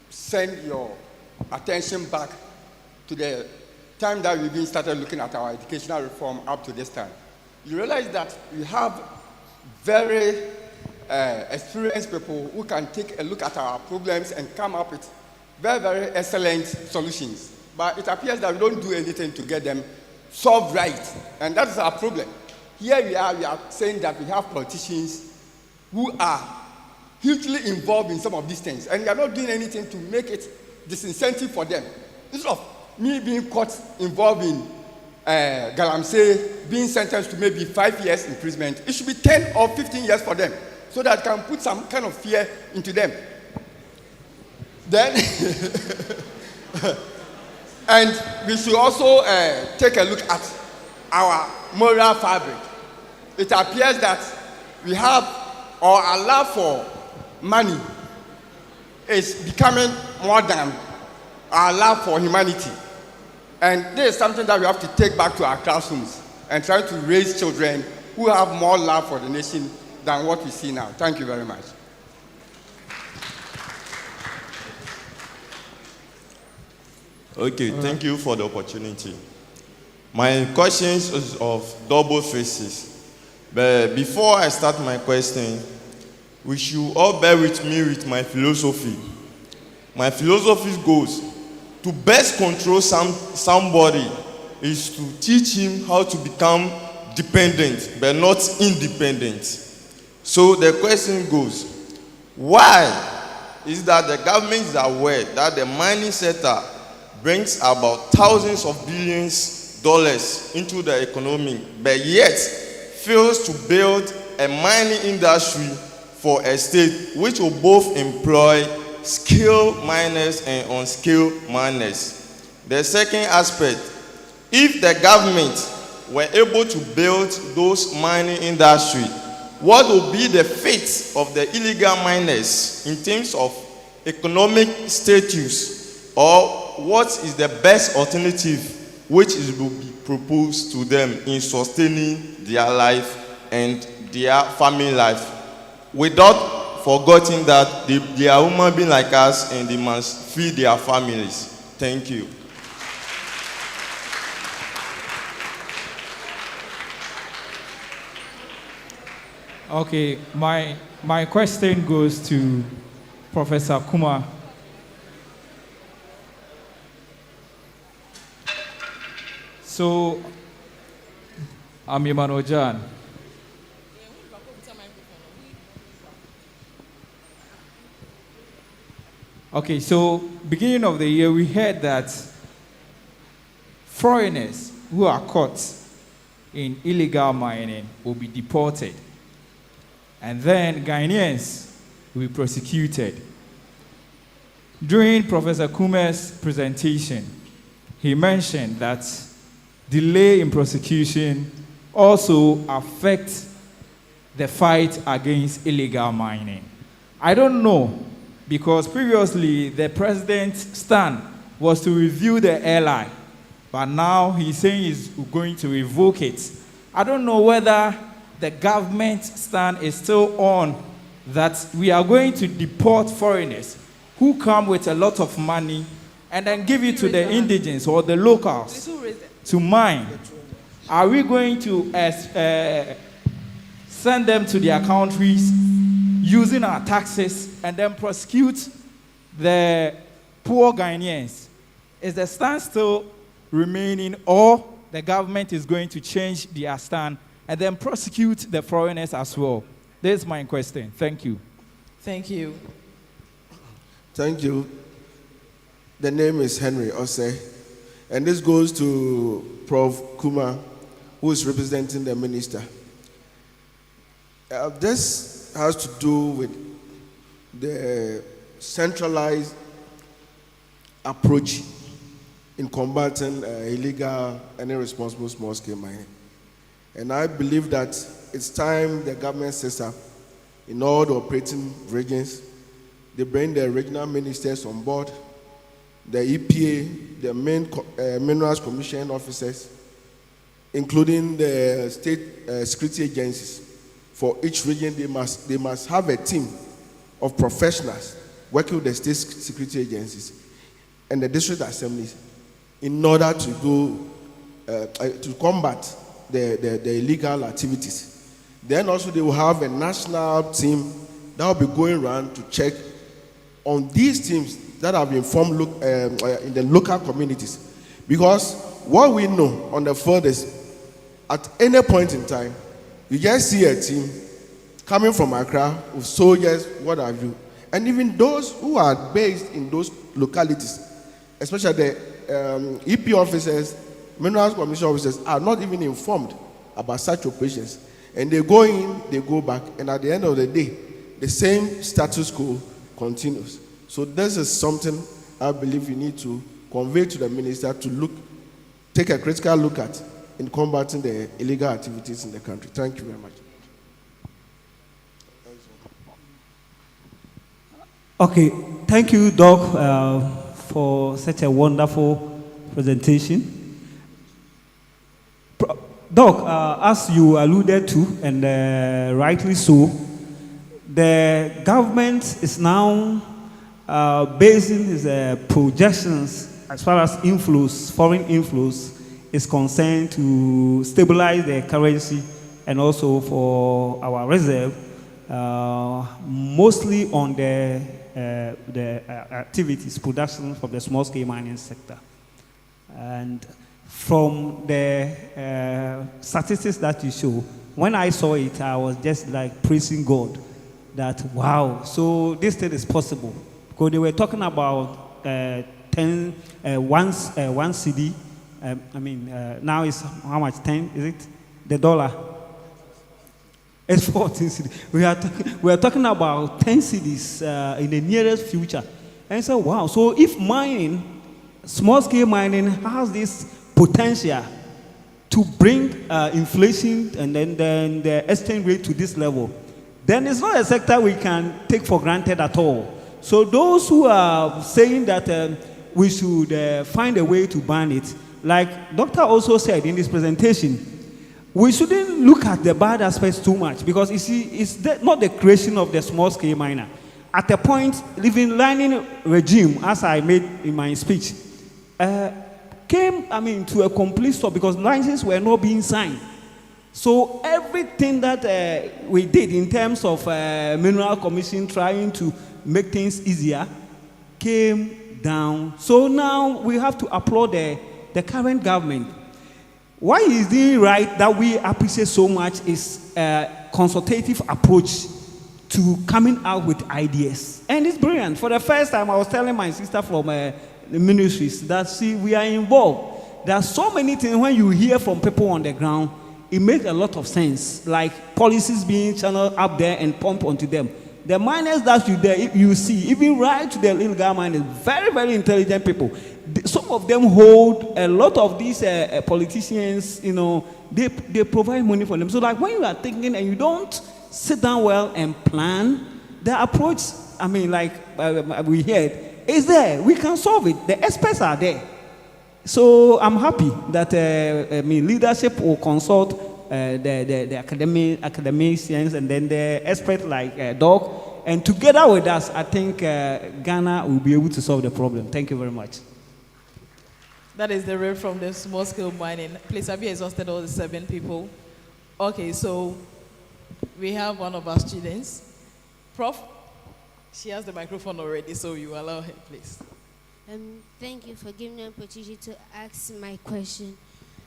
Speaker 9: send your attention back to the time that we've been started looking at our educational reform up to this time, you realize that we have very experienced people who can take a look at our problems and come up with very, very excellent solutions. But it appears that we don't do anything to get them solved right. And that is our problem. Here we are saying that we have politicians who are hugely involved in some of these things, and we are not doing anything to make it disincentive for them. Instead of me being caught involved in Galamsey, being sentenced to maybe 5 years imprisonment, it should be 10 or 15 years for them, so that can put some kind of fear into them. Then, and we should also take a look at our moral fabric. It appears that we have, or our love for money is becoming more than our love for humanity. And this is something that we have to take back to our classrooms and try to raise children who have more love for the nation than what we see now. Thank you very much.
Speaker 10: Okay, thank you for the opportunity. My question is of double faces. But before I start my question, we should all bear with me with my philosophy. My philosophy goes, to best control somebody is to teach him how to become dependent, but not independent. So the question goes, why is that the government is aware that the mining sector brings about thousands of billions dollars into the economy, but yet fails to build a mining industry for a state which will both employ skilled miners and unskilled miners? The second aspect, if the government were able to build those mining industry, what will be the fate of the illegal miners in terms of economic status, or what is the best alternative which will be proposed to them in sustaining their life and their family life, without forgetting that they are human beings like us and they must feed their families? Thank you.
Speaker 11: Okay, my question goes to Professor Kumar. So, I'm Emmanuel Jan. Okay, so beginning of the year, we heard that foreigners who are caught in illegal mining will be deported. And then Ghanaians will be prosecuted. During Professor Kuma's presentation, he mentioned that delay in prosecution also affects the fight against illegal mining. I don't know, because previously the president's stand was to review the LI, but now he's saying he's going to revoke it. I don't know whether the government stand is still on that we are going to deport foreigners who come with a lot of money and then give it to the indigents or the locals to mine. Are we going to send them to their countries using our taxes and then prosecute the poor Ghanaians? Is the stand still remaining, or the government is going to change their stand and then prosecute the foreigners as well? This is my question. Thank you.
Speaker 1: Thank you.
Speaker 12: Thank you. The name is Henry Osei, and this goes to Prof. Kumar, who is representing the minister. This has to do with the centralized approach in combating illegal and irresponsible small-scale mining. And I believe that it's time the government sets up in all the operating regions. They bring the regional ministers on board, the EPA, the main Minerals Commission officers, including the state security agencies. For each region, they must have a team of professionals working with the state security agencies and the district assemblies in order to go to combat the illegal activities. Then also they will have a national team that will be going around to check on these teams that have been formed in the local communities. Because what we know on the field is, at any point in time, you just see a team coming from Accra with soldiers, what have you. And even those who are based in those localities, especially the EP officers, Minerals Commission officers, are not even informed about such operations. And they go in, they go back, and at the end of the day, the same status quo continues. So this is something I believe you need to convey to the minister to take a critical look at in combating the illegal activities in the country. Thank you very much.
Speaker 13: Okay, thank you, Doc, for such a wonderful presentation. Doc, as you alluded to, and rightly so, the government is now basing its projections as far as inflows, foreign inflows is concerned, to stabilize the currency and also for our reserve, mostly on the activities, production from the small-scale mining sector. And from the statistics that you show, when I saw it, I was just like praising God that, wow, so this thing is possible. Because they were talking about 1 CD. Now it's how much? 10, is it? The dollar. It's 14 CD. We are talking about 10 CDs in the nearest future. And so, wow, so if mining, small-scale mining has this potential to bring inflation and then the exchange rate to this level, then it's not a sector we can take for granted at all. So those who are saying that we should find a way to ban it, like Doctor also said in this presentation, we shouldn't look at the bad aspects too much, because you see, it's not the creation of the small-scale miner. At a point, living lining regime, as I made in my speech, came, to a complete stop because licenses were not being signed. So everything that we did in terms of Mineral Commission trying to make things easier came down. So now we have to applaud the current government. Why is it right that we appreciate so much is a consultative approach to coming out with ideas. And it's brilliant. For the first time, I was telling my sister from the ministries that, see, we are involved. There are so many things when you hear from people on the ground, it makes a lot of sense, like policies being channeled up there and pumped onto them. The miners that you see, even right to the illegal miners, very, very intelligent people. Some of them hold a lot of these politicians, they provide money for them. So like when you are thinking and you don't sit down well and plan, the approach, we heard, is there. We can solve it. The experts are there. So I'm happy that leadership will consult the academicians and then the experts like Doc, and together with us, I think Ghana will be able to solve the problem. Thank you very much.
Speaker 1: That is the rate from the small-scale mining. Please, have you exhausted all the 7 people? Okay, so we have one of our students. Prof, she has the microphone already, so you allow her, please.
Speaker 14: Thank you for giving me an opportunity to ask my question.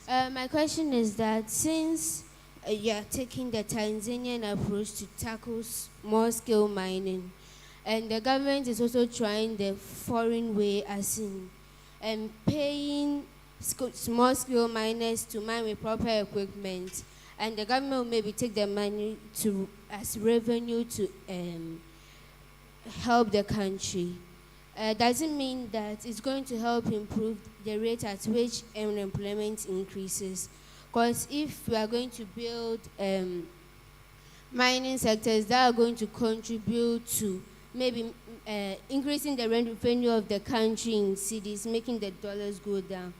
Speaker 14: My question is that since you are taking the Tanzanian approach to tackle small-scale mining, and the government is also trying the foreign way, as in paying small-scale miners to mine with proper equipment, and the government will maybe take the money as revenue to help the country. Doesn't mean that it's going to help improve the rate at which unemployment increases. Because if we are going to build mining sectors that are going to contribute to maybe increasing the revenue of the country in cities, making the dollars go down,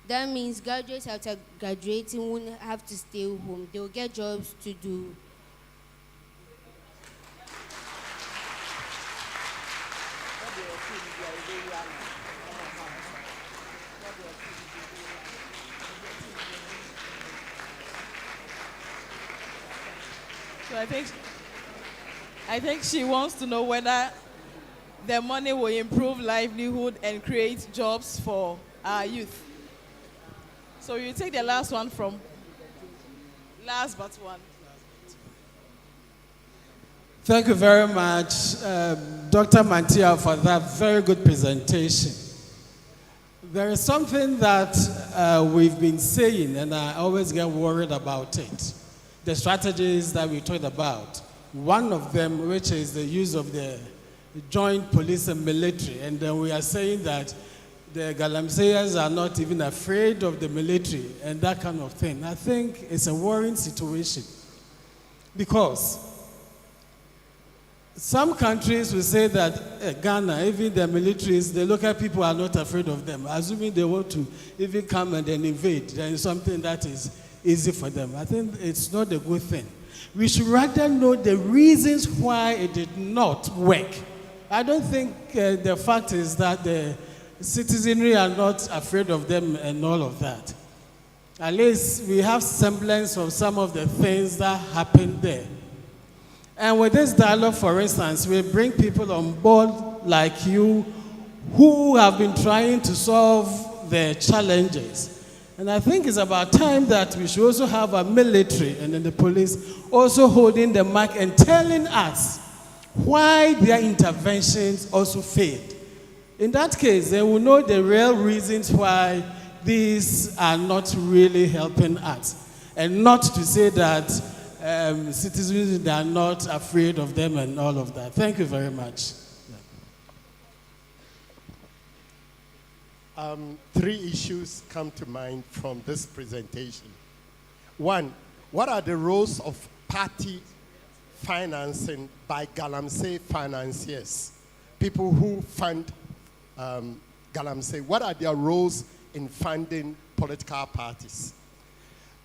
Speaker 14: that means graduates after graduating won't have to stay home. They'll get jobs to do.
Speaker 1: So I think she wants to know whether the money will improve livelihood and create jobs for our youth. So you take the last one from last but one.
Speaker 15: Thank you very much, Dr. Mantia, for that very good presentation. There is something that we've been saying, and I always get worried about it. The strategies that we talked about. One of them, which is the use of the joint police and military, and then we are saying that the Galamseyers are not even afraid of the military and that kind of thing. I think it's a worrying situation because some countries will say that Ghana, even the militaries, the local people are not afraid of them, assuming they want to even come and then invade. There is something that is easy for them. I think it's not a good thing. We should rather know the reasons why it did not work. I don't think the fact is that the citizenry are not afraid of them and all of that. At least we have semblance of some of the things that happened there. And with this dialogue, for instance, we bring people on board like you who have been trying to solve the challenges. And I think it's about time that we should also have a military and then the police also holding the mic and telling us why their interventions also failed. In that case, they will know the real reasons why these are not really helping us. And not to say that citizens are not afraid of them and all of that. Thank you very much.
Speaker 16: Three issues come to mind from this presentation. One, what are the roles of party financing by Galamsey financiers? People who fund Galamsey, what are their roles in funding political parties?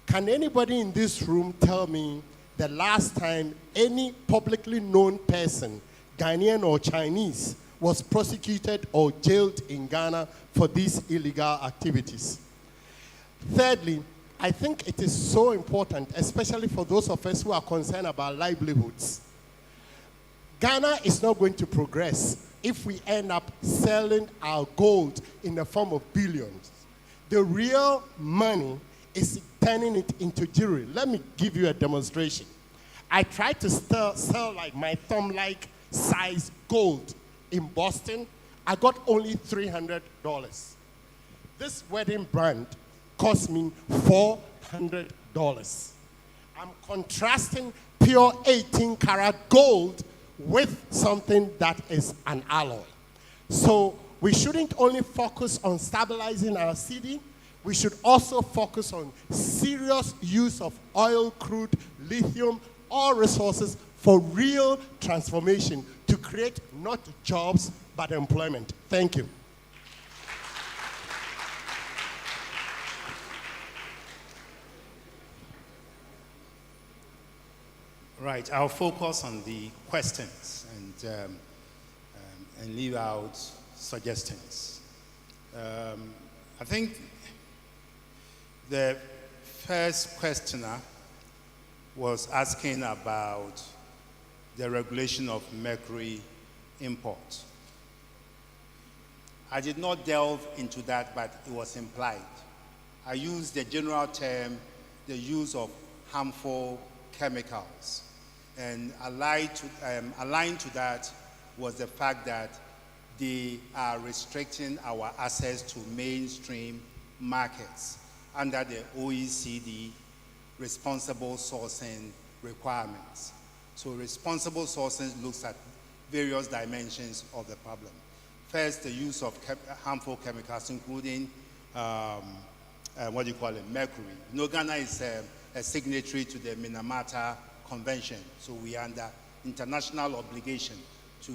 Speaker 16: Can anybody in this room tell me the last time any publicly known person, Ghanaian or Chinese, was prosecuted or jailed in Ghana for these illegal activities? Thirdly, I think it is so important, especially for those of us who are concerned about livelihoods. Ghana is not going to progress if we end up selling our gold in the form of billions. The real money is turning it into jewelry. Let me give you a demonstration. I tried to sell like my thumb-like size gold in Boston. I got only $300. This wedding band cost me $400. I'm contrasting pure 18-karat gold with something that is an alloy. So we shouldn't only focus on stabilizing our city, we should also focus on serious use of oil, crude, lithium, all resources for real transformation to create not jobs, but employment. Thank you.
Speaker 6: Right, I'll focus on the questions and leave out suggestions. I think the first questioner was asking about the regulation of mercury import. I did not delve into that, but it was implied. I used the general term, the use of harmful chemicals. And aligned to that was the fact that they are restricting our access to mainstream markets under the OECD responsible sourcing requirements. So responsible sourcing looks at various dimensions of the problem. First, the use of harmful chemicals, including, mercury. You know, Ghana is a signatory to the Minamata Convention, so we are under international obligation to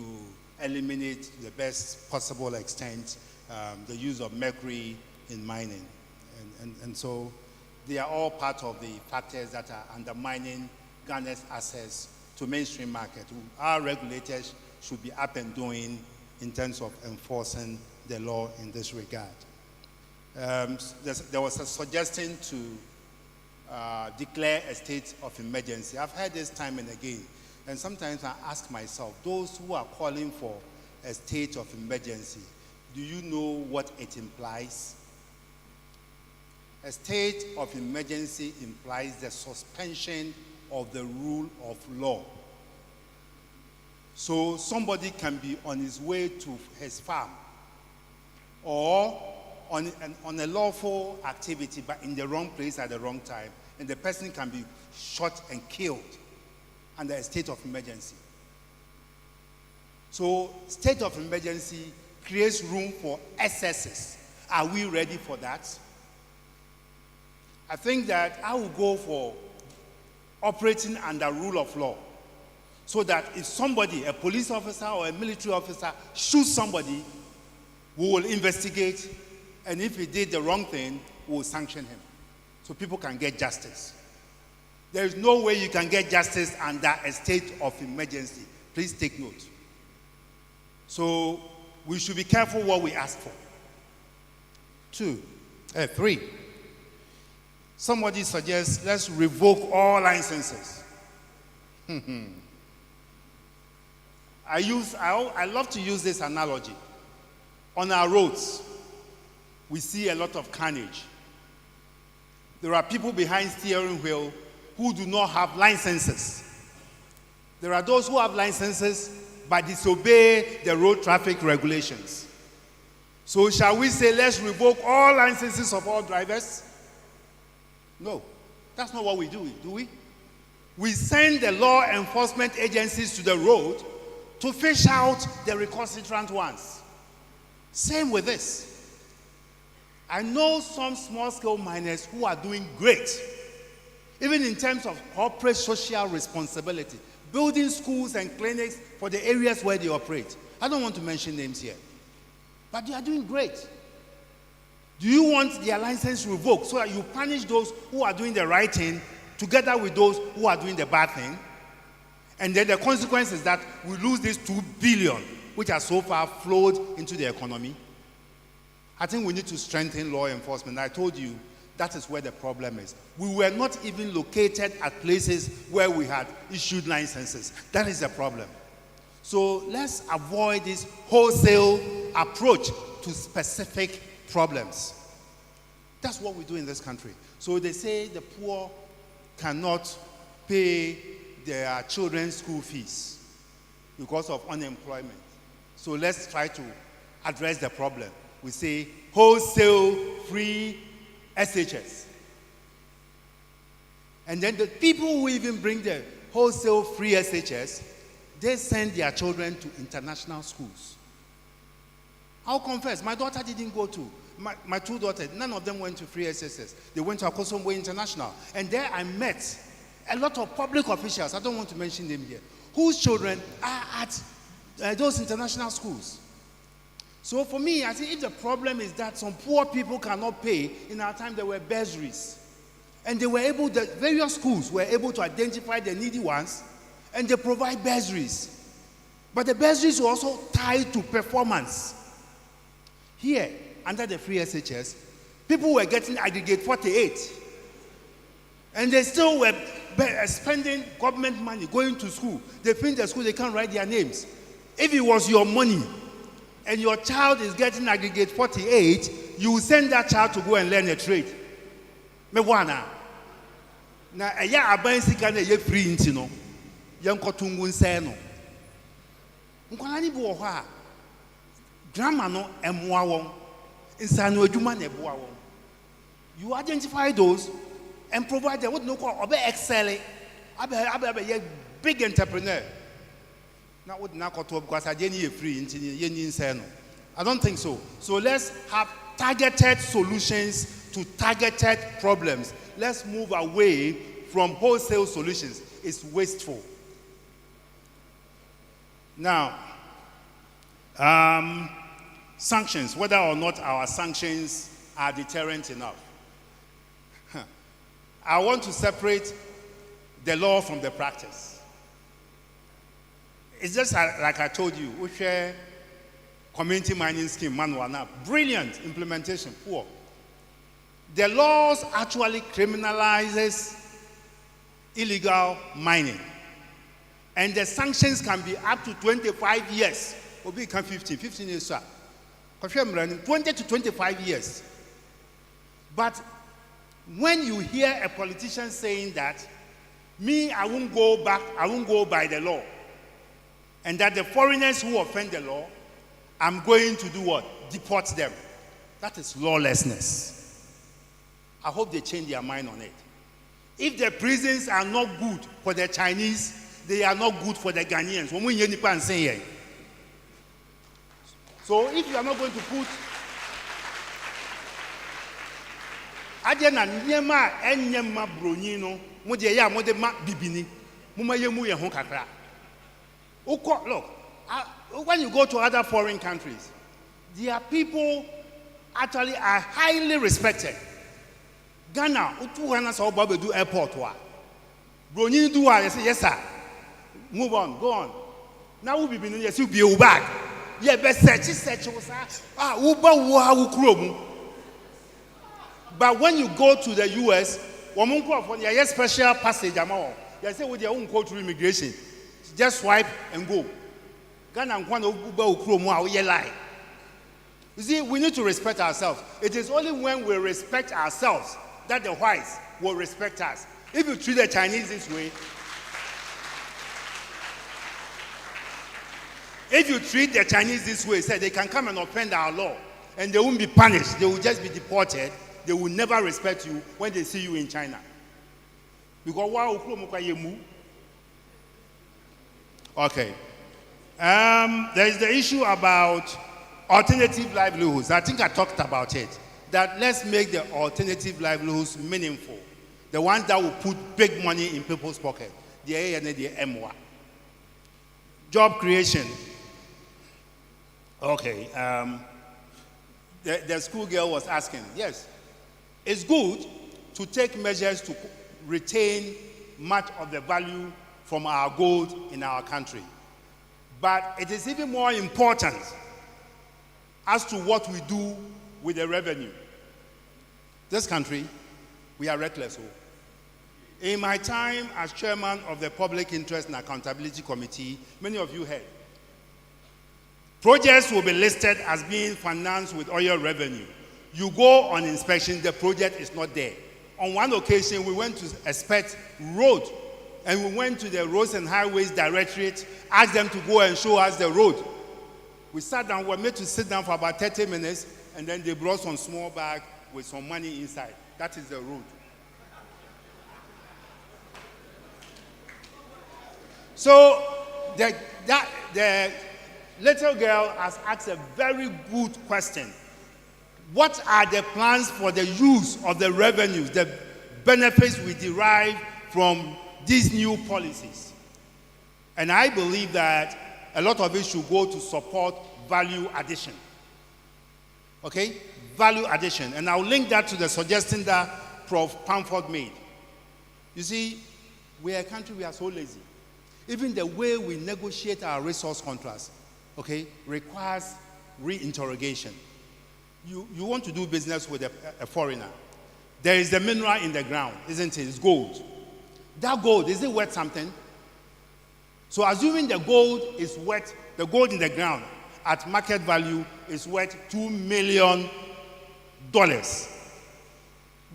Speaker 6: eliminate to the best possible extent the use of mercury in mining. And so they are all part of the factors that are undermining Ghana's access to mainstream market. Our regulators should be up and doing in terms of enforcing the law in this regard. There was a suggestion to declare a state of emergency. I've heard this time and again, and sometimes I ask myself, those who are calling for a state of emergency, do you know what it implies? A state of emergency implies the suspension of the rule of law. So somebody can be on his way to his farm or on a lawful activity but in the wrong place at the wrong time, and the person can be shot and killed under a state of emergency. So state of emergency creates room for excesses. Are we ready for that? I think that I will go for operating under rule of law, so that if somebody, a police officer or a military officer, shoots somebody, we will investigate, and if he did the wrong thing, we will sanction him, so people can get justice. There is no way you can get justice under a state of emergency. Please take note. So we should be careful what we ask for. 3. Somebody suggests let's revoke all licenses. I love to use this analogy. On our roads, we see a lot of carnage. There are people behind steering wheel who do not have licenses. There are those who have licenses but disobey the road traffic regulations. So shall we say let's revoke all licenses of all drivers? No, that's not what we do we? We send the law enforcement agencies to the road to fish out the recalcitrant ones. Same with this. I know some small-scale miners who are doing great, even in terms of corporate social responsibility, building schools and clinics for the areas where they operate. I don't want to mention names here, but they are doing great. Do you want their license revoked so that you punish those who are doing the right thing together with those who are doing the bad thing? And then the consequence is that we lose these 2 billion, which has so far flowed into the economy. I think we need to strengthen law enforcement. I told you that is where the problem is. We were not even located at places where we had issued licenses. That is the problem. So let's avoid this wholesale approach to specific problems. That's what we do in this country. So they say the poor cannot pay their children's school fees because of unemployment. So let's try to address the problem. We say wholesale free SHS. And then the people who even bring the wholesale free SHS, they send their children to international schools. I'll confess, my daughter didn't go to. My 2 daughters, none of them went to free SHS. They went to Akosombo International. And there I met a lot of public officials, I don't want to mention them here, whose children are at those international schools. So for me, I think if the problem is that some poor people cannot pay, in our time there were bursaries. And they were able, the various schools were able to identify the needy ones, and they provide bursaries. But the bursaries were also tied to performance. Here, under the free SHS, people were getting aggregate 48. And they still were spending government money, going to school. They finish the school, they can't write their names. If it was your money, and your child is getting aggregate 48, you will send that child to go and learn a trade. Me wana. Na eya aban sika na ye free nti no. Ye nkotungu nse no. Nkwala ni bo ho a. Drama no emwa won. Nsa no adwuma na eboa won. You identify those and provide them. What no call obe excel. Abe ye big entrepreneur. Now would not because I didn't free in I don't think so. So let's have targeted solutions to targeted problems. Let's move away from wholesale solutions. It's wasteful. Now, sanctions, whether or not our sanctions are deterrent enough. I want to separate the law from the practice. It's just like I told you, we share community mining scheme, Manuana, brilliant implementation, poor. The laws actually criminalizes illegal mining. And the sanctions can be up to 25 years. Or become 15 years, sir. 20 to 25 years. But when you hear a politician saying that, me, I won't go back, I won't go by the law. And that the foreigners who offend the law, I'm going to do what? Deport them. That is lawlessness. I hope they change their mind on it. If the prisons are not good for the Chinese, they are not good for the Ghanaians. So if you are not going to put Adena nyema enyema bronino, mo de ya mo de ma bibini, mo ma yemu ye ho kakra. Look, when you go to other foreign countries, their people actually are highly respected. Ghana, Utuhana Saoba do airport wa. Broni do I say yes sir. Move on, go on. Now we be yes you be back. Yeah, best search. Uba wa ukromu. But when you go to the US, you have special passage. You say with your own go through immigration. Just swipe and go. You see, we need to respect ourselves. It is only when we respect ourselves that the whites will respect us. If you treat the Chinese this way, say they can come and offend our law and they won't be punished. They will just be deported. They will never respect you when they see you in China. Because okay. There is the issue about alternative livelihoods. I think I talked about it. That let's make the alternative livelihoods meaningful. The ones that will put big money in people's pocket. The A and the MWA. Job creation. Okay. The schoolgirl was asking, yes, it's good to take measures to retain much of the value from our gold in our country. But it is even more important as to what we do with the revenue. This country, we are reckless. In my time as chairman of the Public Interest and Accountability Committee, many of you heard, projects will be listed as being financed with oil revenue. You go on inspection, the project is not there. On one occasion, we went to inspect road, and we went to the Roads and Highways Directorate, asked them to go and show us the road. We sat down, we were made to sit down for about 30 minutes, and then they brought some small bag with some money inside. That is the road. So the little girl has asked a very good question. What are the plans for the use of the revenues, the benefits we derive from these new policies? And I believe that a lot of it should go to support value addition. Okay? Value addition. And I'll link that to the suggestion that Prof. Pamford made. You see, we are a country, we are so lazy. Even the way we negotiate our resource contracts, okay, requires reinterrogation. You want to do business with a foreigner. There is a mineral in the ground, isn't it? It's gold. That gold, is it worth something? So assuming the gold is worth, the gold in the ground at market value is worth $2 million.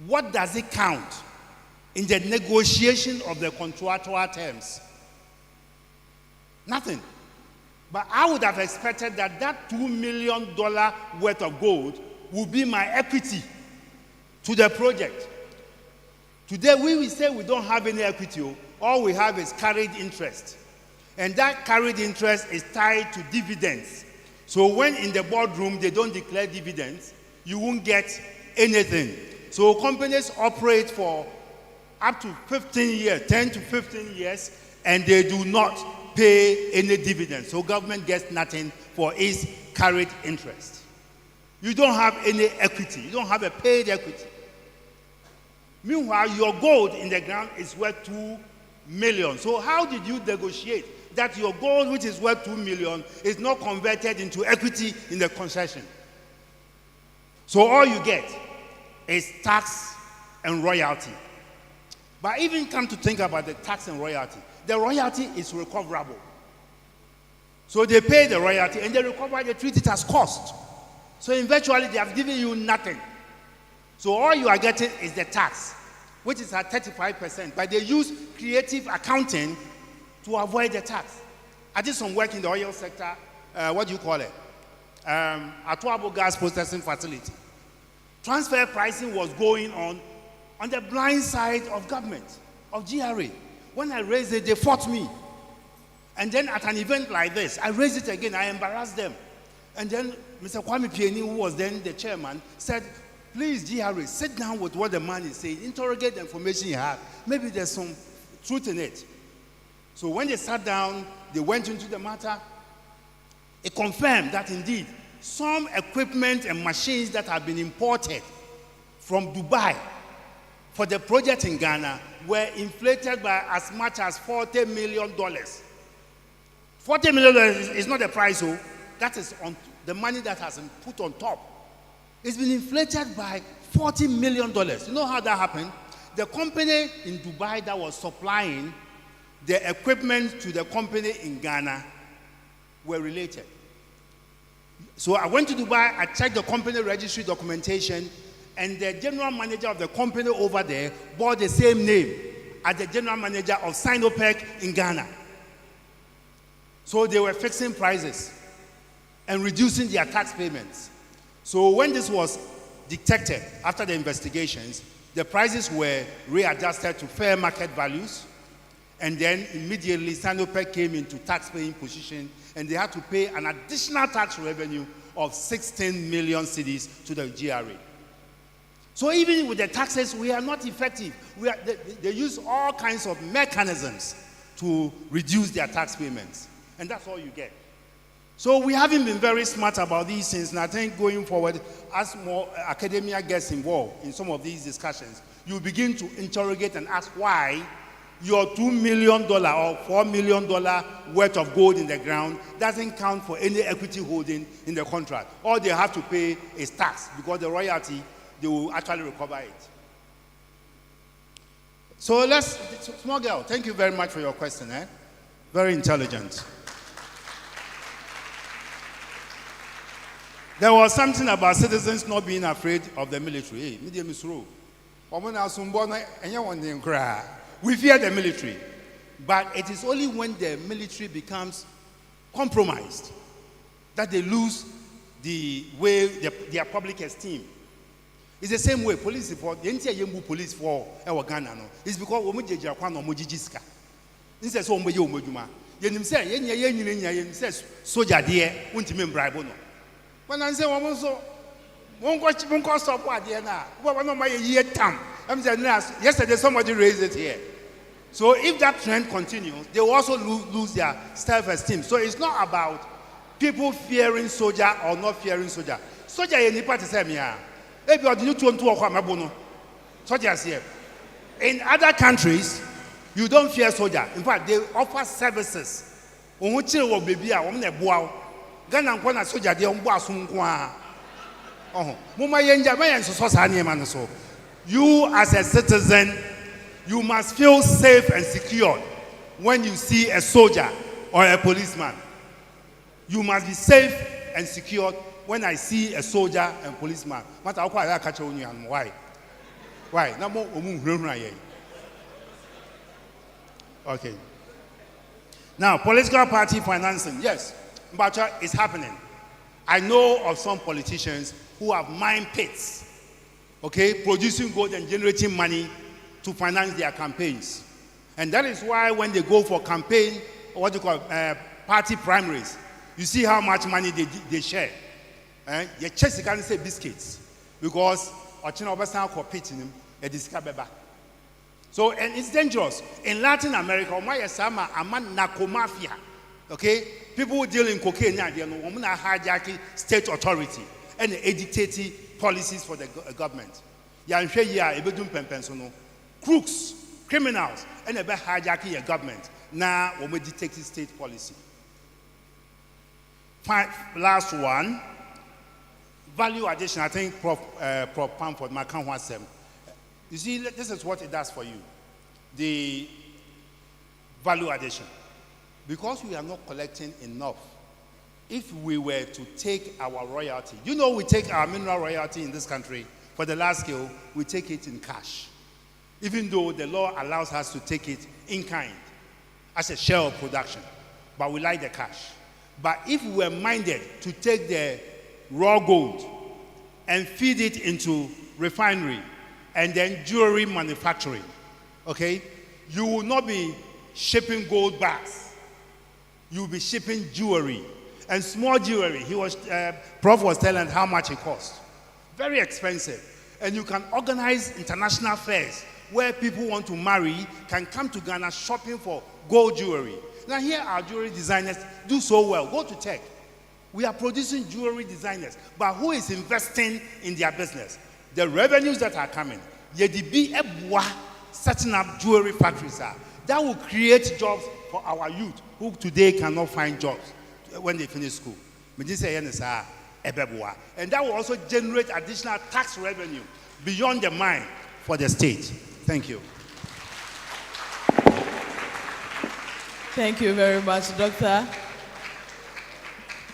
Speaker 6: What does it count in the negotiation of the contractual terms? Nothing. But I would have expected that $2 million worth of gold would be my equity to the project. Today, we will say we don't have any equity. All we have is carried interest. And that carried interest is tied to dividends. So when in the boardroom they don't declare dividends, you won't get anything. So companies operate for up to 15 years, 10 to 15 years, and they do not pay any dividends. So government gets nothing for its carried interest. You don't have any equity. You don't have a paid equity. Meanwhile, your gold in the ground is worth $2 million. So how did you negotiate that your gold, which is worth $2 million, is not converted into equity in the concession? So all you get is tax and royalty. But even come to think about the tax and royalty, the royalty is recoverable. So they pay the royalty and they recover, they treat it as cost. So eventually they have given you nothing. So all you are getting is the tax, which is at 35%. But they use creative accounting to avoid the tax. I did some work in the oil sector, what do you call it? Atuabo gas processing facility. Transfer pricing was going on the blind side of government, of GRA. When I raised it, they fought me. And then at an event like this, I raised it again, I embarrassed them. And then Mr. Kwame Pieni, who was then the chairman, said, please, GRA, sit down with what the man is saying, interrogate the information you have. Maybe there's some truth in it. So when they sat down, they went into the matter. It confirmed that indeed, some equipment and machines that have been imported from Dubai for the project in Ghana were inflated by as much as $40 million. $40 million is not the price, that is on the money that has been put on top. It's been inflated by $40 million. You know how that happened? The company in Dubai that was supplying the equipment to the company in Ghana were related. So I went to Dubai, I checked the company registry documentation, and the general manager of the company over there bore the same name as the general manager of Sinopec in Ghana. So they were fixing prices and reducing their tax payments. So when this was detected after the investigations, the prices were readjusted to fair market values, and then immediately Sinopec came into tax-paying position, and they had to pay an additional tax revenue of 16 million cedis to the GRA. So even with the taxes, we are not effective. They use all kinds of mechanisms to reduce their tax payments, and that's all you get. So we haven't been very smart about these things, and I think going forward, as more academia gets involved in some of these discussions, you begin to interrogate and ask why your $2 million or $4 million worth of gold in the ground doesn't count for any equity holding in the contract. All they have to pay is tax, because the royalty, they will actually recover it. So small girl, thank you very much for your question. Very intelligent. There was something about citizens not being afraid of the military. We fear the military, but it is only when the military becomes compromised that they lose the way their public esteem. It's the same way police report. The entire Yembu police for our Ghana no. It's because we must judge one or more jiska. This is so many omojuma. Yenim say yenim say soldier there won't mean bribe no. When I say woman so, won't cost up what there now. What no my year time. I'm saying yesterday somebody raised it here. So if that trend continues, they will also lose their self-esteem. So it's not about people fearing soldier or not fearing soldier. Soldier any party say me ah. If you are new to soldiers here. In other countries, you don't fear soldier. In fact, they offer services. Ghana nkwana soldier de ombo asunkwa. You as a citizen, you must feel safe and secure when you see a soldier or a policeman. You must be safe and secure when I see a soldier and policeman. Why? Why? Okay. Now, political party financing. Yes, Mbacha, it's happening. I know of some politicians who have mine pits, okay, producing gold and generating money to finance their campaigns. And that is why when they go for campaign, or what you call party primaries, you see how much money they share. You just can't say biscuits, because so, and it's dangerous. In Latin America, narco mafia, okay? People who deal in cocaine, they are hijacking state authority and dictating policies for the government. Crooks, criminals, and they are hijacking your government. Now, we dictate state policy. Last one, value addition. I think Prof. Pamford, you see, this is what it does for you. The value addition. Because we are not collecting enough, if we were to take our royalty, you know, we take our mineral royalty in this country, for the last scale, we take it in cash. Even though the law allows us to take it in kind, as a share of production, but we like the cash. But if we were minded to take the raw gold and feed it into refinery and then jewelry manufacturing, okay, you will not be shipping gold bars. You will be shipping jewelry. And small jewelry, Prof was telling how much it costs. Very expensive. And you can organize international fairs where people want to marry can come to Ghana shopping for gold jewelry. Now here our jewelry designers do so well. Go to tech. We are producing jewelry designers, but who is investing in their business? The revenues that are coming, setting up jewelry factories, that will create jobs for our youth who today cannot find jobs when they finish school. And that will also generate additional tax revenue beyond the mind for the state. Thank you.
Speaker 1: Thank you very much, Doctor.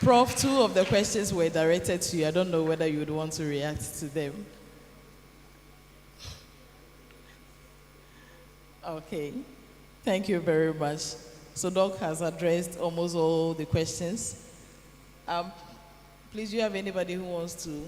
Speaker 1: Prof, 2 of the questions were directed to you. I don't know whether you would want to react to them. Okay. Thank you very much. So Doc has addressed almost all the questions. Please, do you have anybody who wants to?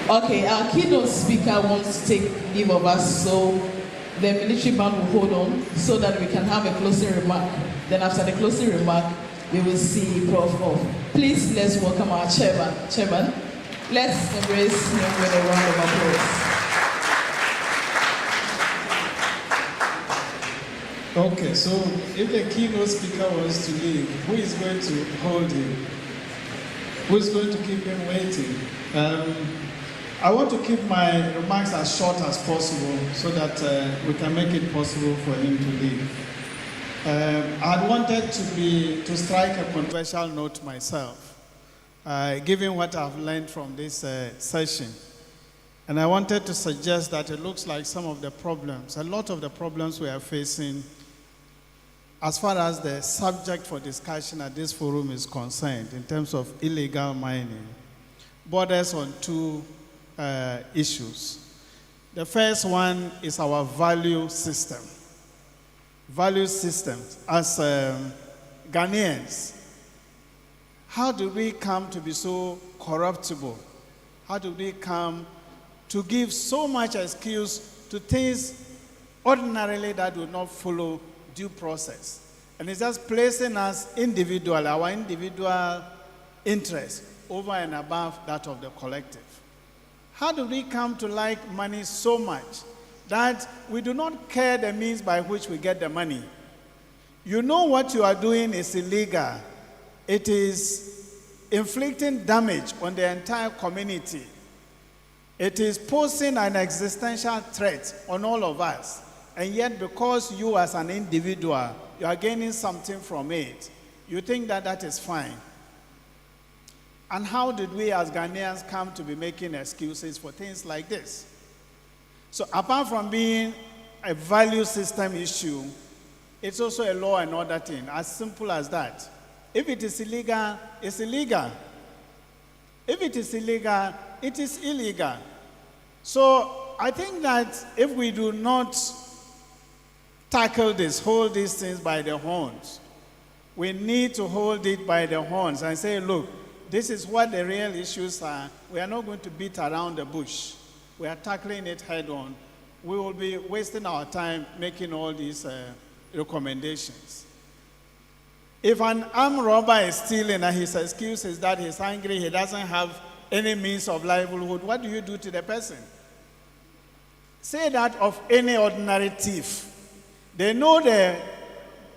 Speaker 1: Okay, our keynote speaker wants to take leave of us, so the military band will hold on so that we can have a closing remark. Then after the closing remark, we will see Prof. off. Please, let's welcome our chairman. Let's embrace him with a round of applause.
Speaker 15: Okay, so if the keynote speaker wants to leave, who is going to hold him? Who is going to keep him waiting? I want to keep my remarks as short as possible so that we can make it possible for him to leave. I wanted to strike a controversial note myself, given what I've learned from this session. And I wanted to suggest that it looks like some of the problems, a lot of the problems we are facing as far as the subject for discussion at this forum is concerned in terms of illegal mining, borders on 2 issues. The first one is our value system. Value systems. As Ghanaians, how do we come to be so corruptible? How do we come to give so much excuse to things ordinarily that do not follow due process? And it's just placing us individual, our individual interests over and above that of the collective. How do we come to like money so much that we do not care the means by which we get the money? You know what you are doing is illegal. It is inflicting damage on the entire community. It is posing an existential threat on all of us. And yet, because you as an individual, you are gaining something from it, you think that that is fine. And how did we as Ghanaians come to be making excuses for things like this? So apart from being a value system issue, it's also a law and order thing, as simple as that. If it is illegal, it's illegal. If it is illegal, it is illegal. So I think that if we do not tackle this, hold these things by the horns, we need to hold it by the horns and say, look, this is what the real issues are. We are not going to beat around the bush. We are tackling it head on. We will be wasting our time making all these recommendations.
Speaker 2: If an armed robber is stealing and his excuse is that he's hungry, he doesn't have any means of livelihood, what do you do to the person? Say that of any ordinary thief. They know the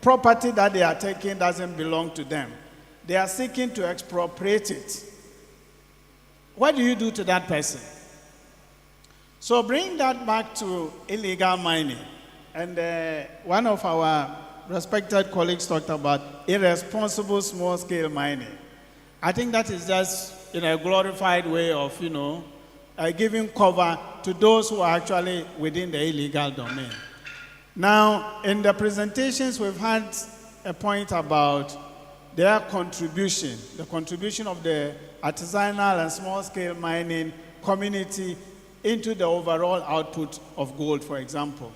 Speaker 2: property that they are taking doesn't belong to them. They are seeking to expropriate it. What do you do to that person? So bring that back to illegal mining. And one of our respected colleagues talked about irresponsible small-scale mining. I think that is just a glorified way of, giving cover to those who are actually within the illegal domain. Now, in the presentations, we've had a point about their contribution, the contribution of the artisanal and small-scale mining community into the overall output of gold, for example.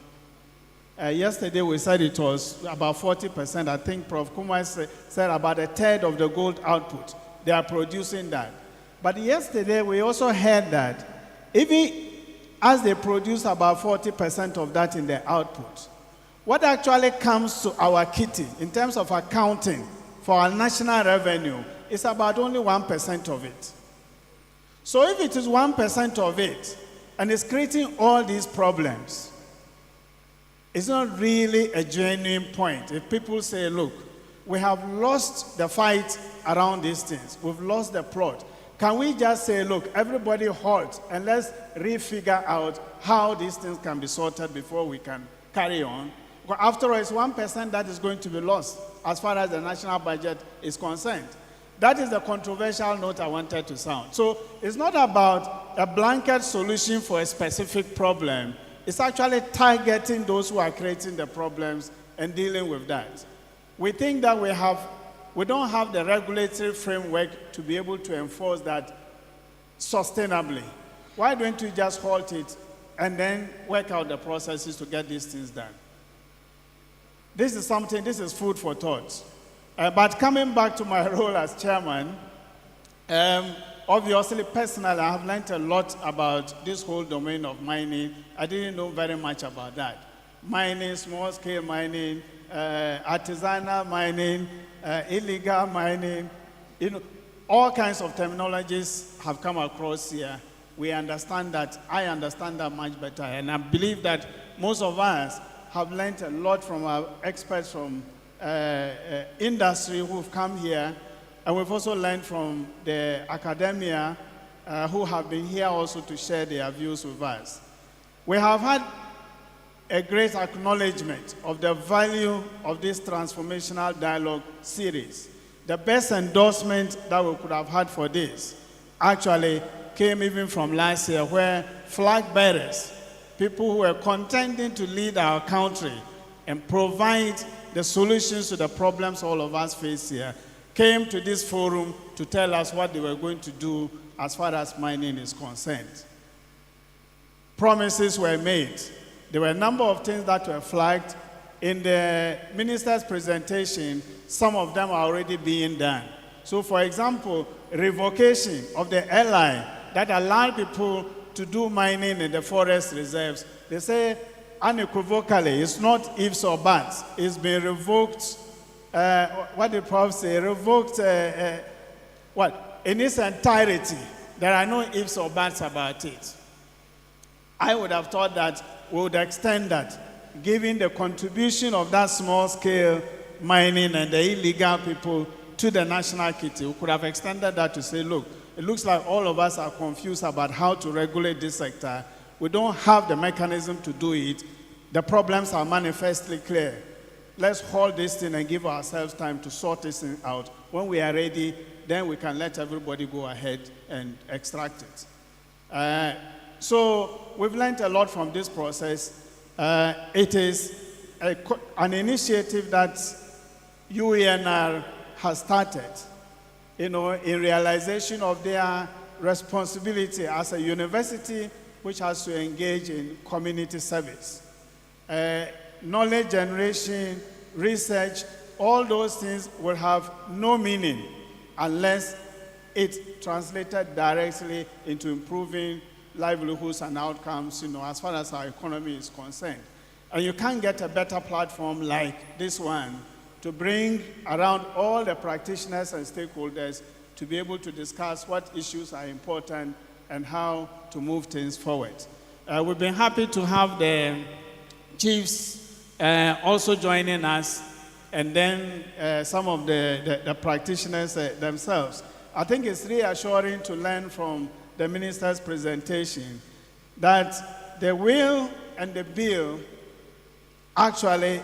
Speaker 2: Yesterday, we said it was about 40%. I think Prof. Kumar said about a third of the gold output. They are producing that. But yesterday, we also heard that even as they produce about 40% of that in their output, what actually comes to our kitty in terms of accounting for our national revenue is about only 1% of it. So if it is 1% of it and it's creating all these problems, it's not really a genuine point. If people say, look, we have lost the fight around these things, we've lost the plot, can we just say, look, everybody halt and let's refigure out how these things can be sorted before we can carry on? But after all, it's 1% that is going to be lost as far as the national budget is concerned. That is the controversial note I wanted to sound. So it's not about a blanket solution for a specific problem. It's actually targeting those who are creating the problems and dealing with that. We think that we don't have the regulatory framework to be able to enforce that sustainably. Why don't we just halt it and then work out the processes to get these things done? This is food for thought. But coming back to my role as chairman, obviously, personally, I have learned a lot about this whole domain of mining. I didn't know very much about that. Mining, small-scale mining, artisanal mining, illegal mining, all kinds of terminologies have come across here. We understand that, I understand that much better, and I believe that most of us have learned a lot from our experts from industry who've come here, and we've also learned from the academia who have been here also to share their views with us. We have had a great acknowledgement of the value of this transformational dialogue series. The best endorsement that we could have had for this actually came even from last year, where flag bearers, people who were contending to lead our country and provide the solutions to the problems all of us face here, came to this forum to tell us what they were going to do as far as mining is concerned. Promises were made. There were a number of things that were flagged. In the minister's presentation, some of them are already being done. So, for example, revocation of the LI that allowed people to do mining in the forest reserves. They say unequivocally, it's not ifs or buts. It's been revoked. What did Prof say? Revoked, in its entirety. There are no ifs or buts about it. I would have thought that we would extend that, given the contribution of that small-scale mining and the illegal people to the national kitty. We could have extended that to say, look, it looks like all of us are confused about how to regulate this sector. We don't have the mechanism to do it. The problems are manifestly clear. Let's hold this thing and give ourselves time to sort this thing out. When we are ready, then we can let everybody go ahead and extract it. So we've learned a lot from this process. It is an initiative that UENR has started, in realization of their responsibility as a university which has to engage in community service. Knowledge generation, research, all those things will have no meaning unless it's translated directly into improving livelihoods and outcomes, as far as our economy is concerned. And you can't get a better platform like this one to bring around all the practitioners and stakeholders to be able to discuss what issues are important and how to move things forward. We've been happy to have the chiefs also joining us, and then some of the practitioners themselves. I think it's reassuring to learn from the minister's presentation that the will and the bill actually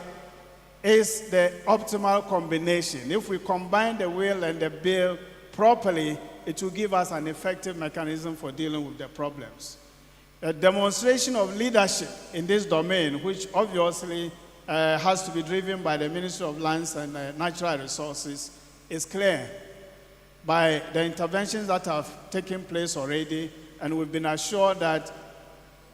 Speaker 2: is the optimal combination. If we combine the will and the bill properly, it will give us an effective mechanism for dealing with the problems. A demonstration of leadership in this domain, which obviously has to be driven by the Ministry of Lands and Natural Resources, is clear by the interventions that have taken place already, and we've been assured that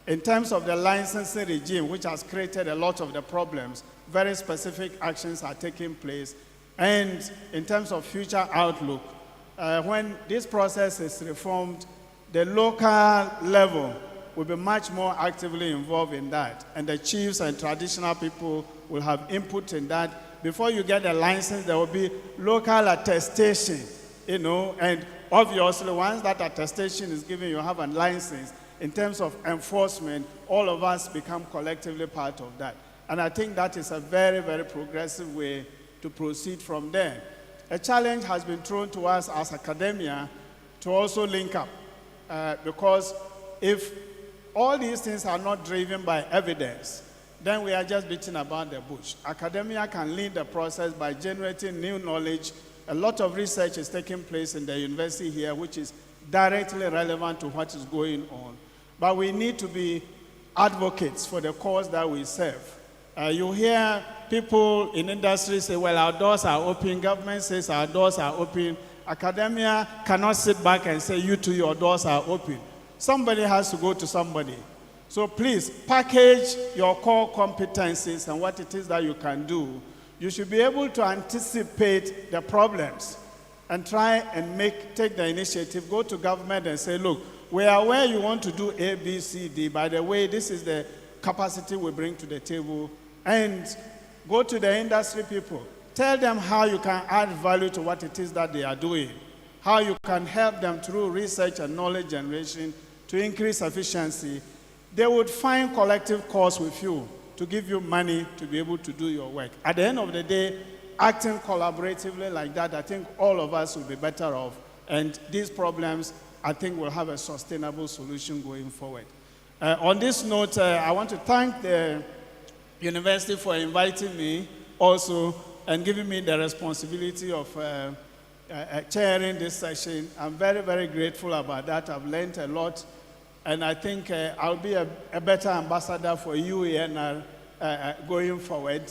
Speaker 2: in terms of the licensing regime, which has created a lot of the problems, very specific actions are taking place. And in terms of future outlook, when this process is reformed, the local level will be much more actively involved in that. And the chiefs and traditional people will have input in that. Before you get a license, there will be local attestation, and obviously once that attestation is given, you have a license. In terms of enforcement, all of us become collectively part of that. And I think that is a very, very progressive way to proceed from there. A challenge has been thrown to us as academia to also link up, because if all these things are not driven by evidence, then we are just beating about the bush. Academia can lead the process by generating new knowledge. A lot of research is taking place in the university here, which is directly relevant to what is going on. But we need to be advocates for the cause that we serve. You hear people in industry say, well, our doors are open. Government says our doors are open. Academia cannot sit back and say, you too, your doors are open. Somebody has to go to somebody. So please, package your core competencies and what it is that you can do. You should be able to anticipate the problems and try and take the initiative. Go to government and say, look, we are aware you want to do A, B, C, D. By the way, this is the capacity we bring to the table. And go to the industry people. Tell them how you can add value to what it is that they are doing. How you can help them through research and knowledge generation to increase efficiency. They would find collective cause with you to give you money to be able to do your work. At the end of the day, acting collaboratively like that, I think all of us will be better off. And these problems, I think, will have a sustainable solution going forward. On this note, I want to thank the university for inviting me also and giving me the responsibility of chairing this session. I'm very, very grateful about that. I've learned a lot. And I think I'll be a better ambassador for UENR going forward.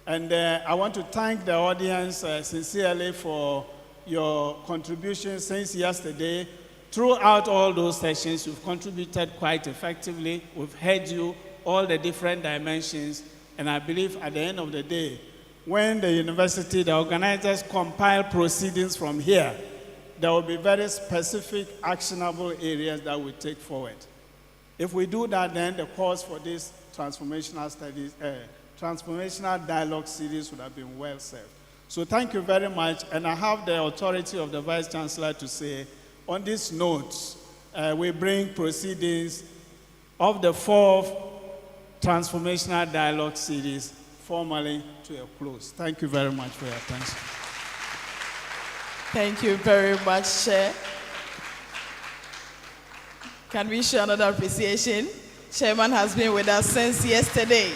Speaker 2: And I want to thank the audience sincerely for your contributions since yesterday. Throughout all those sessions, you've contributed quite effectively. We've heard you, all the different dimensions. And I believe at the end of the day, when the university, the organizers compile proceedings from here, there will be very specific, actionable areas that we take forward. If we do that, then the cause for this transformational studies, transformational dialogue series would have been well served. So thank you very much. And I have the authority of the Vice Chancellor to say, on this note, we bring proceedings of the fourth transformational dialogue series formally to a close. Thank you very much for your attention.
Speaker 1: Thank you very much, Chair. Can we show another appreciation? Chairman has been with us since yesterday.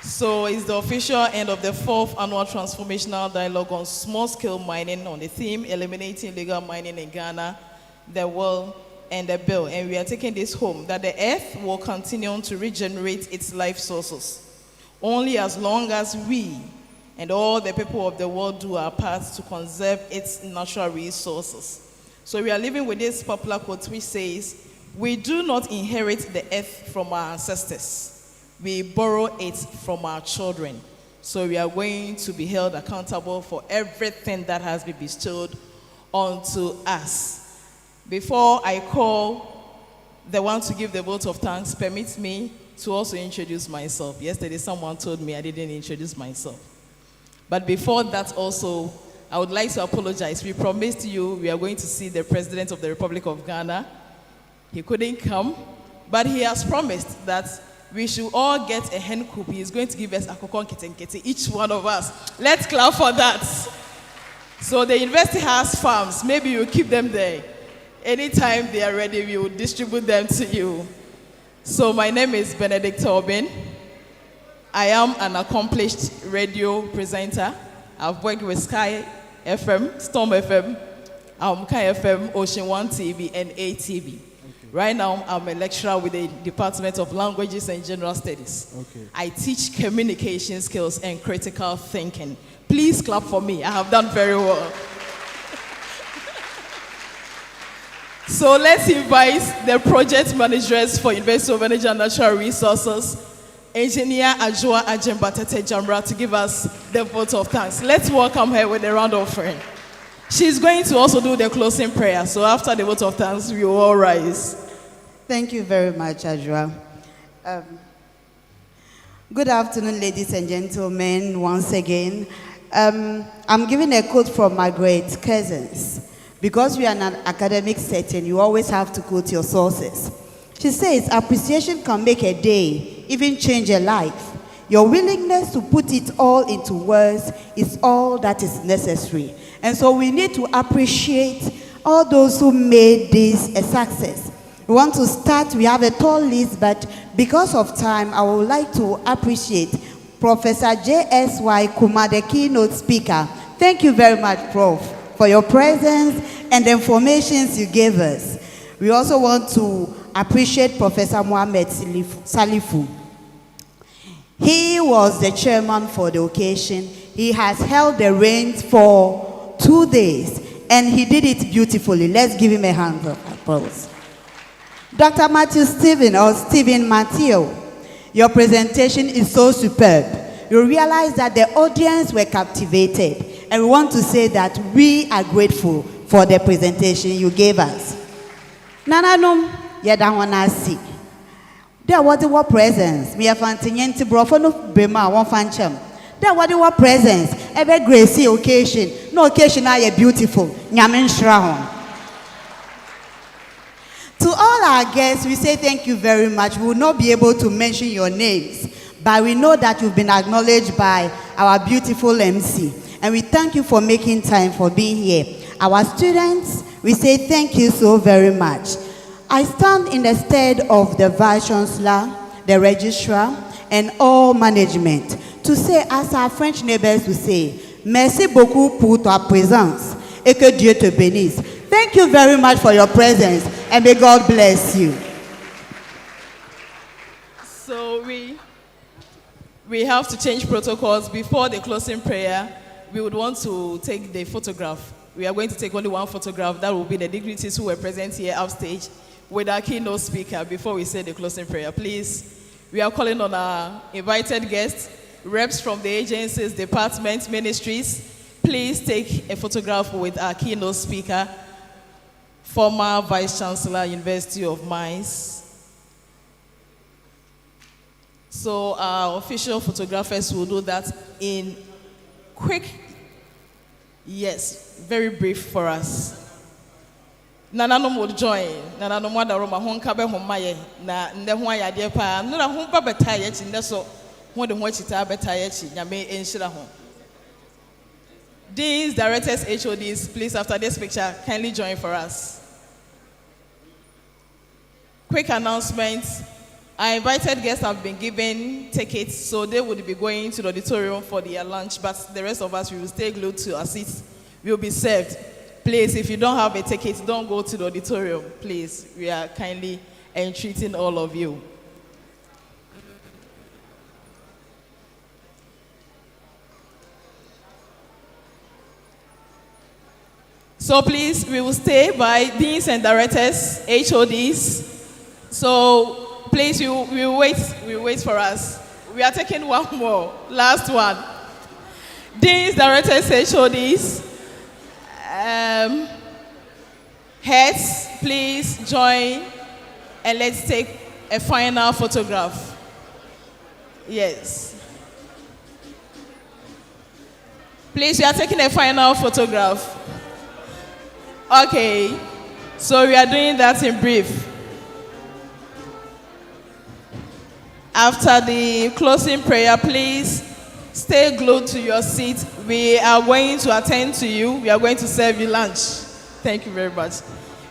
Speaker 1: So it's the official end of the fourth annual transformational dialogue on small-scale mining on the theme, eliminating illegal mining in Ghana, the will and the bill. And we are taking this home, that the earth will continue to regenerate its life sources only as long as we and all the people of the world do our part to conserve its natural resources. So we are living with this popular quote which says, we do not inherit the earth from our ancestors. We borrow it from our children. So we are going to be held accountable for everything that has been bestowed onto us. Before I call the one to give the vote of thanks, permit me to also introduce myself. Yesterday, someone told me I didn't introduce myself. But before that also, I would like to apologize. We promised you we are going to see the President of the Republic of Ghana. He couldn't come, but he has promised that we should all get a hen coop. He is going to give us a kokon kitenkete, each one of us. Let's clap for that. So the university has farms. Maybe you keep them there. Anytime they are ready, we will distribute them to you. So my name is Benedict Tobin. I am an accomplished radio presenter. I've worked with Sky FM, Storm FM, Kai FM, Ocean One TV, and ATV. Okay. Right now, I'm a lecturer with the Department of Languages and General Studies. Okay. I teach communication skills and critical thinking. Please clap for me. I have done very well. So let's invite the project managers for University of Energy and Natural Resources, Engineer Ajua Ajembatete Jamra, to give us the vote of thanks. Let's welcome her with a round of applause. She's going to also do the closing prayer. So after the vote of thanks, we will all rise.
Speaker 17: Thank you very much, Ajua. Good afternoon, ladies and gentlemen, once again. I'm giving a quote from Margaret Cousins. Because we are in an academic setting, you always have to quote your sources. She says, appreciation can make a day, even change a life. Your willingness to put it all into words is all that is necessary. And so we need to appreciate all those who made this a success. We want to start, we have a tall list, but because of time, I would like to appreciate Professor J.S.Y. Kuma, the keynote speaker. Thank you very much, Prof, for your presence and the informations you gave us. We also want to appreciate Professor Mohamed Salifu. He was the chairman for the occasion. He has held the reins for 2 days, and he did it beautifully. Let's give him a hand of applause. Dr. Stephen Matthew, your presentation is so superb. You realize that the audience were captivated. And we want to say that we are grateful for the presentation you gave us. Nananum, Yadawanasi. There was the presence. Me afantinyenti brofo no bema won fanchem. There was the presence. Every gracie occasion. No occasion are beautiful. Nyamin Shrahon. To all our guests, we say thank you very much. We will not be able to mention your names, but we know that you've been acknowledged by our beautiful MC. And we thank you for making time for being here. Our students, we say thank you so very much. I stand in the stead of the Vice Chancellor, the Registrar, and all management to say, as our French neighbors will say, merci beaucoup pour ta présence et que Dieu te bénisse. Thank you very much for your presence, and may God bless you.
Speaker 1: So we have to change protocols before the closing prayer. We would want to take the photograph. We are going to take only one photograph. That will be the dignitaries who were present here upstage with our keynote speaker before we say the closing prayer. Please, we are calling on our invited guests, reps from the agencies, departments, ministries. Please take a photograph with our keynote speaker, former Vice Chancellor, University of Mines. So our official photographers will do that in quick, yes, very brief for us. Nananom will join. Nananom wada roma honka be homaye na nde ho ayade pa. No na ho ba beta ye chi nde so ho de ho chita beta ye chi nyame enhira ho. Deans, directors, HODs, please after this picture kindly join for us. Quick announcements. Our invited guests have been given tickets, so they would be going to the auditorium for their lunch, but the rest of us, we will stay glued to our seats. We will be served. Please, if you don't have a ticket, don't go to the auditorium, please. We are kindly entreating all of you. So please, we will stay by deans and directors, HODs. So please, we will wait for us. We are taking one more, last one. Deans, directors, HODs, heads, please join and let's take a final photograph. Yes. Please, we are taking a final photograph. Okay, so we are doing that in brief. After the closing prayer, please stay glued to your seat. We are going to attend to you. We are going to serve you lunch. Thank you very much.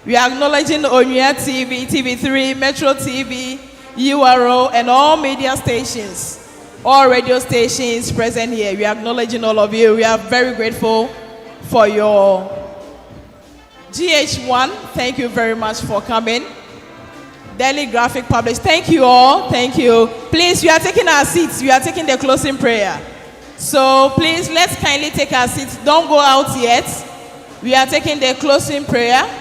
Speaker 1: We are acknowledging Onya TV, TV3, Metro TV, URO, and all media stations, all radio stations present here. We are acknowledging all of you. We are very grateful for your GH1. Thank you very much for coming. Daily Graphic Published. Thank you all. Thank you. Please, we are taking our seats. We are taking the closing prayer. So please, let's kindly take our seats. Don't go out yet. We are taking the closing prayer.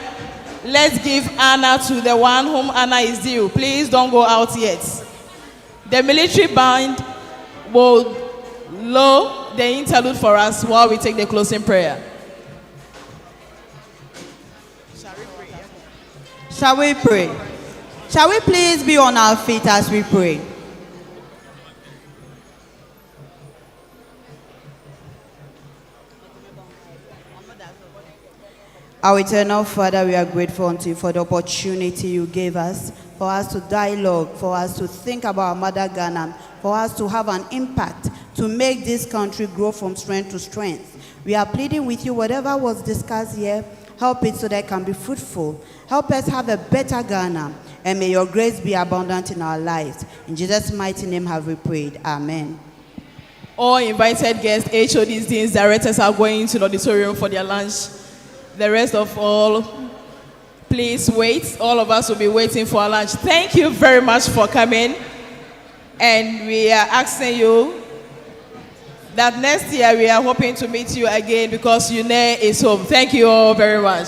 Speaker 1: Let's give honor to the one whom honor is due. Please don't go out yet. The military band will blow the interlude for us while we take the closing prayer.
Speaker 17: Shall we pray? Shall we please be on our feet as we pray? Our eternal Father, we are grateful unto you for the opportunity you gave us, for us to dialogue, for us to think about our mother Ghana, for us to have an impact, to make this country grow from strength to strength. We are pleading with you, whatever was discussed here, help it so that it can be fruitful. Help us have a better Ghana, and may your grace be abundant in our lives. In Jesus' mighty name have we prayed. Amen.
Speaker 1: All invited guests, HODs, deans, directors are going to the auditorium for their lunch. The rest of all, please wait. All of us will be waiting for our lunch. Thank you very much for coming. And we are asking you that next year we are hoping to meet you again because UNER is home. Thank you all very much.